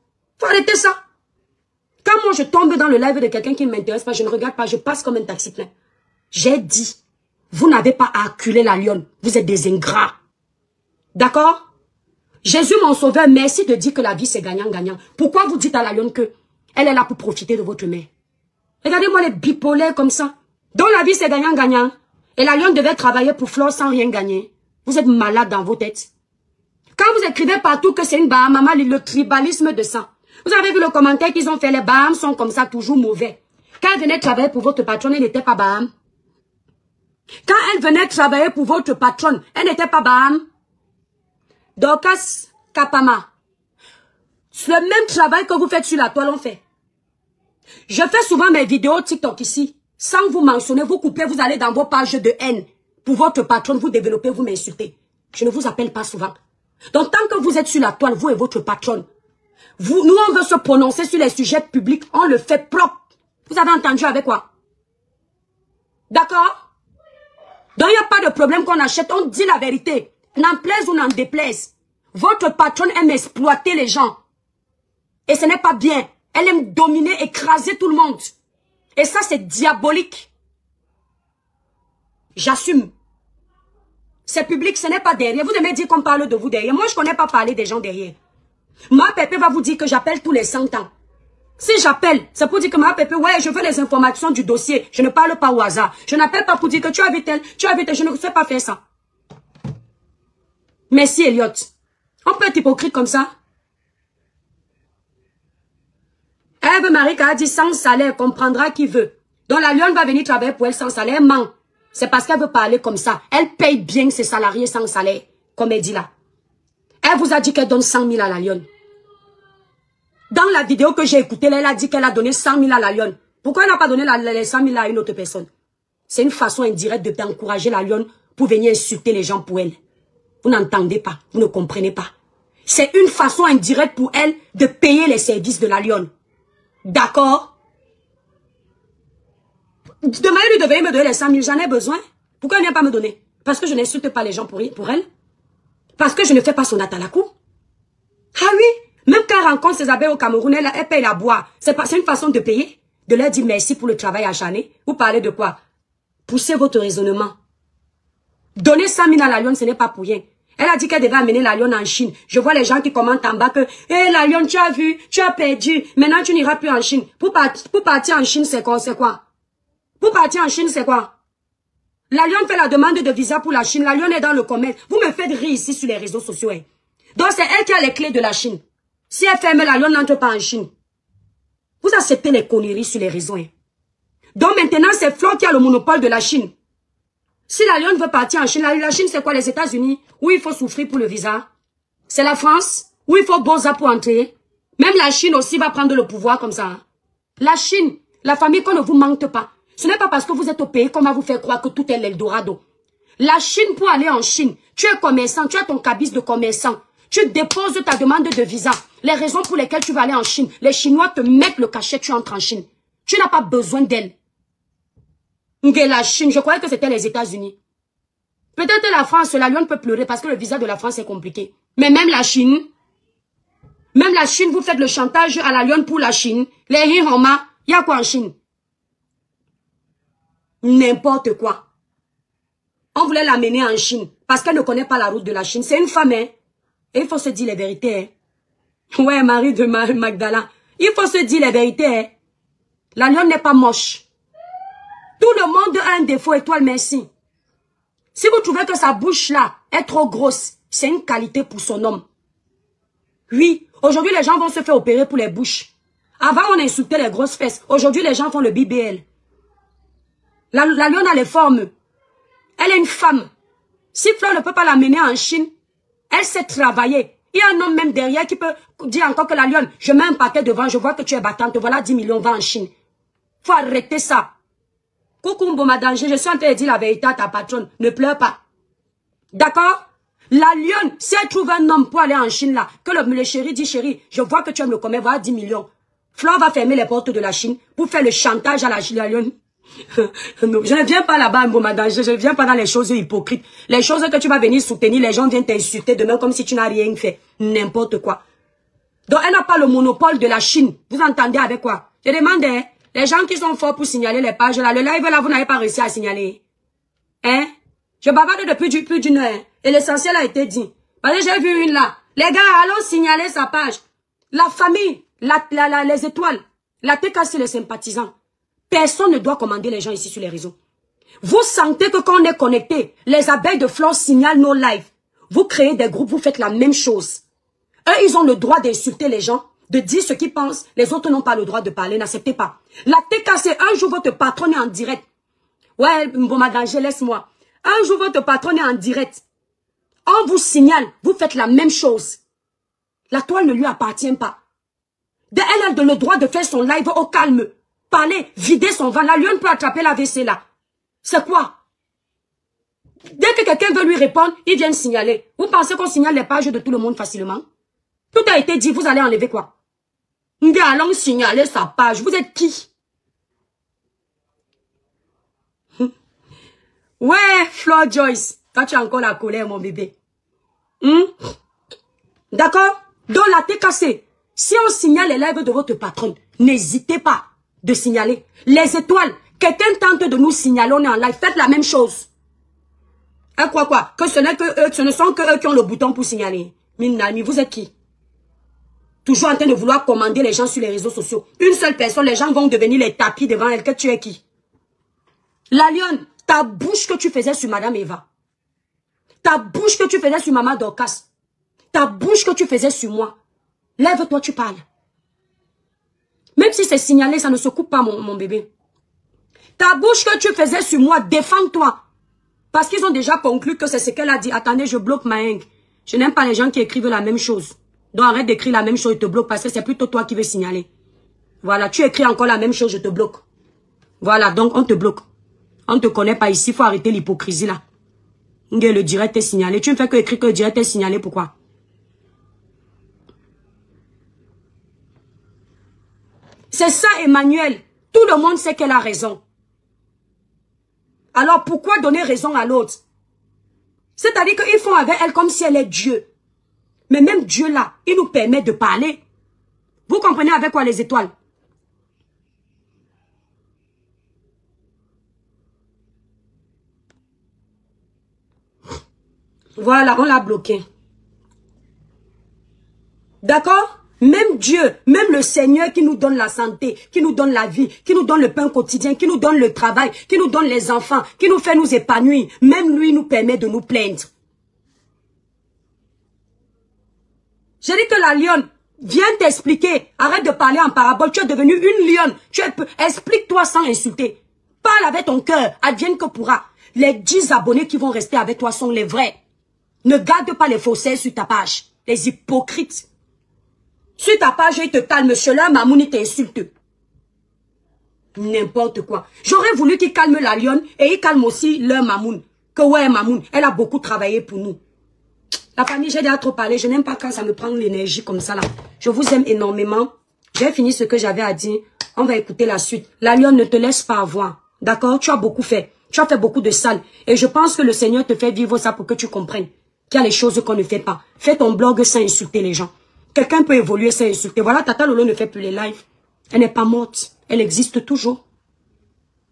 Faut arrêter ça. Quand moi je tombe dans le live de quelqu'un qui ne m'intéresse pas, je ne regarde pas, je passe comme un taxi plein. J'ai dit, vous n'avez pas à acculer la lionne. Vous êtes des ingrats. D'accord? Jésus, mon sauveur, merci de dire que la vie c'est gagnant-gagnant. Pourquoi vous dites à la lionne que elle est là pour profiter de votre mère? Regardez-moi les bipolaires comme ça. Donc la vie c'est gagnant-gagnant. Et la lionne devait travailler pour Flore sans rien gagner. Vous êtes malade dans vos têtes. Quand vous écrivez partout que c'est une Bahamama, le tribalisme de sang. Vous avez vu le commentaire qu'ils ont fait, les Baham sont comme ça, toujours mauvais. Quand elle venait travailler pour votre patronne, elle n'était pas Baham. Quand elle venait travailler pour votre patronne, elle n'était pas Baham. Dorcas Kapama. Le même travail que vous faites sur la toile, on fait. Je fais souvent mes vidéos TikTok ici. Sans vous mentionner, vous coupez, vous allez dans vos pages de haine. Pour votre patronne, vous développez, vous m'insultez. Je ne vous appelle pas souvent. Donc, tant que vous êtes sur la toile, vous et votre patronne, nous, on veut se prononcer sur les sujets publics, on le fait propre. Vous avez entendu avec quoi? D'accord? Donc, il n'y a pas de problème qu'on achète, on dit la vérité. N'en plaise ou n'en déplaise. Votre patronne aime exploiter les gens. Et ce n'est pas bien. Elle aime dominer, écraser tout le monde. Et ça, c'est diabolique. J'assume. C'est public, ce n'est pas derrière. Vous aimez dire qu'on parle de vous derrière. Moi, je ne connais pas parler des gens derrière. Ma Pépé va vous dire que j'appelle tous les 100 ans. Si j'appelle, c'est pour dire que ma Pépé, ouais, je veux les informations du dossier. Je ne parle pas au hasard. Je n'appelle pas pour dire que tu as vu tel, je ne sais pas faire ça. Merci, Elliot. On peut être hypocrite comme ça. Ève Marika a dit sans salaire, comprendra qui veut. Donc la lionne va venir travailler pour elle sans salaire, elle ment. C'est parce qu'elle veut parler comme ça. Elle paye bien ses salariés sans salaire, comme elle dit là. Elle vous a dit qu'elle donne 100 000 à la lionne. Dans la vidéo que j'ai écoutée, elle a dit qu'elle a donné 100 000 à la lionne. Pourquoi elle n'a pas donné les 100 000 à une autre personne? C'est une façon indirecte de t'encourager la lionne pour venir insulter les gens pour elle. Vous n'entendez pas, vous ne comprenez pas. C'est une façon indirecte pour elle de payer les services de la lionne. D'accord? Demandez-lui de venir me donner les 100 000, j'en ai besoin. Pourquoi elle ne vient pas me donner? Parce que je n'insulte pas les gens pour elle. Parce que je ne fais pas son atalakou. Ah oui, même quand elle rencontre ses abeilles au Cameroun, elle paye la boire. C'est une façon de payer, de leur dire merci pour le travail acharné. Vous parlez de quoi? Poussez votre raisonnement. Donner 100 000 à la lionne, ce n'est pas pour rien. Elle a dit qu'elle devait amener la lionne en Chine. Je vois les gens qui commentent en bas que hey, la lionne, tu as vu, tu as perdu. Maintenant, tu n'iras plus en Chine. Pour partir en Chine, c'est quoi? Pour partir en Chine, c'est quoi? La lionne fait la demande de visa pour la Chine. La lionne est dans le commerce. Vous me faites rire ici sur les réseaux sociaux. Hein. Donc, c'est elle qui a les clés de la Chine. Si elle ferme, la lionne n'entre pas en Chine. Vous acceptez les conneries sur les réseaux. Hein. Donc, maintenant, c'est Flo qui a le monopole de la Chine. Si la lionne veut partir en Chine, la Chine, c'est quoi? Les États-Unis, où il faut souffrir pour le visa. C'est la France, où il faut Boza pour entrer. Même la Chine aussi va prendre le pouvoir comme ça. Hein. La Chine, la famille qu'on ne vous mente pas. Ce n'est pas parce que vous êtes au pays qu'on va vous faire croire que tout est l'Eldorado. La Chine, pour aller en Chine, tu es commerçant, tu as ton cabis de commerçant. Tu déposes ta demande de visa. Les raisons pour lesquelles tu vas aller en Chine. Les Chinois te mettent le cachet, tu entres en Chine. Tu n'as pas besoin d'elle. La Chine, je croyais que c'était les États-Unis. Peut-être la France, la lionne peut pleurer parce que le visa de la France est compliqué. Mais même la Chine, vous faites le chantage à la lionne pour la Chine. Les Hiroma, il y a quoi en Chine? N'importe quoi. On voulait l'amener en Chine parce qu'elle ne connaît pas la route de la Chine. C'est une femme, hein. Et il faut se dire les vérités, hein. Ouais, Marie de Magdala. Il faut se dire les vérités, hein. La lionne n'est pas moche. Tout le monde a un défaut, étoile, merci. Si vous trouvez que sa bouche là est trop grosse, c'est une qualité pour son homme. Oui, aujourd'hui les gens vont se faire opérer pour les bouches. Avant on insultait les grosses fesses. Aujourd'hui les gens font le BBL. La lionne a les formes. Elle est une femme. Si Fleur ne peut pas l'amener en Chine, elle sait travailler. Il y a un homme même derrière qui peut dire encore que la lionne, je mets un paquet devant, je vois que tu es battante, voilà 10 millions, va en Chine. Faut arrêter ça. Coucou madame, je suis en train de dire la vérité à ta patronne. Ne pleure pas. D'accord? La lionne, si elle trouve un homme pour aller en Chine là, que le chéri dit chéri, je vois que tu aimes le commerce, voilà 10 millions. Fleur va fermer les portes de la Chine pour faire le chantage à la lionne. Non, je ne viens pas là-bas, madame, je ne viens pas dans les choses hypocrites. Les choses que tu vas venir soutenir, les gens viennent t'insulter demain comme si tu n'as rien fait. N'importe quoi. Donc elle n'a pas le monopole de la Chine. Vous entendez avec quoi? Je demande, hein, les gens qui sont forts pour signaler les pages là, le live là, vous n'avez pas réussi à signaler. Hein? Je bavarde depuis plus d'une heure. Et l'essentiel a été dit. Parce que j'ai vu une là. Les gars, allons signaler sa page. La famille, les étoiles, la TKC, les sympathisants. Personne ne doit commander les gens ici sur les réseaux. Vous sentez que quand on est connecté, les abeilles de fleurs signalent nos lives. Vous créez des groupes, vous faites la même chose. Eux, ils ont le droit d'insulter les gens, de dire ce qu'ils pensent. Les autres n'ont pas le droit de parler, n'acceptez pas. La TKC, un jour, votre patron est en direct. Ouais, bon madame, laisse-moi. Un jour, votre patron est en direct. On vous signale, vous faites la même chose. La toile ne lui appartient pas. Elle a le droit de faire son live au calme. Parler, vider son vent. La lionne peut attraper la WC là. C'est quoi? Dès que quelqu'un veut lui répondre, il vient signaler. Vous pensez qu'on signale les pages de tout le monde facilement? Tout a été dit, vous allez enlever quoi? Nous allons signaler sa page. Vous êtes qui? Ouais, Flo Joyce. Toi, tu as encore la colère, mon bébé. D'accord? Donc, la TKC, si on signale les lives de votre patronne, n'hésitez pas de signaler. Les étoiles, quelqu'un tente de nous signaler, on est en live, faites la même chose. Hein, quoi? Que ce ne sont que eux qui ont le bouton pour signaler. Minami, vous êtes qui? Toujours en train de vouloir commander les gens sur les réseaux sociaux. Une seule personne, les gens vont devenir les tapis devant elle. Que tu es qui? La lionne, ta bouche que tu faisais sur Madame Eva. Ta bouche que tu faisais sur Maman Dorcas. Ta bouche que tu faisais sur moi. Lève-toi, tu parles. Même si c'est signalé, ça ne se coupe pas, mon bébé. Ta bouche que tu faisais sur moi, défends-toi. Parce qu'ils ont déjà conclu que c'est ce qu'elle a dit. Attendez, je bloque ma haine. Je n'aime pas les gens qui écrivent la même chose. Donc arrête d'écrire la même chose, je te bloque parce que c'est plutôt toi qui veux signaler. Voilà, tu écris encore la même chose, je te bloque. Voilà, donc on te bloque. On ne te connaît pas ici, il faut arrêter l'hypocrisie là. Le direct est signalé. Tu ne fais que écrire que le direct est signalé, pourquoi? C'est ça, Emmanuel. Tout le monde sait qu'elle a raison. Alors pourquoi donner raison à l'autre? C'est-à-dire qu'ils font avec elle comme si elle est Dieu. Mais même Dieu là, il nous permet de parler. Vous comprenez avec quoi les étoiles? Voilà, on l'a bloqué. D'accord? Même Dieu, même le Seigneur qui nous donne la santé, qui nous donne la vie, qui nous donne le pain quotidien, qui nous donne le travail, qui nous donne les enfants, qui nous fait nous épanouir, même lui nous permet de nous plaindre. J'ai dit que la lionne vient t'expliquer. Arrête de parler en parabole. Tu es devenue une lionne. Explique-toi sans insulter. Parle avec ton cœur. Advienne que pourra. Les 10 abonnés qui vont rester avec toi sont les vrais. Ne garde pas les faussaires sur ta page. Les hypocrites. Sur ta page, il te calme. Monsieur là, Mamoun, il t'insulte. N'importe quoi. J'aurais voulu qu'il calme la lionne et il calme aussi leur Mamoun. Que ouais, Mamoun, elle a beaucoup travaillé pour nous. La famille, j'ai déjà trop parlé. Je n'aime pas quand ça me prend l'énergie comme ça là. Je vous aime énormément. J'ai fini ce que j'avais à dire. On va écouter la suite. La lionne, ne te laisse pas avoir. D'accord? Tu as beaucoup fait. Tu as fait beaucoup de sale. Et je pense que le Seigneur te fait vivre ça pour que tu comprennes qu'il y a les choses qu'on ne fait pas. Fais ton blog sans insulter les gens. Quelqu'un peut évoluer sans insulter. Voilà, Tata Lolo ne fait plus les lives. Elle n'est pas morte. Elle existe toujours.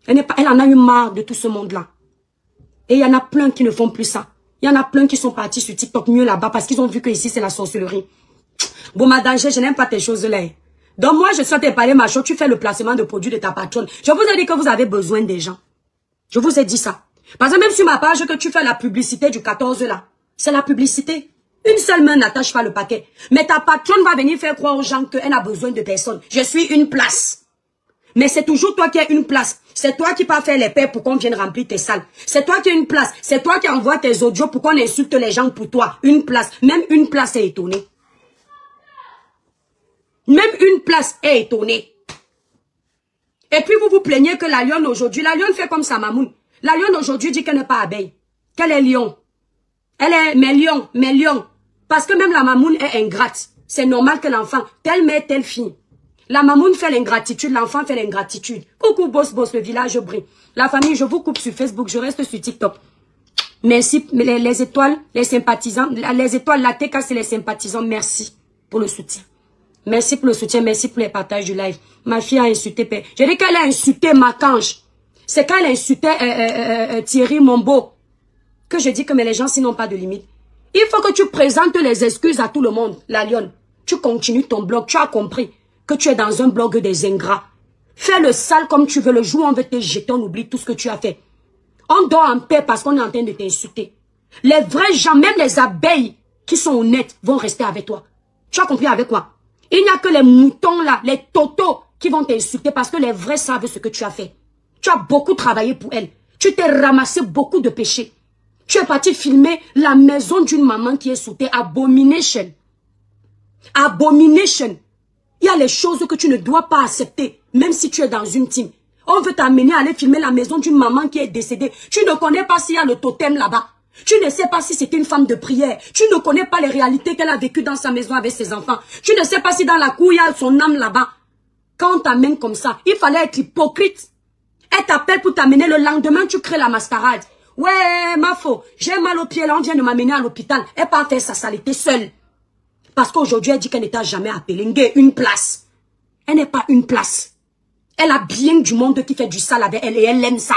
Elle en a eu marre de tout ce monde-là. Et il y en a plein qui ne font plus ça. Il y en a plein qui sont partis sur TikTok mieux là-bas parce qu'ils ont vu que ici c'est la sorcellerie. Bon, madame, je n'aime pas tes choses là. Donc moi, je souhaite parler ma chose. Tu fais le placement de produits de ta patronne. Je vous ai dit que vous avez besoin des gens. Je vous ai dit ça. Parce que même sur ma page que tu fais la publicité du 14 là. C'est la publicité. Une seule main n'attache pas le paquet. Mais ta patronne va venir faire croire aux gens qu'elle a besoin de personne. Je suis une place. Mais c'est toujours toi qui as une place. C'est toi qui vas faire les paix pour qu'on vienne remplir tes salles. C'est toi qui as une place. C'est toi qui envoie tes audios pour qu'on insulte les gens pour toi. Une place. Même une place est étonnée. Même une place est étonnée. Et puis vous vous plaignez que la lionne aujourd'hui, la lionne fait comme ça, Mamoun. La lionne aujourd'hui dit qu'elle n'est pas abeille. Qu'elle est lion. Elle est mais lion. Parce que même la Mamoun est ingrate. C'est normal que l'enfant, telle mère, telle fille. La Mamoun fait l'ingratitude, l'enfant fait l'ingratitude. Coucou, boss, le village brille. La famille, je vous coupe sur Facebook, je reste sur TikTok. Merci, les étoiles, les sympathisants, les étoiles, la TK, c'est les sympathisants. Merci pour le soutien. Merci pour le soutien, merci pour les partages du live. Ma fille a insulté, j'ai dit qu'elle a insulté Macange. C'est quand elle insultait Thierry Mombo que je dis que mais les gens, s'ils n'ont pas de limite. Il faut que tu présentes les excuses à tout le monde, la lionne. Tu continues ton blog, tu as compris que tu es dans un blog des ingrats. Fais le sale comme tu veux, le jour où on veut te jeter, on oublie tout ce que tu as fait. On dort en paix parce qu'on est en train de t'insulter. Les vrais gens, même les abeilles qui sont honnêtes, vont rester avec toi. Tu as compris avec quoi? Il n'y a que les moutons là, les totos qui vont t'insulter parce que les vrais savent ce que tu as fait. Tu as beaucoup travaillé pour elles. Tu t'es ramassé beaucoup de péchés. Tu es parti filmer la maison d'une maman qui est sous terre. Abomination. Abomination. Il y a les choses que tu ne dois pas accepter, même si tu es dans une team. On veut t'amener à aller filmer la maison d'une maman qui est décédée. Tu ne connais pas s'il y a le totem là-bas. Tu ne sais pas si c'est une femme de prière. Tu ne connais pas les réalités qu'elle a vécues dans sa maison avec ses enfants. Tu ne sais pas si dans la cour, il y a son âme là-bas. Quand on t'amène comme ça, il fallait être hypocrite. Elle t'appelle pour t'amener le lendemain, tu crées la mascarade. Ouais, ma faux, j'ai mal au pied, là, on vient de m'amener à l'hôpital. Elle part faire sa saleté seule. Parce qu'aujourd'hui, elle dit qu'elle n'était jamais appelée une place. Elle n'est pas une place. Elle a bien du monde qui fait du sale avec elle et elle aime ça.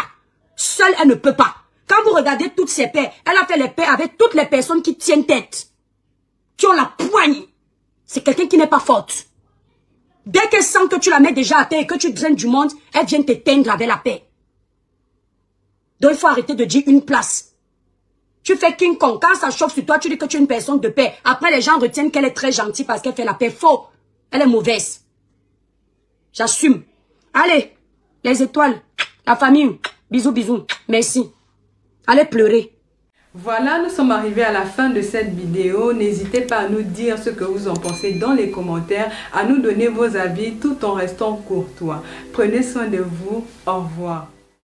Seule, elle ne peut pas. Quand vous regardez toutes ses paix, elle a fait les paix avec toutes les personnes qui tiennent tête. Qui ont la poigne. C'est quelqu'un qui n'est pas forte. Dès qu'elle sent que tu la mets déjà à terre et que tu draines du monde, elle vient t'éteindre avec la paix. Donc il faut arrêter de dire une place. Tu fais King Kong. Quand ça chauffe sur toi, tu dis que tu es une personne de paix. Après, les gens retiennent qu'elle est très gentille parce qu'elle fait la paix. Faux. Elle est mauvaise. J'assume. Allez, les étoiles, la famille, bisous, bisous. Merci. Allez pleurer. Voilà, nous sommes arrivés à la fin de cette vidéo. N'hésitez pas à nous dire ce que vous en pensez dans les commentaires, à nous donner vos avis tout en restant courtois. Prenez soin de vous. Au revoir.